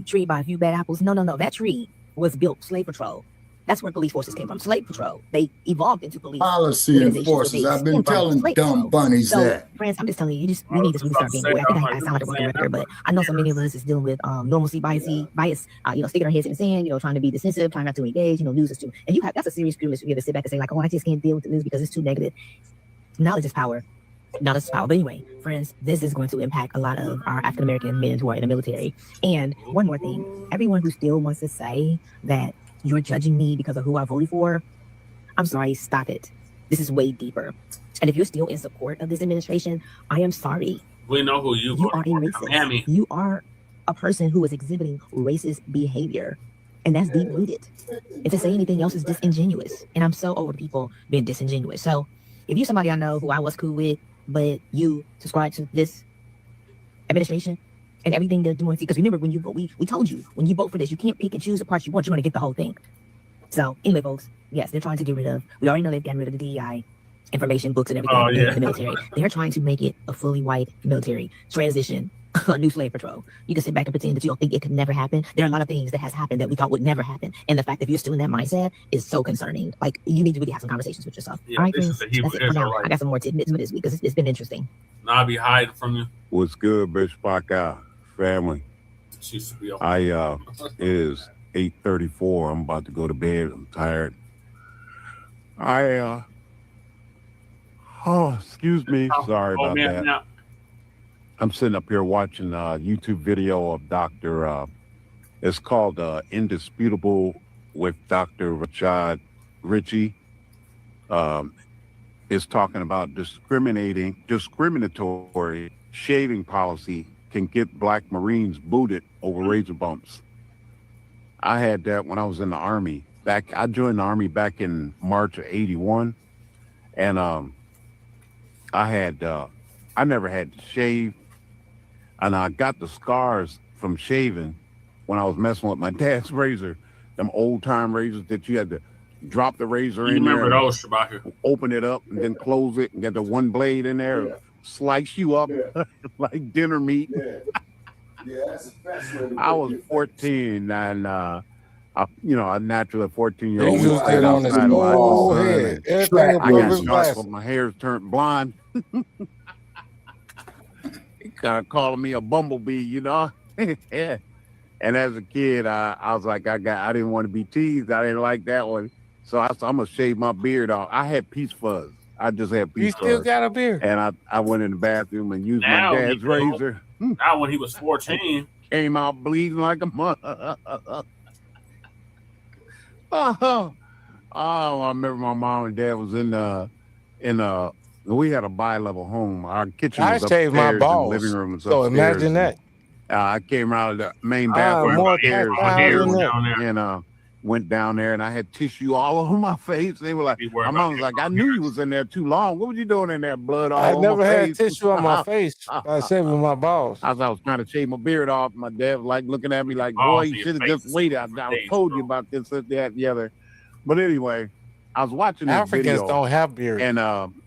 tree by a few bad apples. No. That tree was built slave patrol. That's where police forces came from. Slave patrol. They evolved into police policy enforcers. I've been telling dumb bunnies that. Friends, I'm just telling you, we need to really start being aware. I think I sound like a broken record, but I know so many of us is dealing with normalcy bias, sticking our heads in the sand, trying to be dismissive, trying not to engage, news is too. And that's a serious grievance. You have to sit back and say, like, I just can't deal with the news because it's too negative. Knowledge is power. Knowledge is power. But anyway, friends, this is going to impact a lot of our African American men who are in the military. And one more thing, everyone who still wants to say that you're judging me because of who I voted for, I'm sorry, stop it. This is way deeper. And if you're still in support of this administration, I am sorry. We know who you are. You are a racist. You are a person who is exhibiting racist behavior. And that's deep-rooted. And to say anything else is disingenuous. And I'm so over people being disingenuous. So if you're somebody I know who I was cool with, but you subscribe to this administration and everything they're doing, because remember, when you vote, we told you, when you vote for this, you can't pick and choose the parts you want. You're going to get the whole thing. So anyway, folks, yes, they're trying to get rid of, we already know they've gotten rid of the DEI information books and everything in the military. They're trying to make it a fully white military transition, a new slave patrol. You can sit back and pretend that you don't think it could never happen. There are a lot of things that has happened that we thought would never happen. And the fact that you're still in that mindset is so concerning. Like, you need to really have some conversations with yourself. Yeah, all right, this friends, is a Hebrew that's it for now. Israelite. I got some more tidbits for this week because it's been interesting. Now I be hiding from you. What's good, Shabaka'S family? She used to be it is 8:34. I'm about to go to bed. I'm tired. Excuse me. Sorry about that. Now. I'm sitting up here watching a YouTube video of Dr. It's called Indisputable with Dr. Richie. Is talking about discriminatory shaving policy can get Black Marines booted over razor bumps. I had that when I was in the Army. I joined the Army back in March of '81, and I never had to shave, and I got the scars from shaving when I was messing with my dad's razor, them old time razors that you had to drop the razor in there. You remember those, Shabaka? Open it up and then close it and get the one blade in there, slice you up like dinner meat. That's the best way to I was 14 and a naturally 14-year-old. They used it on his whole head. Everything above his glasses. My hair's turned blonde. He kind of calling me a bumblebee, yeah. And as a kid, I was like, I didn't want to be teased. I didn't like that one. So I'm gonna shave my beard off. I had peach fuzz. I just had peach fuzz. You still got a beard? And I went in the bathroom and used my dad's razor. Now when he was 14. Came out bleeding like a mother. I remember my mom and dad was we had a bi-level home. Our kitchen was shaved my upstairs, balls. and the living room was So upstairs. imagine that. I came out of the main bathroom upstairs and went down there, and I had tissue all over my face. They were like, my mom was like, I knew you was in there too long. What was you doing in there? Blood all over my face. I never had tissue on my face. I shaving my balls. I was trying to shave my beard off. My dad was like looking at me like, boy, you should have just waited. I told you about this, that, the other. But anyway, I was watching this Africans video, don't have beards. And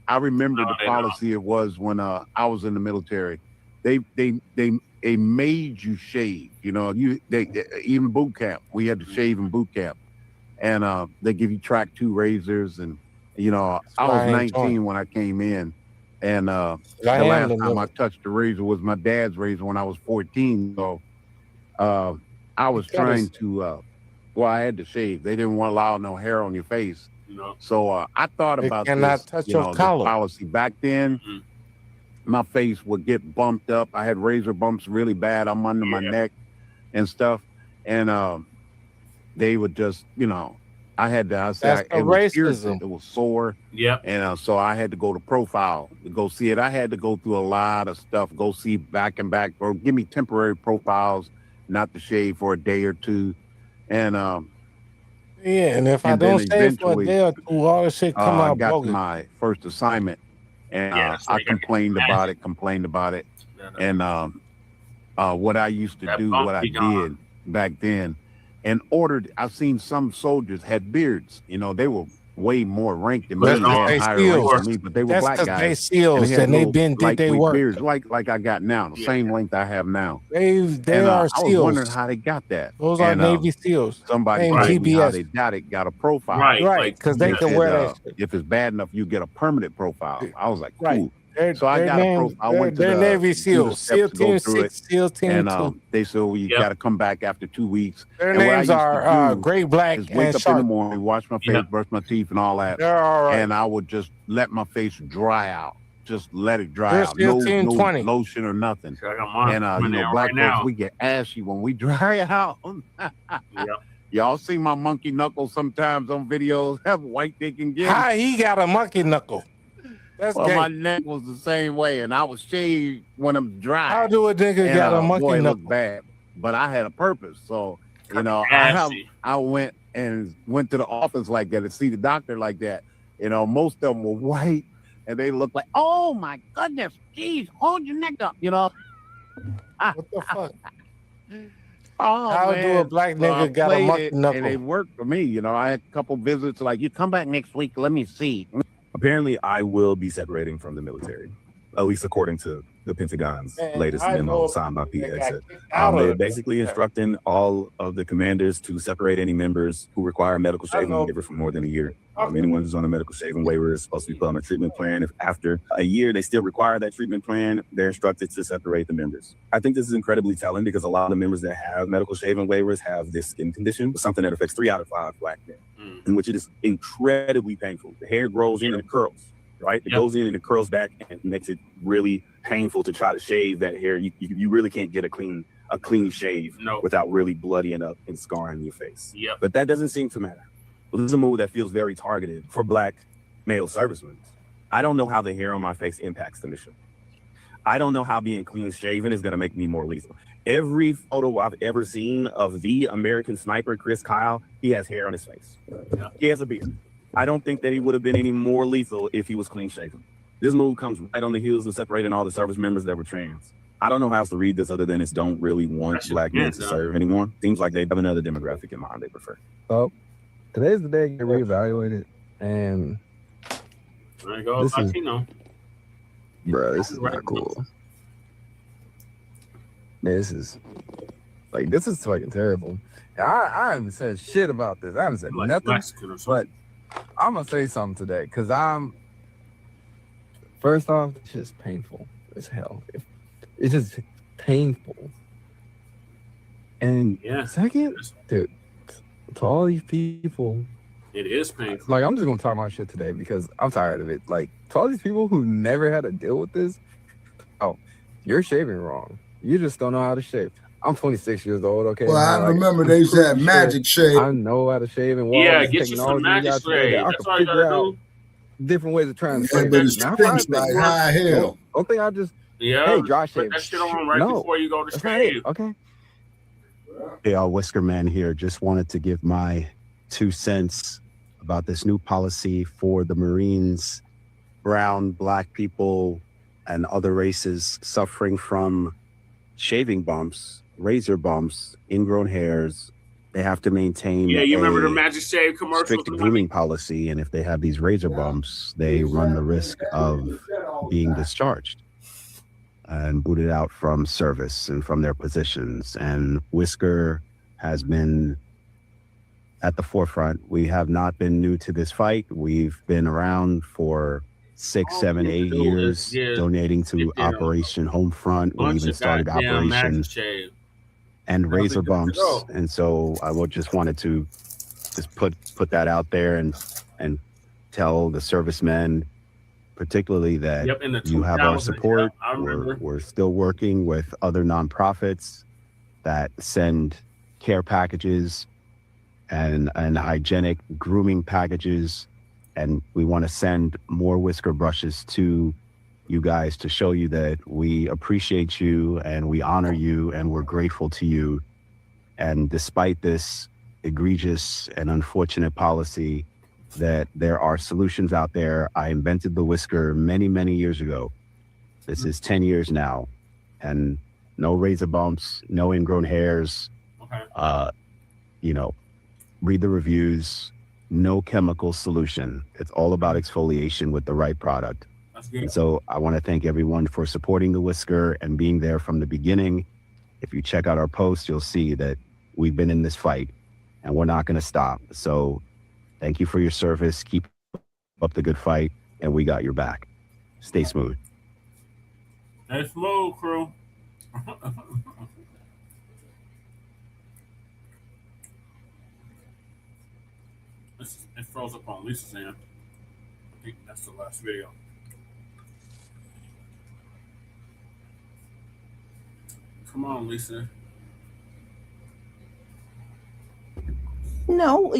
I remember the policy it was when I was in the military. They made you shave. You know, even boot camp. We had to shave in boot camp, and they give you track 2 razors. And you know, I was 19 when I came in, and the last time I touched the razor was my dad's razor when I was 14. So I was trying to. Well, I had to shave. They didn't want to allow no hair on your face. No. So I thought about this, this policy. Back then, my face would get bumped up. I had razor bumps really bad. I'm under my neck and stuff. And they would just, you know, I had to, it was irritant, it was sore. Yeah. And so I had to go to profile to go see it. I had to go through a lot of stuff, go see back and back, or give me temporary profiles, not to shave for a day or two. And and if I don't shave for a day or two, all the shit come out. I got my first assignment, and I complained about it. And what I used to do, what I did back then, I've seen some soldiers had beards. You know, they were way more ranked than me. They had higher ranks than me, but they were black guys. They SEALs, and they been did they work beards, like I got now, the same length I have now. They are SEALs. I was wondering how they got that. Those are Navy SEAls. Somebody told me how they got a profile. Right, because they can wear that. If it's bad enough, you get a permanent profile. I was like, cool. So I got a profile. I went to the Navy SEAls, SEAL Team 6, SEAL Team 2. And they said, well, you got to come back after 2 weeks. Their names are Gray, Black, and wake up in the morning, wash my face, brush my teeth, and all that. They're all right. And I would just let my face dry out. Just let it dry out. No lotion or nothing. And you know, black folks, we get ashy when we dry out. Y'all see my monkey knuckle sometimes on videos. How white they can get. How he got a monkey knuckle? That's well, my neck was the same way, and I was shaved when I'm dry. How do a nigga get a monkey knuckle? Looked bad, but I had a purpose. So you know, I went to the office like that and see the doctor like that. You know, most of them were white, and they looked like, oh my goodness, geez, hold your neck up. You know, what the fuck? Oh, how man. do a black nigga got a monkey knuckle? And it worked for me. You know, I had a couple visits like, you come back next week, let me see. Apparently, I will be separating from the military, at least according to the Pentagon's latest memo signed by PX. They're basically instructing all of the commanders to separate any members who require medical shaving waiver for more than a year. Anyone who's on a medical shaving waiver is supposed to be put on a treatment plan. If after a year they still require that treatment plan, they're instructed to separate the members. I think this is incredibly telling because a lot of the members that have medical shaving waivers have this skin condition, something that affects 3 out of 5 black men, in which it is incredibly painful. The hair grows in and it curls, right? It goes in and it curls back and makes it really painful to try to shave that hair. You really can't get a clean shave without really bloodying up and scarring your face. But that doesn't seem to matter. Well, this is a move that feels very targeted for black male servicemen. I don't know how the hair on my face impacts the mission. I don't know how being clean shaven is going to make me more lethal. Every photo I've ever seen of the American sniper, Chris Kyle, he has hair on his face. He has a beard. I don't think that he would have been any more lethal if he was clean shaven. This move comes right on the heels of separating all the service members that were trans. I don't know how else to read this other than it's don't really want black men to serve anymore. Seems like they have another demographic in mind they prefer. Oh, today's the day to get reevaluated, and there you go, Latino. Bro, this is not cool. This is fucking terrible. I haven't said shit about this. I haven't said nothing, but I'm gonna say something today because first off, it's just painful as hell. It's just painful. And second, dude, to all these people, it is painful. Like, I'm just gonna talk my shit today because I'm tired of it. Like, to all these people who never had to deal with this, oh, you're shaving wrong. You just don't know how to shave. I'm 26 years old, okay? Well, I remember they used to have magic shave. I know how to shave and get you some magic shave. That's all you gotta do. Different ways of trying to shave. But it's like high hell. Don't think I just hey, dry shave. Put that shit on right before you go to shave. Okay. Hey, Whisker Man here. Just wanted to give my 2 cents about this new policy for the Marines, brown, black people, and other races suffering from shaving bumps, razor bumps, ingrown hairs, they have to maintain Yeah, you remember the a Magic Shave commercials? strict grooming policy, and if they have these razor bumps, they run the risk of being discharged and booted out from service and from their positions. And Whisker has been at the forefront. We have not been new to this fight. We've been around for 6, 7, 8 years, donating to Operation Homefront. We even started Operation and Razor Bumps. And so I just wanted to just put that out there and tell the servicemen, particularly that you have our support. We're still working with other nonprofits that send care packages and hygienic grooming packages, and we want to send more whisker brushes to you guys to show you that we appreciate you and we honor you and we're grateful to you. And despite this egregious and unfortunate policy, that there are solutions out there. I invented the whisker many, many years ago. This is 10 years now, and no razor bumps, no ingrown hairs. Read the reviews, no chemical solution. It's all about exfoliation with the right product. And so I want to thank everyone for supporting the whisker and being there from the beginning. If you check out our post, you'll see that we've been in this fight and we're not going to stop. So thank you for your service. Keep up the good fight, and we got your back. Stay smooth. Stay smooth, crew. It froze up on Lisa's end. I think that's the last video. Come on, Lisa. No,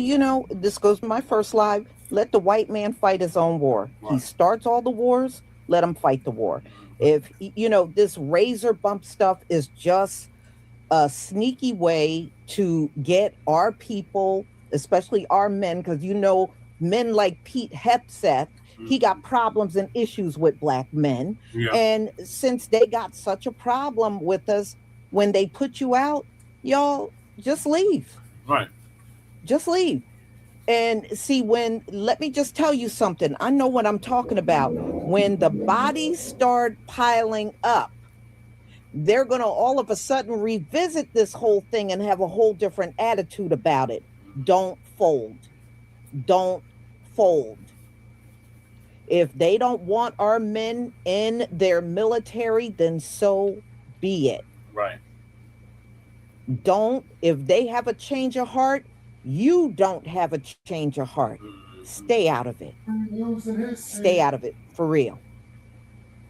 this goes to my first live. Let the white man fight his own war. Right. He starts all the wars. Let him fight the war. If, this razor bump stuff is just a sneaky way to get our people, especially our men, because men like Pete Hegseth, he got problems and issues with black men. Yeah. And since they got such a problem with us, when they put you out, y'all just leave. Right. Just leave. And see, let me just tell you something. I know what I'm talking about. When the bodies start piling up, they're going to all of a sudden revisit this whole thing and have a whole different attitude about it. Don't fold. Don't fold. If they don't want our men in their military, then so be it. Right. If they have a change of heart, you don't have a change of heart. Stay out of it. Stay out of it. For real.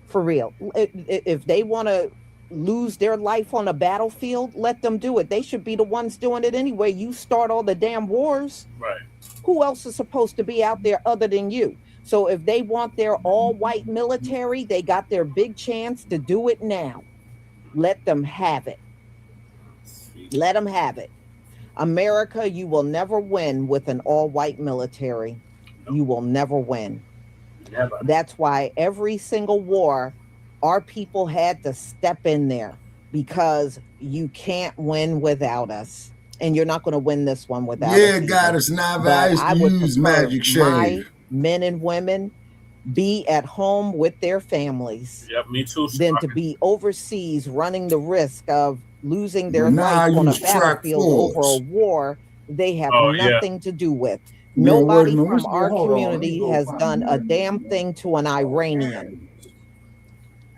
For real. If they want to lose their life on a battlefield, let them do it. They should be the ones doing it anyway. You start all the damn wars. Right. Who else is supposed to be out there other than you? So if they want their all-white military, they got their big chance to do it now. Let them have it. Let them have it. America, you will never win with an all-white military. You will never win. Never. That's why every single war, our people had to step in there, because you can't win without us. And you're not going to win this one without us. Yeah, Goddess Nava, I used to use Magic Shade. My men and women be at home with their families. Yep, me too. Than to be overseas running the risk of losing their life on a battlefield over a war they have nothing to do with. Nobody from our community has done a damn thing to an Iranian.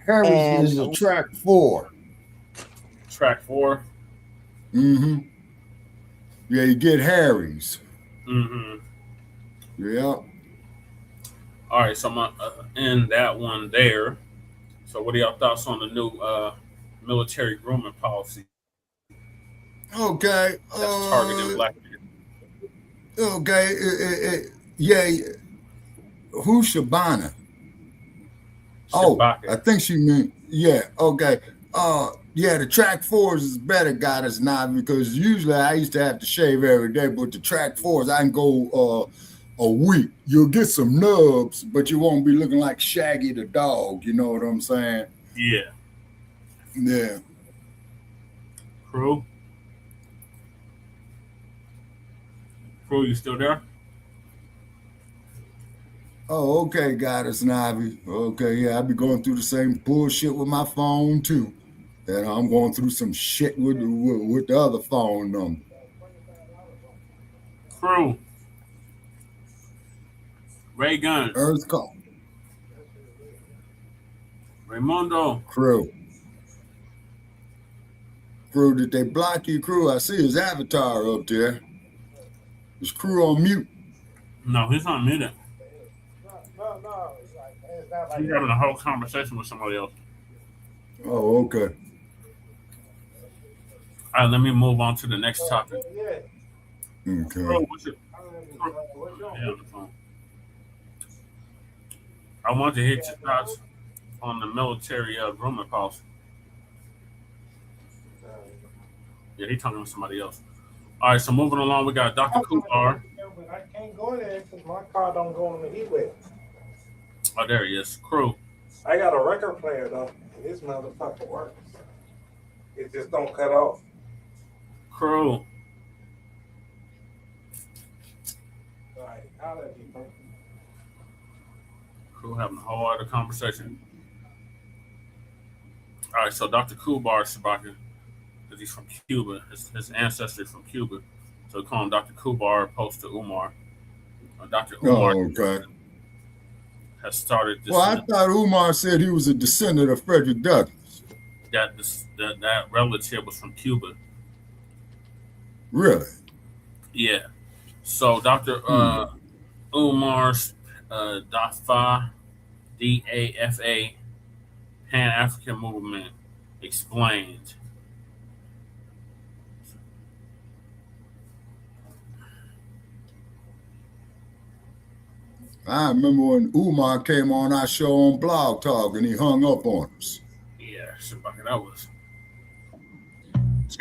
Harry's is a track 4. Track 4? Mm-hmm. Yeah, you get Harry's. Mm-hmm. Yeah. All right, so I'm going to end that one there. So what are y'all thoughts on the new military grooming policy? Okay. That's targeting black people. Okay. Yeah. Who's Shabana? Shabaka. I think she meant, yeah. Okay. Yeah, the track 4s is better, Goddess now, because usually I used to have to shave every day, but the track 4s, I can go a week. You'll get some nubs, but you won't be looking like Shaggy the dog. You know what I'm saying? Yeah. Yeah. Crew? Crew, you still there? Oh, okay, Goddess Navi. Okay, yeah, I be going through the same bullshit with my phone too. And I'm going through some shit with the other phone number. Crew. Ray Gun. Earth call. Raymundo. Crew. Crew, did they block you, Crew? I see his avatar up there. Is Crew on mute? No, he's not muted. He's having a whole conversation with somebody else. Oh, okay. All right, let me move on to the next topic. Okay. Crew, what's your... Yeah, on the phone. I want to hit your thoughts on the military grooming policy. Yeah, he's talking to somebody else. All right, so moving along, we got Dr. Kumar. I can't go there because my car don't go on the e-way. Oh, there he is. Crew. I got a record player though. This motherfucker works. It just don't cut off. Crew. All right, I'll let you know. Crew having a whole other conversation. All right, so Dr. Kubar Shabaka, because he's from Cuba, his ancestry is from Cuba, so we call him Dr. Kubar, opposed to Umar. Dr. Umar has started this. Well, I thought Umar said he was a descendant of Frederick Douglass. That relative was from Cuba. Really? Yeah. So Dr. Umar's DAFA, DAFA, Pan-African movement explained. I remember when Umar came on our show on Blog Talk and he hung up on us. Yeah, that was.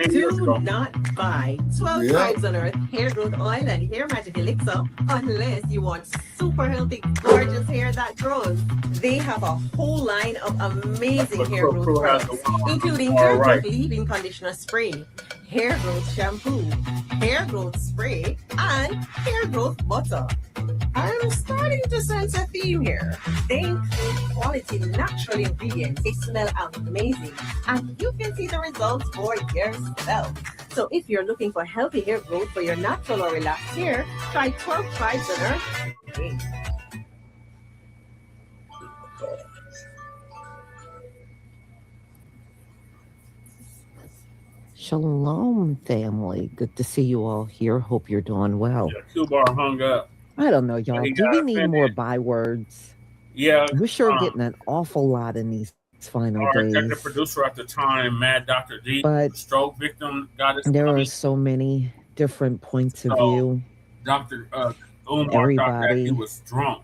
Do not buy 12 Tribes on Earth hair growth oil and hair magic elixir unless you want super healthy, gorgeous hair that grows. They have a whole line of amazing hair growth products, including hair growth leave-in conditioner spray, hair growth shampoo, hair growth spray, and hair growth butter. I'm starting to sense a theme here. They include quality natural ingredients. They smell amazing. And you can see the results for yourself. So if you're looking for healthy hair growth for your natural or relaxed hair, try 12 Tribes on Earth. Shalom, family. Good to see you all here. Hope you're doing well. Yeah, Kubar hung up. I don't know, y'all. Do we need more bywords? Yeah. We're sure getting an awful lot in these final Our days. executive producer at the time, Mad Dr. D, But stroke victim, got his there money. are so many different points of So, view. Dr. Umar thought that he was drunk.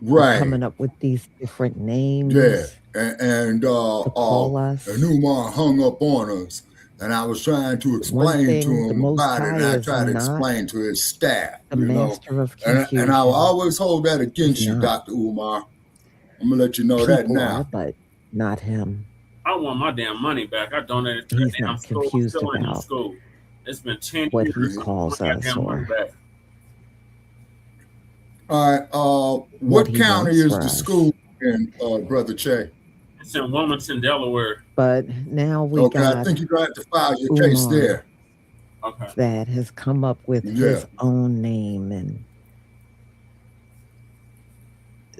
Right. Coming up with these different names. Yeah. And call us. and Umar hung up on us. And I was trying to explain to him about it, and I tried to explain to his staff. The master of confusion. And I will always hold that against you, Dr. Umar. I'm going to let you know that now. But not him. I want my damn money back. I donated to He's the damn not school. confused Still in about school. It's been 10 what years. he calls I want us that damn money or back. All right. What he county wants is for the us. school in, Brother Che? It's in Wilmington, Delaware. But now we Okay, got I think you're going to have to file your case Umar there. Okay. that has come up with his own name, and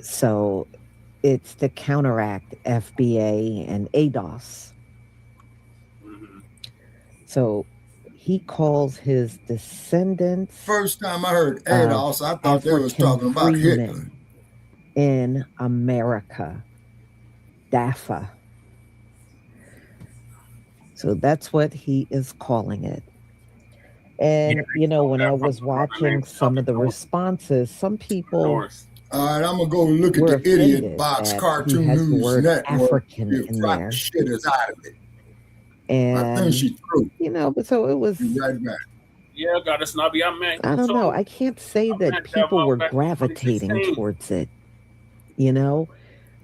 so it's to counteract FBA and ADOS. So he calls his descendants. First time I heard ADOS, I thought they was talking about Hitler. In America, DAFA. So that's what he is calling it. And, you know, when I was watching some of the responses, some people All right, I'm going to go look at were the Idiot offended Box that Cartoon he has the News word Network. African You in fright there. the shit is out of it. And, I think she's true. you know, but so it was, Be right back. Yeah, got a snobby. I don't know. I can't say that people were gravitating towards it, you know,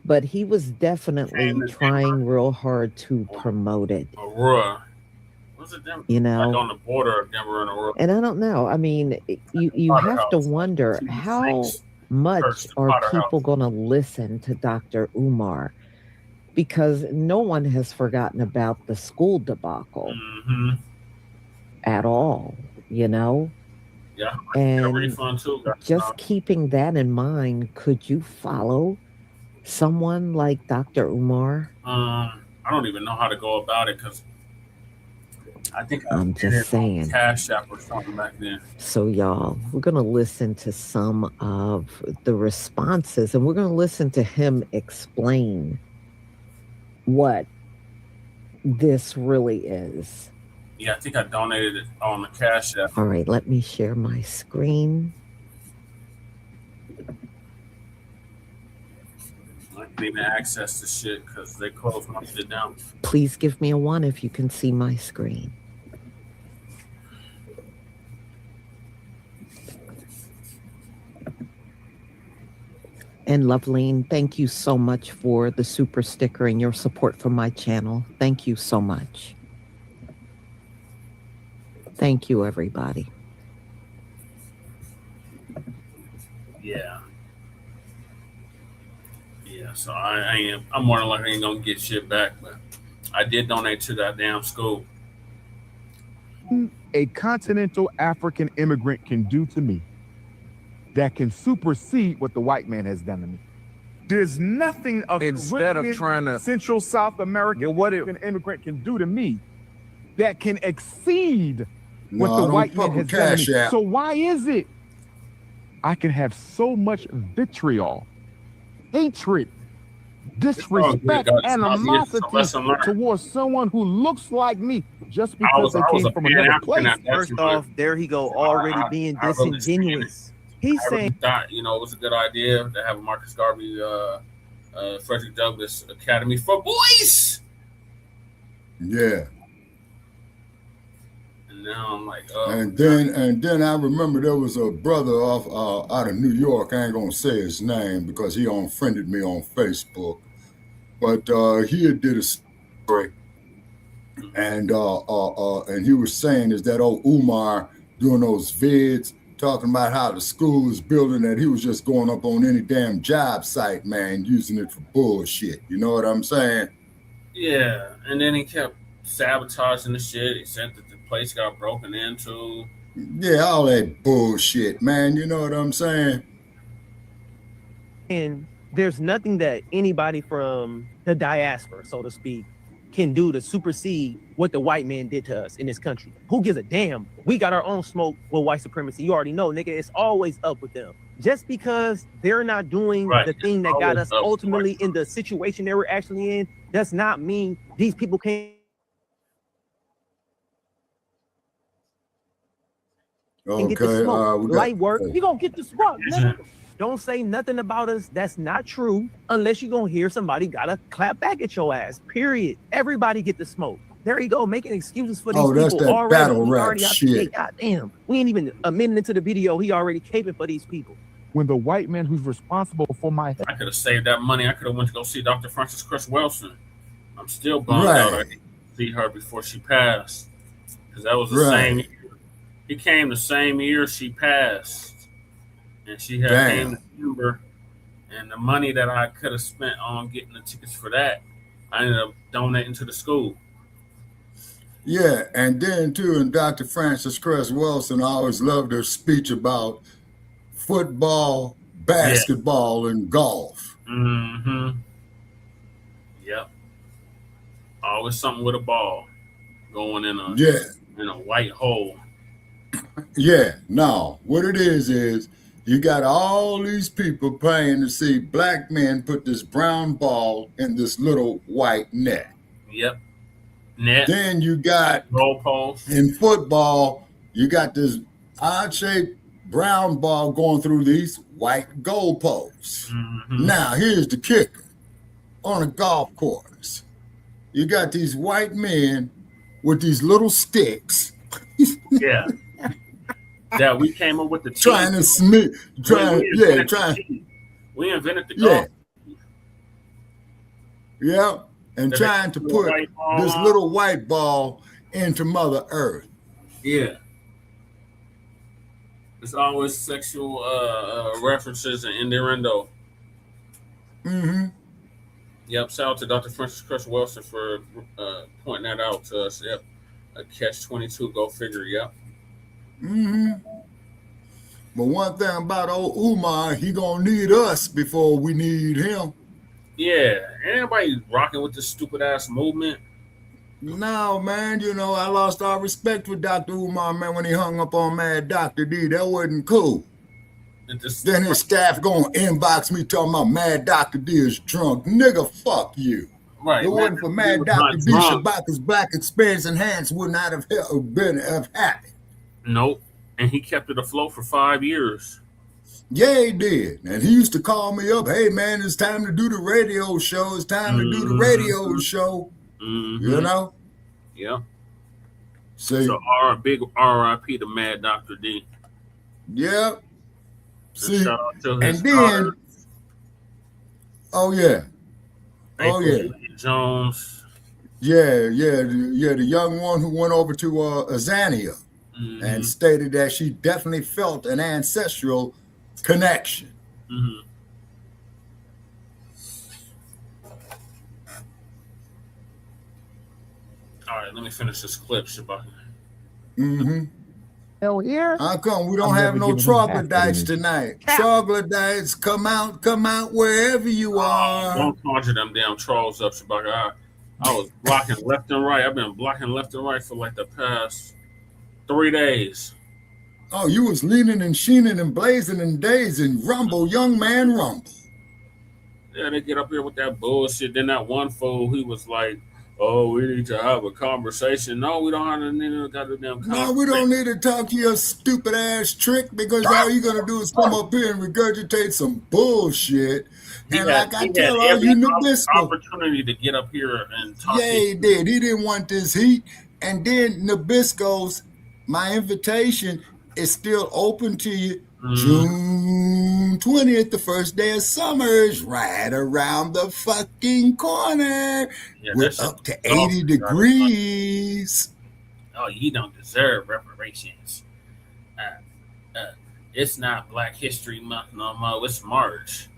but he was definitely trying real hard to promote it. Aurora. Was it Denver? You know, like on the border of Denver and Aurora. and I don't know. I mean, you have to wonder how much are people going to listen to Dr. Umar, because no one has forgotten about the school debacle at all, you know? Yeah, and refund too. just keeping that in mind, could you follow someone like Dr. Umar? I don't even know how to go about it because I think I'm just saying. Cash App or something back then. So y'all, we're going to listen to some of the responses, and we're going to listen to him explain what this really is. Yeah, I think I donated it on the Cash App. All right, let me share my screen. I can't even access the shit because they closed my shit down. Please give me a 1 if you can see my screen. And Loveline, thank you so much for the super sticker and your support for my channel. Thank you so much. Thank you, everybody. Yeah. Yeah, so I'm more than likely ain't gonna get shit back, but I did donate to that damn school. A continental African immigrant can do to me that can supersede what the white man has done to me. There's nothing a Instead of trying to Central South American immigrant can do to me that can exceed what the white man has done to me. So why is it I can have so much vitriol, hatred, disrespect, animosity towards someone who looks like me just because they came from another place? First off, there he go, already being disingenuous. He's saying, thought, it was a good idea to have a Marcus Garvey, Frederick Douglass Academy for Boys. Yeah. And now I'm like, and then I remember there was a brother off out of New York. I ain't gonna say his name because he unfriended me on Facebook, but he had did a story, and he was saying is that old Umar doing those vids talking about how the school is building that he was just going up on any damn job site, man, using it for bullshit. You know what I'm saying? Yeah, and then he kept sabotaging the shit. He said that the place got broken into. Yeah, all that bullshit, man. You know what I'm saying? and there's nothing that anybody from the diaspora, so to speak, can do to supersede what the white man did to us in this country. Who gives a damn? We got our own smoke with white supremacy. You already know, nigga, it's always up with them. Just because they're not doing the thing that got us ultimately in the situation they were actually in, does not mean these people can't get the smoke. Light work, you gonna get the smoke, nigga. Don't say nothing about us that's not true unless you're gonna hear somebody gotta clap back at your ass. Period. Everybody get the smoke. There you go, making excuses for these people. That's that already. battle rap shit. God damn, we ain't even a minute into the video. He already caping for these people. When the white man who's responsible for my I could have saved that money. I could have went to go see Dr. Frances Cress Welsing. I'm still bummed out I didn't see her before she passed. Because that was the same year. He came the same year she passed. And she had came to Cuba. And the money that I could have spent on getting the tickets for that, I ended up donating to the school. Yeah, and then too, and Dr. Frances Cress Welsing, I always loved her speech about football, basketball, and golf. Mm-hmm. Yep. Always something with a ball going in a white hole. Yeah, no. What it is you got all these people paying to see black men put this brown ball in this little white net. Yep. Net. Then you got goalposts. In football, you got this odd-shaped brown ball going through these white goalposts. Mm-hmm. Now, here's the kicker. On a golf course, you got these white men with these little sticks. Yeah. That we came up with the team. Trying to smith. We invented the golf. Yeah. And trying to put this little white ball into Mother Earth. Yeah. It's always sexual references and innuendo. Mm-hmm. Yep. Shout out to Dr. Francis Crusher Wilson for pointing that out to us. Yep. A catch-22. Go figure. Yep. Mm-hmm. But one thing about old Umar, he gonna need us before we need him. Yeah. Ain't anybody rocking with this stupid ass movement? No, man, you know, I lost all respect for Dr. Umar, man, when he hung up on Mad Dr. D. That wasn't cool. Then his staff gonna inbox me talking about Mad Dr. D is drunk. Nigga, fuck you. Right. It wasn't for Mad Dr. D, Shabaka'S Blacc experience enhanced would not have happened. Nope. And he kept it afloat for 5 years. Yeah, he did. And he used to call me up, hey, man, it's time to do the radio show. It's time to do the radio show. Mm-hmm. You know? Yeah. See? So big RIP to Mad Dr. D. Yeah. See, shout out to and his then, daughter, oh yeah. April Oh yeah. Jones. Yeah, the young one who went over to Azania and stated that she definitely felt an ancestral connection. Mm-hmm. All right, let me finish this clip, Shabaka. Mm-hmm. Hell yeah. How come we don't have no troglodytes tonight? Troglodytes, come out wherever you are. Don't conjure them damn trolls up, Shabaka. I was blocking left and right. I've been blocking left and right for like the past 3 days. Oh, you was leaning and sheening and blazing and dazing. Rumble, young man, rumble. Yeah, they get up here with that bullshit. Then that one fool, he was like, oh, we need to have a conversation. No, we don't have to need to goddamn conversation. No, we don't need to talk to your stupid ass trick because all you're gonna do is come up here and regurgitate some bullshit. And like I tell all you Nabisco, opportunity to get up here and talk. Yeah, he did. He didn't want this heat. And then Nabisco's, my invitation is still open to you. June 20th, the first day of summer is right around the fucking corner. Yeah, we're up to 80 degrees. Oh, you don't deserve reparations. It's not Black History Month no more. It's March.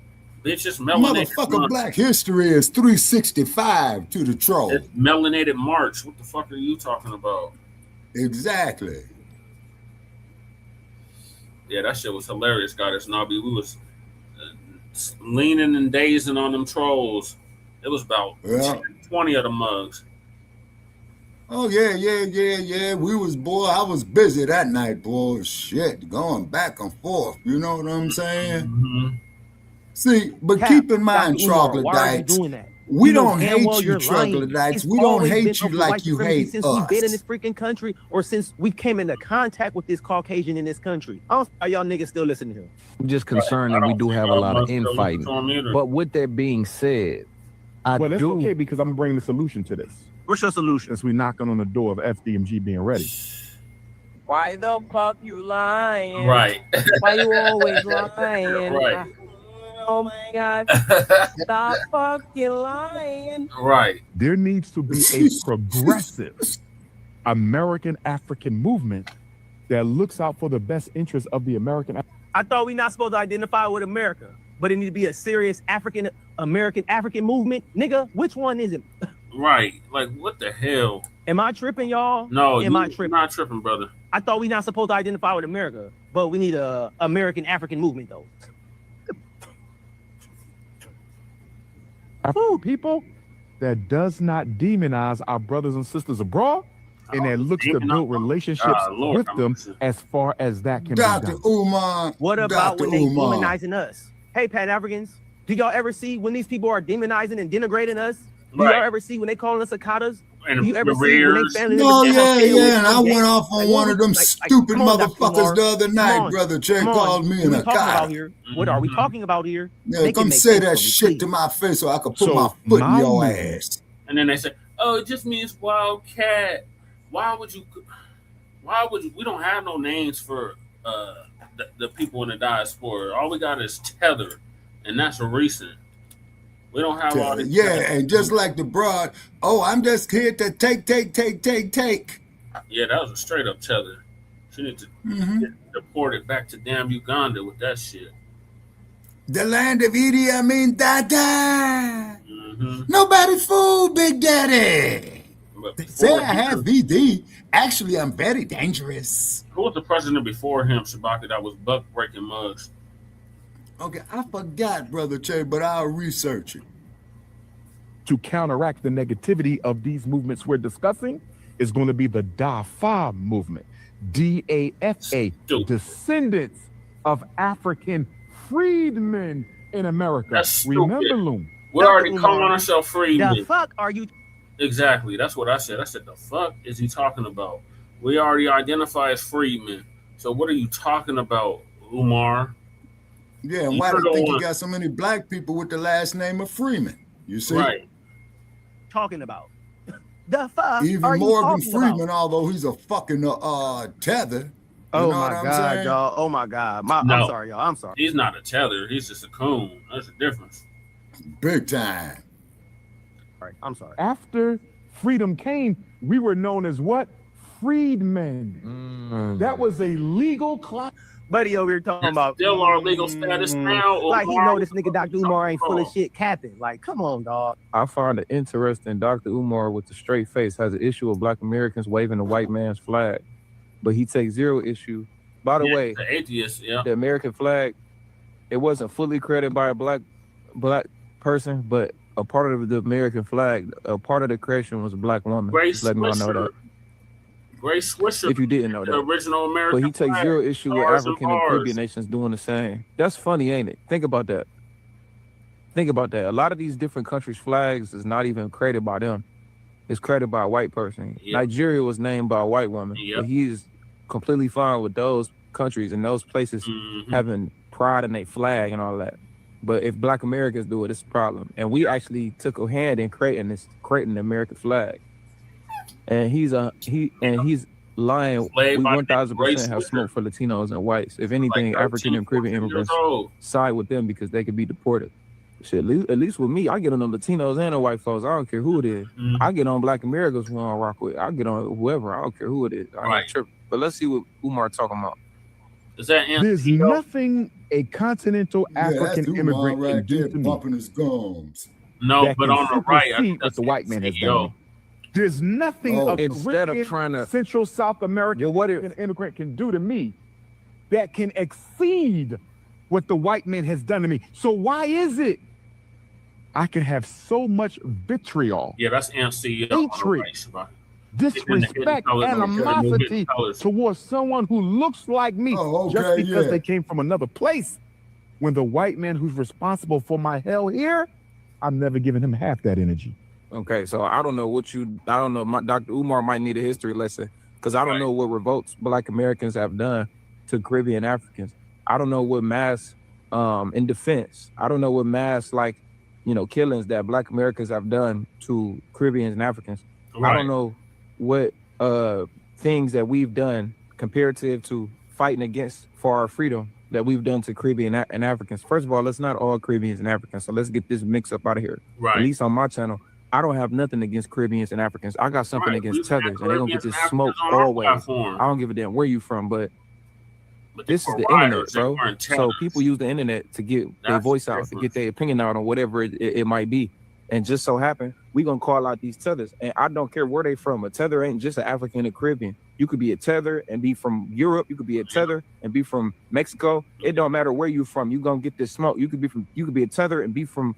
Bitch, it's melanated Motherfucker, month. Black History is 365 to the troll. It's melanated March. What the fuck are you talking about? Exactly. Yeah, that shit was hilarious, Goddess Nobby. We was leaning and dazing on them trolls. It was about 20 of the mugs. Oh, yeah. We was, boy, I was busy that night, boy. Shit, going back and forth. You know what I'm saying? Mm-hmm. See, but keep in mind, troglodytes, we don't hate you, troglodytes. We don't hate you like you hate since us. We've been in this freaking country, or since we came into contact with this Caucasian in this country. I don't know how y'all niggas still listening to him. I'm just concerned that we do have a lot of infighting. But with that being said, well, that's okay because I'm bringing the solution to this. What's your solution? Since we're knocking on the door of FDMG being ready. Why the fuck you lying? Right. Why you always lying? Right. Oh my God. Stop fucking lying. Right. There needs to be a progressive American African movement that looks out for the best interests of the American. I thought we're not supposed to identify with America, but it need to be a serious American movement. Nigga, which one is it? Right. Like, what the hell? Am I tripping, y'all? No, Am I tripping? Not tripping, brother. I thought we're not supposed to identify with America, but we need a American African movement, though. People that does not demonize our brothers and sisters abroad and that looks to build relationships with them as far as that can be done. Dr. Umar. What about when they demonizing us? Hey, Pan Africans, do y'all ever see when these people are demonizing and denigrating us? Do y'all ever see when they calling us cicadas? Do you ever see when they family and I went off on one of them stupid motherfuckers the other night, brother. Jay called me in a car. What are we talking about here? Yeah, come say that shit to my face so I can put my foot in your ass. And then they say, oh, it just means wildcat. Why would you, we don't have no names for the people in the diaspora. All we got is tether, and that's recent. We don't have all this. Yeah, and just like the broad, oh, I'm just here to take. Yeah, that was a straight up tether. She need to get deported back to damn Uganda with that shit. The land of Idi Amin Dada. Nobody fooled Big Daddy. They say I have VD. Actually, I'm very dangerous. Who was the president before him, Shabaka, that was buck breaking mugs? Okay, I forgot, Brother Che, but I'll research it. To counteract the negativity of these movements we're discussing is going to be the DAFA movement. DAFA, descendants of African freedmen in America. That's Remember, stupid. Loom. We're already calling ourselves freedmen. The fuck are you? Exactly. That's what I said. I said, the fuck is he talking about? We already identify as freedmen. So what are you talking about, Umar? Yeah, and why do you think you got so many black people with the last name of Freeman? You see? Right. Talking about the fuck. Even Morgan Freeman, although he's a fucking tether. Oh my God, y'all. Oh my God. I'm sorry, y'all. I'm sorry. He's not a tether. He's just a coon. That's the difference. Big time. All right. I'm sorry. After freedom came, we were known as what? Freedmen. That was a legal class. Buddy over here talking about still our legal status now. Like he know this nigga Dr. Umar ain't full of shit capping. Like, come on, dog. I find it interesting. Dr. Umar with the straight face has an issue of black Americans waving the white man's flag, but he takes zero issue. By the way, the atheist, the American flag, it wasn't fully created by a black person, but a part of the American flag, a part of the creation was a black woman. Just letting y'all know that. Grace Swisher, if you didn't know that, the original American but he takes flag, zero issue with African and Caribbean nations doing the same. That's funny, ain't it? Think about that. Think about that. A lot of these different countries' flags is not even created by them. It's created by a white person. Yep. Nigeria was named by a white woman, but he's completely fine with those countries and those places having pride in their flag and all that. But if black Americans do it, it's a problem. And we actually took a hand in creating the American flag. And he's lying. We 1000% have smoke for Latinos and whites. If anything, like African and Caribbean immigrants side with them because they could be deported. Shit, at least with me, I get on the Latinos and the white folks. I don't care who it is. I get on black Americans who I don't rock with. I get on whoever. I don't care who it is. I ain't tripping. But let's see what Umar talking about. Is that There's nothing a continental African immigrant can do to me. Bumping his gums. No, but on the right, I think that's the white man has done. There's nothing a instead of trying to Central South American immigrant can do to me that can exceed what the white man has done to me. So why is it I can have so much vitriol? Yeah, that's MC. Hatred, disrespect, animosity towards someone who looks like me just because they came from another place. When the white man who's responsible for my hell here, I'm never giving him half that energy. Okay, so I don't know Dr. Umar might need a history lesson because I don't know what revolts black Americans have done to Caribbean Africans. I don't know what mass in defense. I don't know what mass killings that black Americans have done to Caribbeans and Africans. I don't know what things that we've done comparative to fighting against for our freedom that we've done to Caribbean and Africans. First of all, let's not all Caribbeans and Africans. So let's get this mix up out of here. At least on my channel, I don't have nothing against Caribbeans and Africans. I got something against tethers, and they're gonna get this smoke always. I don't give a damn where you from, but this is the internet, bro. So people use the internet to get their voice out, to get their opinion out on whatever it might be. And just so happen, we gonna call out these tethers. And I don't care where they from. A tether ain't just an African or Caribbean. You could be a tether and be from Europe. You could be a tether and be from Mexico. It don't matter where you from. You gonna get this smoke. You could be a tether and be from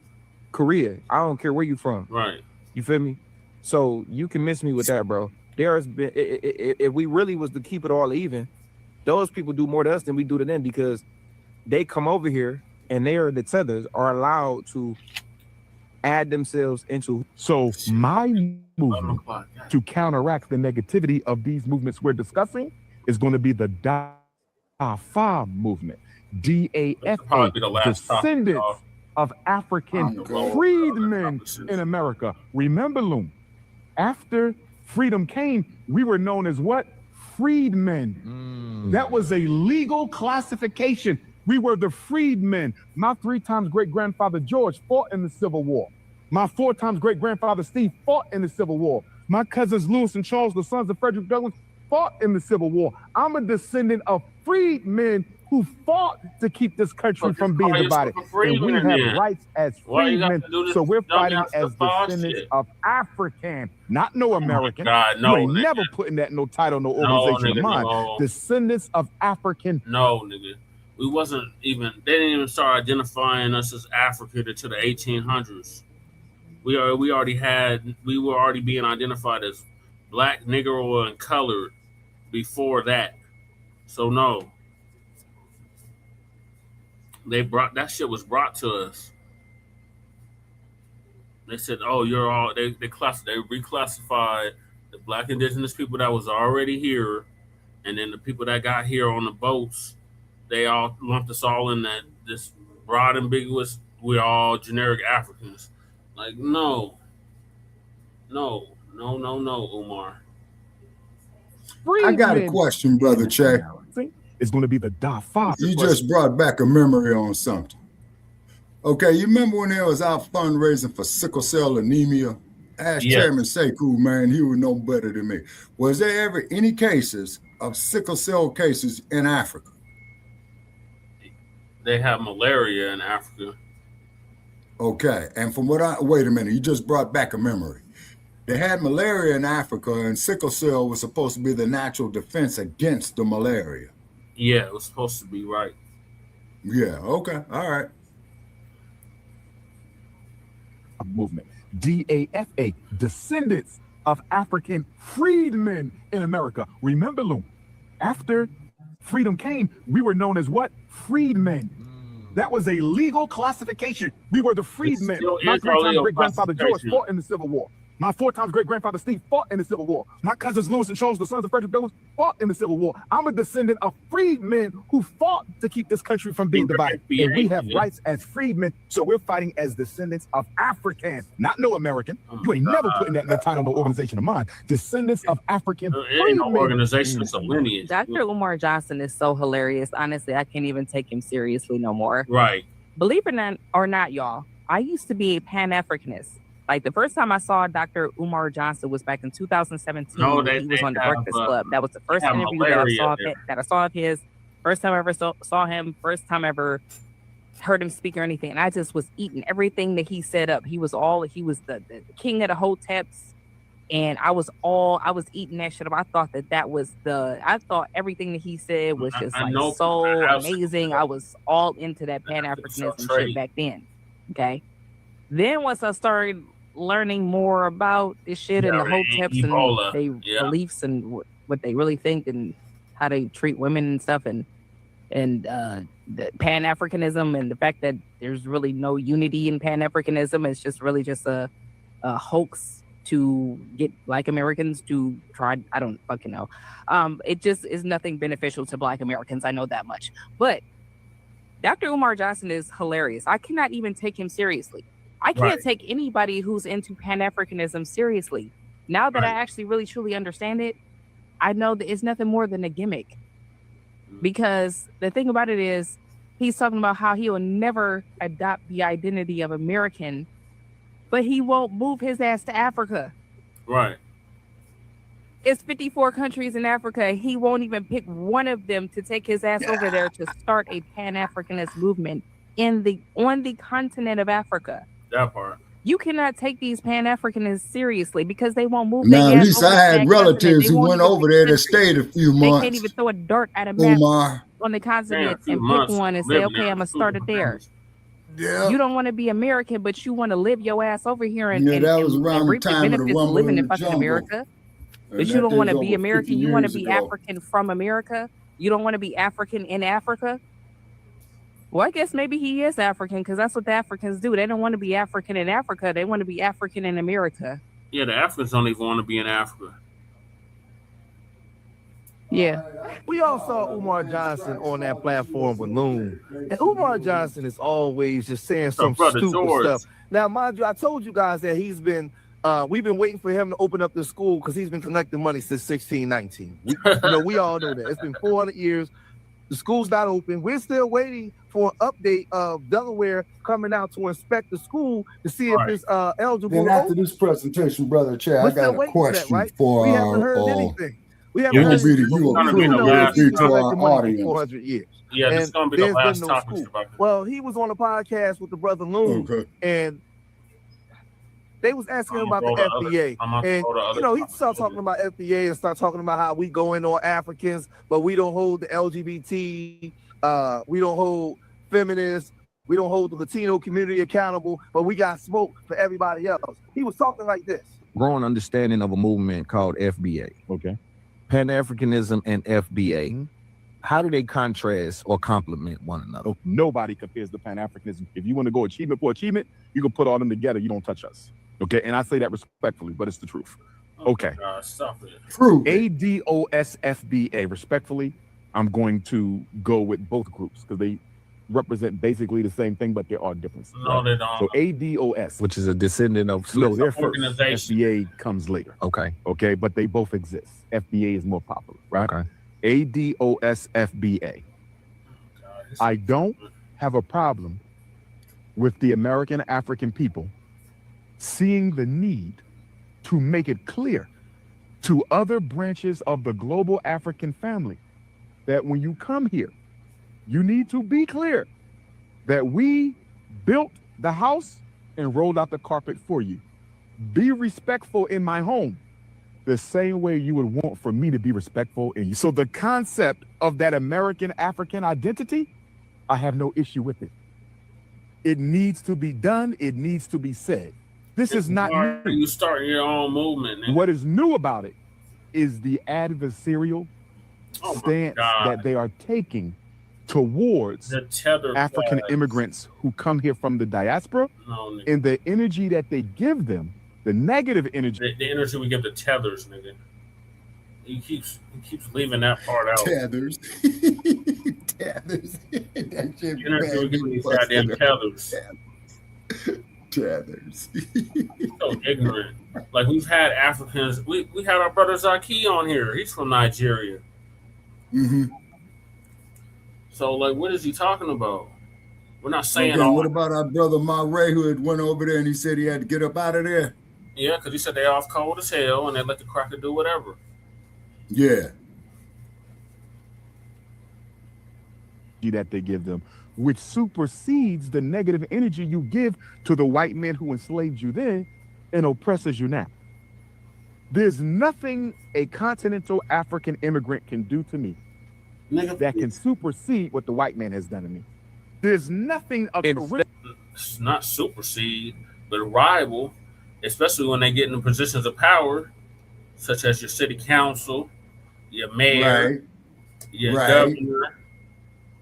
Korea. I don't care where you from. Right. You feel me? So you can miss me with that, bro. There has been, if we really was to keep it all even, those people do more to us than we do to them because they come over here and they are the tethers are allowed to add themselves into. So my movement to counteract the negativity of these movements we're discussing is going to be the DAFA movement. DAFA, descendants of African freedmen in America. Remember, Loom, after freedom came, we were known as what? Freedmen. That was a legal classification. We were the freedmen. My 3 times great-grandfather George fought in the Civil War. My 4 times great-grandfather Steve fought in the Civil War. My cousins Lewis and Charles, the sons of Frederick Douglass, fought in the Civil War. I'm a descendant of freedmen who fought to keep this country from being divided. And we have rights as freedmen, so we're fighting as descendants of African, not no American. God, no, you ain't nigga. never putting that no title, no organization nigga, of mine. no. Descendants of African. No, nigga. We wasn't even, they didn't even start identifying us as Africa until the 1800s. We were already being identified as black, Negro, and colored before that. So no. That shit was brought to us. They said, "Oh, you're all." They reclassified the black indigenous people that was already here, and then the people that got here on the boats. They all lumped us all in this broad, ambiguous. We're all generic Africans. Like no, Umar. I got a question, brother Che. It's going to be the DAFA. You just brought back a memory on something. Okay, you remember when there was our fundraising for sickle cell anemia? Ask Chairman Sekou, man, he would know better than me. Was there ever any cases of sickle cell cases in Africa? They have malaria in Africa. Okay, and from what wait a minute, you just brought back a memory. They had malaria in Africa, and sickle cell was supposed to be the natural defense against the malaria. Yeah, it was supposed to be right. Yeah, okay, all right. A movement. DAFA, descendants of African freedmen in America. Remember, Loom, after freedom came, we were known as what? Freedmen. That was a legal classification. We were the freedmen. My great-grandfather George fought in the Civil War. My 4 times great-grandfather Steve fought in the Civil War. My cousins Lewis and Charles, the sons of Frederick Douglass, fought in the Civil War. I'm a descendant of freedmen who fought to keep this country from being divided. And we have rights as freedmen, so we're fighting as descendants of African, not no American. You ain't never putting that in the title of no organization of mine. Descendants of African freedmen. Ain't no organization, it's a lineage. Dr. Umar Johnson is so hilarious. Honestly, I can't even take him seriously no more. Right. Believe it or not, y'all, I used to be a Pan-Africanist. Like the first time I saw Dr. Umar Johnson was back in 2017. He was on the Breakfast Club. That was the first interview that I saw of his. First time I ever saw him. First time I ever heard him speak or anything. And I just was eating everything that he set up. He was the king of the hoteps. And I was eating that shit up. I thought I thought everything that he said was just so amazing. I was all into that Pan-Africanism shit back then. Okay. Then once I started learning more about this shit and the hoteps and their beliefs and what they really think and how they treat women and stuff and the Pan-Africanism and the fact that there's really no unity in Pan-Africanism. It's just really just a hoax to get Black Americans to try. I don't fucking know. It just is nothing beneficial to Black Americans. I know that much. But Dr. Umar Johnson is hilarious. I cannot even take him seriously. I can't take anybody who's into Pan-Africanism seriously. Now that I actually really truly understand it, I know that it's nothing more than a gimmick. Because the thing about it is, he's talking about how he will never adopt the identity of American, but he won't move his ass to Africa. Right. It's 54 countries in Africa. He won't even pick one of them to take his ass over there to start a Pan-Africanist movement on the continent of Africa. That part. You cannot take these Pan-Africanists seriously because they won't move. Now, at least I had relatives who went over there that stayed a few months. They can't even throw a dart at a map Umar. on the continent and pick one and say, okay, I'm going to start it there. Yeah. You don't want to be American, but you want to live your ass over here and that was around reap the the time of the benefits of rumble living in in the fucking jungle. America. And But you that don't want to is be over American. 50 You want to years be ago. African from America. You don't want to be African in Africa. Well, I guess maybe he is African because that's what the Africans do. They don't want to be African in Africa. They want to be African in America. Yeah, the Africans don't even want to be in Africa. Yeah. We all saw Umar Johnson on that platform with Loon. And Umar Johnson is always just saying some stupid stuff. Now, mind you, I told you guys that we've been waiting for him to open up the school because he's been collecting money since 1619. We all know that. It's been 400 years. The school's not open. We're still waiting for an update of Delaware coming out to inspect the school to see if it's eligible. Then after this presentation, Brother Chad, I got a question for we haven't heard anything. We have you approve it be to our audience. 400 years. Yeah, this is going to be the last topic. Well, he was on a podcast with the brother Loon, and they was asking him about the FBA. And, you know, he started talking about FBA and started talking about how we go in on Africans, but we don't hold the LGBT, we don't hold feminists, we don't hold the Latino community accountable, but we got smoke for everybody else. He was talking like this. Growing understanding of a movement called FBA. Okay. Pan-Africanism and FBA. Mm-hmm. How do they contrast or complement one another? Oh, nobody compares to Pan-Africanism. If you want to go achievement for achievement, you can put all them together. You don't touch us. Okay, and I say that respectfully, but it's the truth. Okay. Stop it. True. ADOSFBA. Respectfully, I'm going to go with both groups because they represent basically the same thing, but there are differences. No, they don't. So ADOS, which is a descendant of they're first. FBA comes later. Okay, but they both exist. FBA is more popular, right? Okay. ADOSFBA. I don't have a problem with the American African people seeing the need to make it clear to other branches of the global African family that when you come here, you need to be clear that we built the house and rolled out the carpet for you. Be respectful in my home the same way you would want for me to be respectful in you. So the concept of that American African identity, I have no issue with it. It needs to be done. It needs to be said. This is not new. You start your own movement. Man. What is new about it is the adversarial stance that they are taking towards African immigrants who come here from the diaspora, and the energy that they give them, the negative energy. The energy we give the tethers, nigga. He keeps leaving that part out. Tethers. Tethers. That shit energy we give these goddamn tethers. Tethers. So ignorant. Like we've had Africans. We had our brother Zaki on here. He's from Nigeria. Mm-hmm. So, like, what is he talking about? We're not saying. Okay, what about our brother Ma Ray who had went over there and he said he had to get up out of there? Yeah, because he said they off cold as hell and they let the cracker do whatever. Yeah. That they give them, which supersedes the negative energy you give to the white men who enslaved you then and oppresses you now. There's nothing a continental African immigrant can do to me that can supersede what the white man has done to me. There's nothing it's not supersede, but rival, especially when they get in positions of power, such as your city council, your mayor, your governor.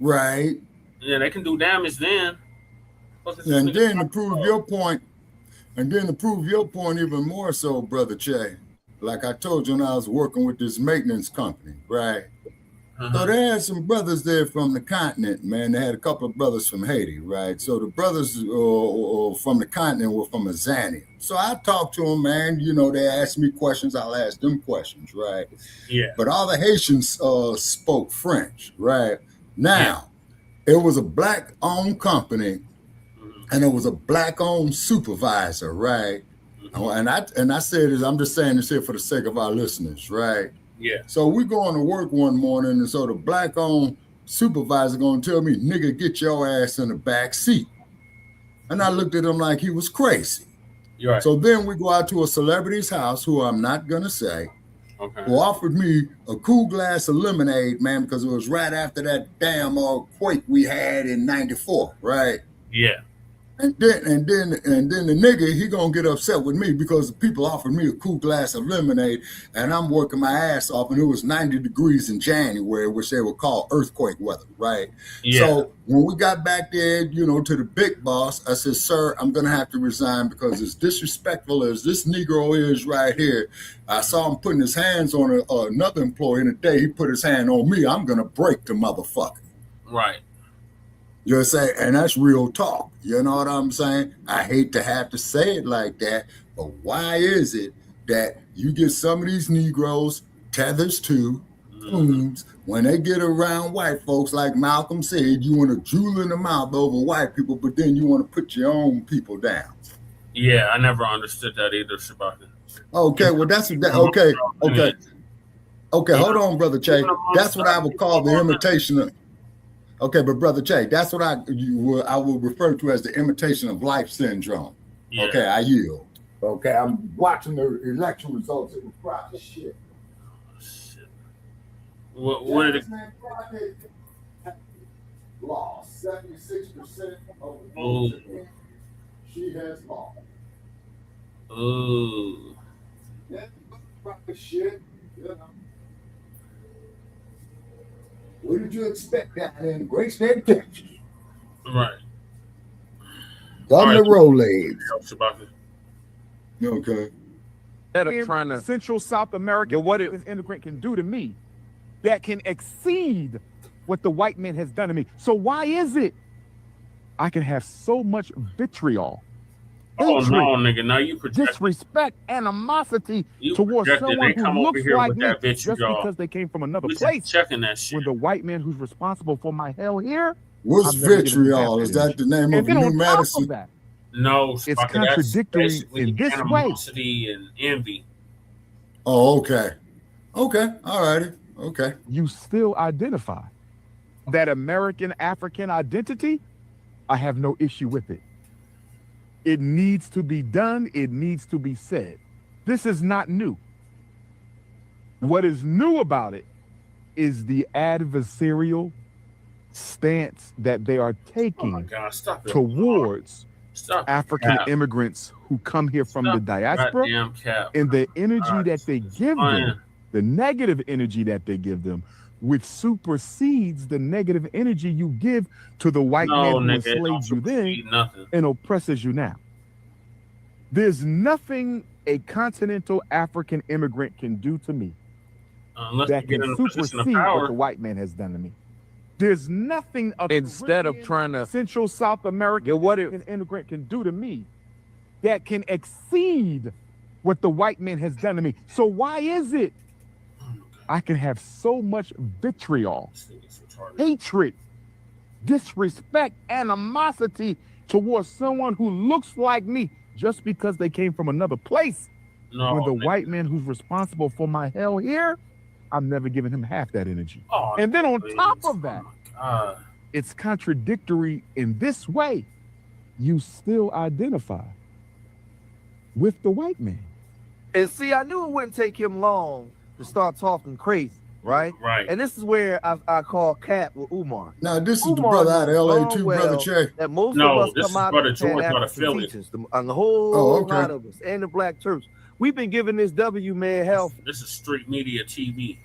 Right. Yeah, they can do damage then. And then to prove your point, even more so, Brother Che, like I told you when I was working with this maintenance company, right? So they had some brothers there from the continent, man. They had a couple of brothers from Haiti, right? So the brothers from the continent were from Azania. So I talked to them, man. You know, they asked me questions. I'll ask them questions, right? Yeah. But all the Haitians spoke French, right? Now, it was a Black-owned company, and it was a Black-owned supervisor, right? And I said this, I'm just saying this here for the sake of our listeners, right? Yeah. So we going to work one morning, and so the Black-owned supervisor going to tell me, nigga, get your ass in the back seat. And I looked at him like he was crazy. You're right. So then we go out to a celebrity's house, who I'm not going to say, who offered me a cool glass of lemonade, man, because it was right after that damn quake we had in '94, right? Yeah. And then the nigga, he gonna get upset with me because the people offered me a cool glass of lemonade, and I'm working my ass off, and it was 90 degrees in January, which they would call earthquake weather, right? Yeah. So when we got back there, you know, to the big boss, I said, sir, I'm gonna have to resign because as disrespectful as this Negro is right here, I saw him putting his hands on another employee, and the day he put his hand on me, I'm gonna break the motherfucker. Right. You know what I'm saying? And that's real talk. You know what I'm saying? I hate to have to say it like that, but why is it that you get some of these Negroes, tethers too, when they get around white folks, like Malcolm said, you want to drool in the mouth over white people, but then you want to put your own people down. Yeah, I never understood that either, Shabaka. Okay, well, that's okay. Okay, hold on, Brother Che. That's what I would call the imitation of. Okay, but Brother Che, that's what I will refer to as the imitation of life syndrome. Yeah. Okay, I yield. Okay, I'm watching the election results. It was probably shit. What did it? Lost 76% of the votes. She has lost. Ooh. That's probably shit. You know. What did you expect down in the great state of Texas? Right. Governor Rolades. Okay. In trying to Central South America, what an immigrant can do to me that can exceed what the white man has done to me. So why is it I can have so much vitriol, hatred, no, nigga, now you project disrespect, animosity towards someone who looks like me just because they came from another place? Checking that shit. When the white man who's responsible for my hell here. What's vitriol? Is that the name of new medicine? No, it's contradictory in this way. Animosity and envy. Oh, okay. Okay. All righty. Okay. You still identify that American African identity. I have no issue with it. It needs to be done. It needs to be said. This is not new. What is new about it is the adversarial stance that they are taking towards African immigrants who come here from the diaspora, and the energy that they give them, the negative energy that they give them, which supersedes the negative energy you give to the white man who enslaved you then and oppresses you now. There's nothing a continental African immigrant can do to me that can supersede what the white man has done to me. There's nothing instead of trying to Central South America, what an immigrant can do to me that can exceed what the white man has done to me. So why is it I can have so much vitriol, hatred, disrespect, animosity towards someone who looks like me just because they came from another place? When the white man who's responsible for my hell here, I'm never giving him half that energy. And then on top of that, it's contradictory in this way. You still identify with the white man. And see, I knew it wouldn't take him long to start talking crazy, right? Right. And this is where I call cap with Umar. Now, this is the brother out of LA too, Brother Che. That most of us come out of Pan-African teachers, and the whole lot of us, and the Black Turks. We've been giving this W man hell. This is street media TV.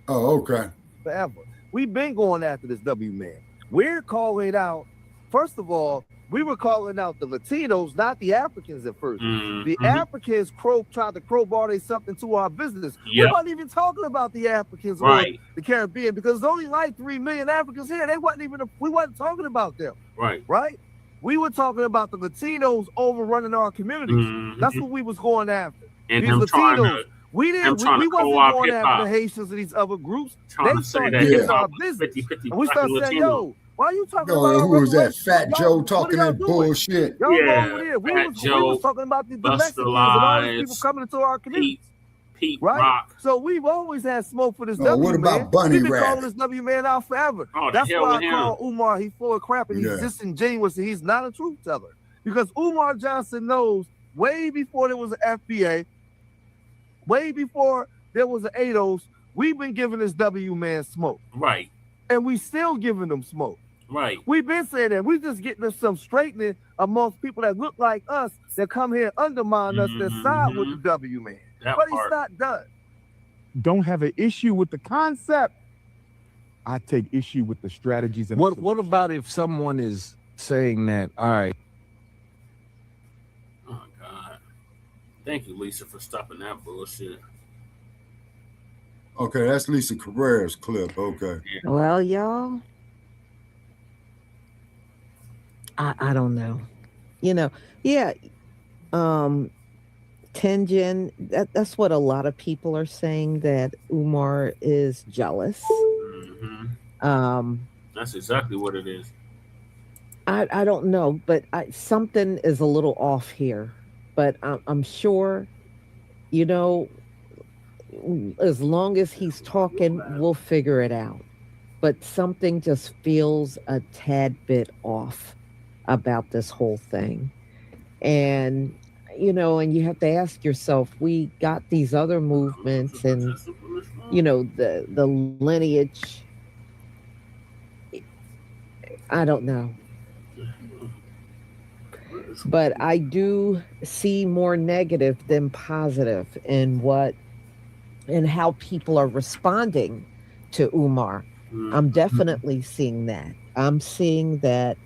Oh, okay. Forever. We've been going after this W man. We're calling out, first of all, we were calling out the Latinos, not the Africans at first. The Africans tried to crowbar something to our business. We're not even talking about the Africans or the Caribbean, because there's only like 3 million Africans here. We wasn't talking about them. Right? We were talking about the Latinos overrunning our communities. That's what we was going after. And these Latinos. We wasn't going after the Haitians and these other groups. They started getting our business. And we started saying, yo, why are you talking about? Who was that Fat Joe talking that bullshit? Y'all over there. We was talking about the Mexicans and all these people coming into our community. Pete Rock. So we've always had smoke for this W man. What about Bunny We've been Rabbit? calling this W man out forever. That's why I call Umar, he's full of crap and he's disingenuous and he's not a truth teller. Because Umar Johnson knows way before there was an FBA, way before there was an ADOS, we've been giving this W man smoke. Right. And we still giving them smoke. Right. We've been saying that. We just getting us some straightening amongst people that look like us that come here and undermine us that side with the W man. But he's not done. Don't have an issue with the concept. I take issue with the strategies. And what about if someone is saying that, all right. Oh, God. Thank you, Lisa, for stopping that bullshit. Okay, that's Lisa Carrera's clip. Okay. Well, y'all, I don't know. Tenjin, that's what a lot of people are saying, that Umar is jealous. That's exactly what it is. I don't know, but something is a little off here. But I'm sure, as long as he's talking, we'll figure it out. But something just feels a tad bit off about this whole thing. And, you know, and you have to ask yourself, we got these other movements and, you know, the lineage, I don't know. But I do see more negative than positive in how people are responding to Umar. I'm definitely seeing that. I'm seeing that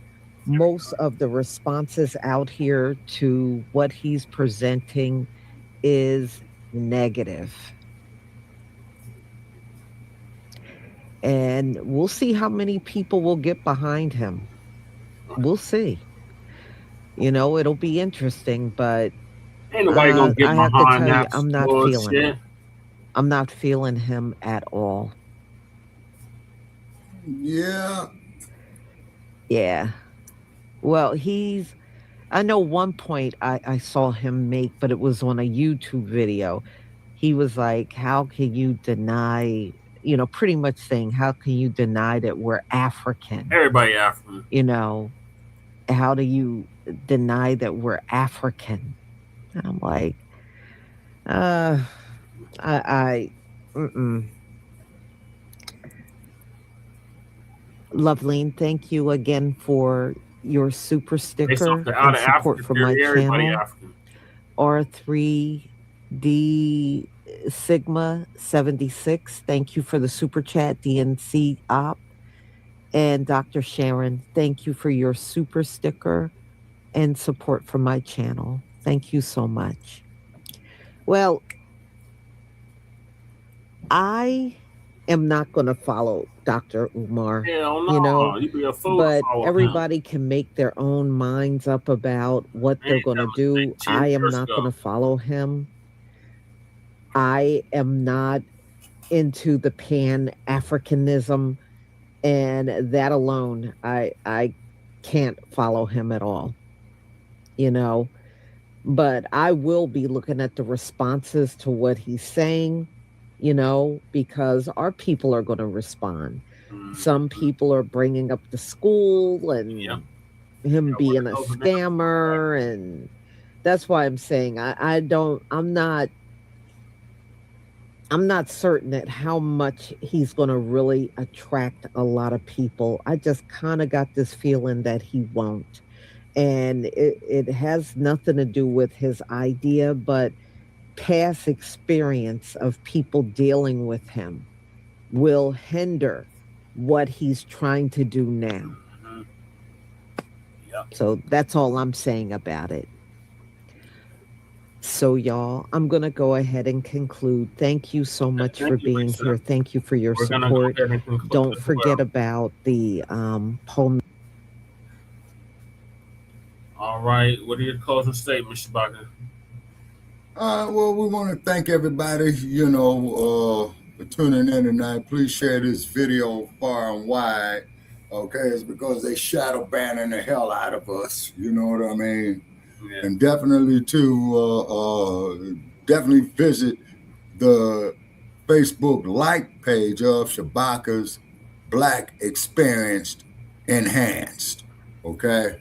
most of the responses out here to what he's presenting is negative. And we'll see how many people will get behind him. We'll see. You know, it'll be interesting, but ain't nobody gonna get I have to behind tell you, that I'm not bullshit. feeling it. I'm not feeling him at all. Yeah. Yeah. Well, I know one point I saw him make, but it was on a YouTube video. He was like, how can you deny, you know, pretty much saying, how can you deny that we're African? Everybody African. You know, how do you deny that we're African? And I'm like, Loveline, thank you again for your super sticker and support for my channel. R3D Sigma 76, thank you for the super chat. DNC Op and Dr. Sharon, thank you for your super sticker and support for my channel. Thank you so much. Well, I am not going to follow Dr. Umar, Hell no, you know, you be a fool but to follow everybody can make their own minds up about what they're going to do. I am not going to follow him. I am not into the Pan-Africanism, and that alone, I can't follow him at all, you know, but I will be looking at the responses to what he's saying, you know, because our people are going to respond. Some people are bringing up the school and him being a scammer, and that's why I'm saying I'm not certain at how much he's going to really attract a lot of people. I just kind of got this feeling that he won't. And it has nothing to do with his idea, but past experience of people dealing with him will hinder what he's trying to do now. So that's all I'm saying about it. So y'all, I'm going to go ahead and conclude. Thank you so much for being here. Thank you for your support. Don't forget about the poll. All right. What are your closing statements, Shabaka? Well, we want to thank everybody, you know, for tuning in tonight. Please share this video far and wide. Okay, it's because they shadow banning the hell out of us. You know what I mean? Yeah. And definitely definitely visit the Facebook like page of Shabaka'S Blacc Experienced Enhanced. Okay,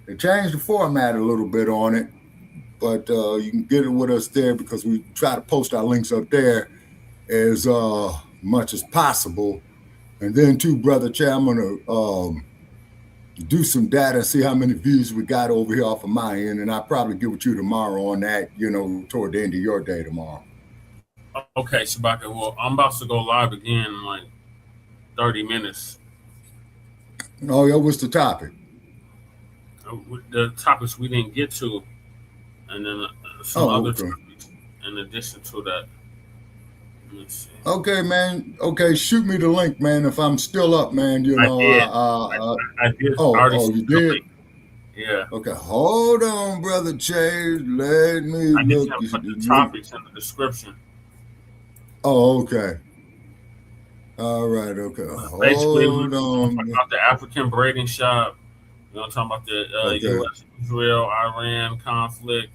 they changed the format a little bit on it, but you can get it with us there because we try to post our links up there as much as possible. And then too, Brother Chair, I'm gonna do some data and see how many views we got over here off of my end, and I'll probably get with you tomorrow on that, you know, toward the end of your day tomorrow. Okay, Shabaka. Well, I'm about to go live again in like 30 minutes. Oh, yeah, what's the topic? The topics we didn't get to, and then some other topics in addition to that. Okay, man. Okay, shoot me the link, man. If I'm still up, man, you know. I did. Oh, you did? Yeah. Okay, hold on, Brother Chase. Let me look. I put the topics in the description. Oh, okay. All right, okay. Basically, Hold on. Talk about the African braiding shop. We're going to talk about the U.S., Israel, Iran conflict.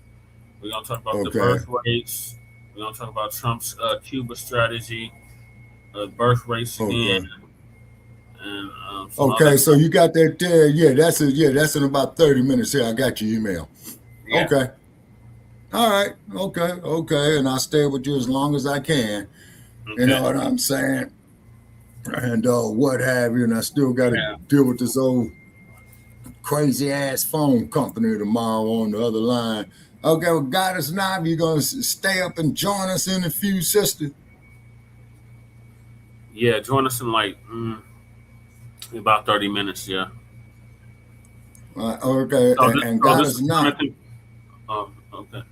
We're going to talk about the birth rates. We're We're gonna talk about Trump's Cuba strategy, birth rates again, and okay. So you got that there? Yeah, that's it. Yeah, that's in about 30 minutes. Here, I got your email. Yeah. Okay. All right. Okay. And I'll stay with you as long as I can. Okay. You know what I'm saying? And what have you? And I still got to deal with this old crazy ass phone company tomorrow on the other line. Okay, well, Goddess Nav, you gonna stay up and join us in a few, sister? Yeah, join us in like about 30 minutes. Yeah. Okay, so and Goddess Nav. Okay.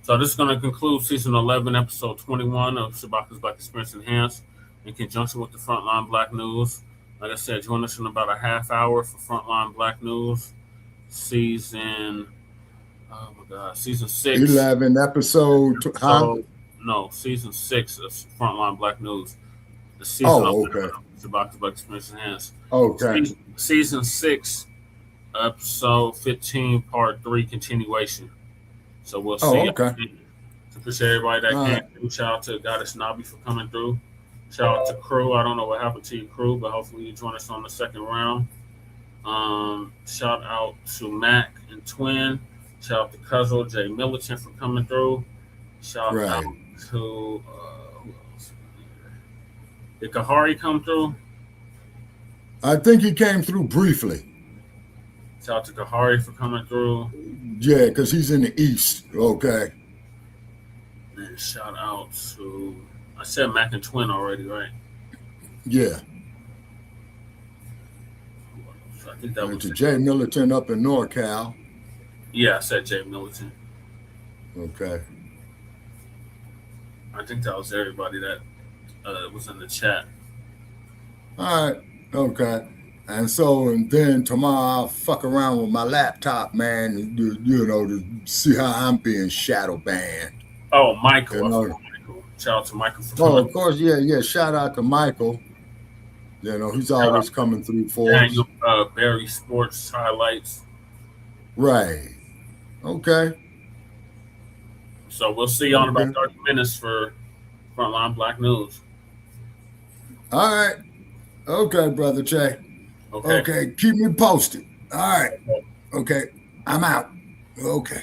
So this is going to conclude season 11, episode 21 of Shabaka'S Blacc Experience Enhanced in conjunction with the Frontline Black News. Like I said, join us in about a half hour for Frontline Black News. Season 6. 11 episode. No, season 6 of Frontline Black News. The season of Shabaka'S Blacc Experience Enhanced. Okay. Season 6, episode 15, part 3 continuation. So we'll see. Okay. Appreciate everybody that came through. Shout out to Goddess Nabi for coming through. Shout out to Crew. I don't know what happened to your Crew, but hopefully you join us on the second round. Shout out to Mac and Twin. Shout out to Cuzzle, Jay Militant for coming through. Shout out to who else? Did Kahari come through? I think he came through briefly. Shout out to Kahari for coming through. Yeah, because he's in the East. Okay. And shout out to, I said Mac and Twin already, right? Yeah. I think that was to Jay Militant up in NorCal. Yeah, I said Jay Militant. Okay. I think that was everybody that was in the chat. All right. Okay. And then tomorrow I'll fuck around with my laptop, man, to see how I'm being shadow banned. Oh, Michael. Michael. Shout out to Michael for coming. Of course, yeah. Shout out to Michael. He's always coming through for Daniel Barry Sports Highlights. Right. Okay. So we'll see you on about 30 minutes for Frontline Black News. All right. Okay, Brother Che. Okay. Keep me posted. All right. Okay. I'm out. Okay.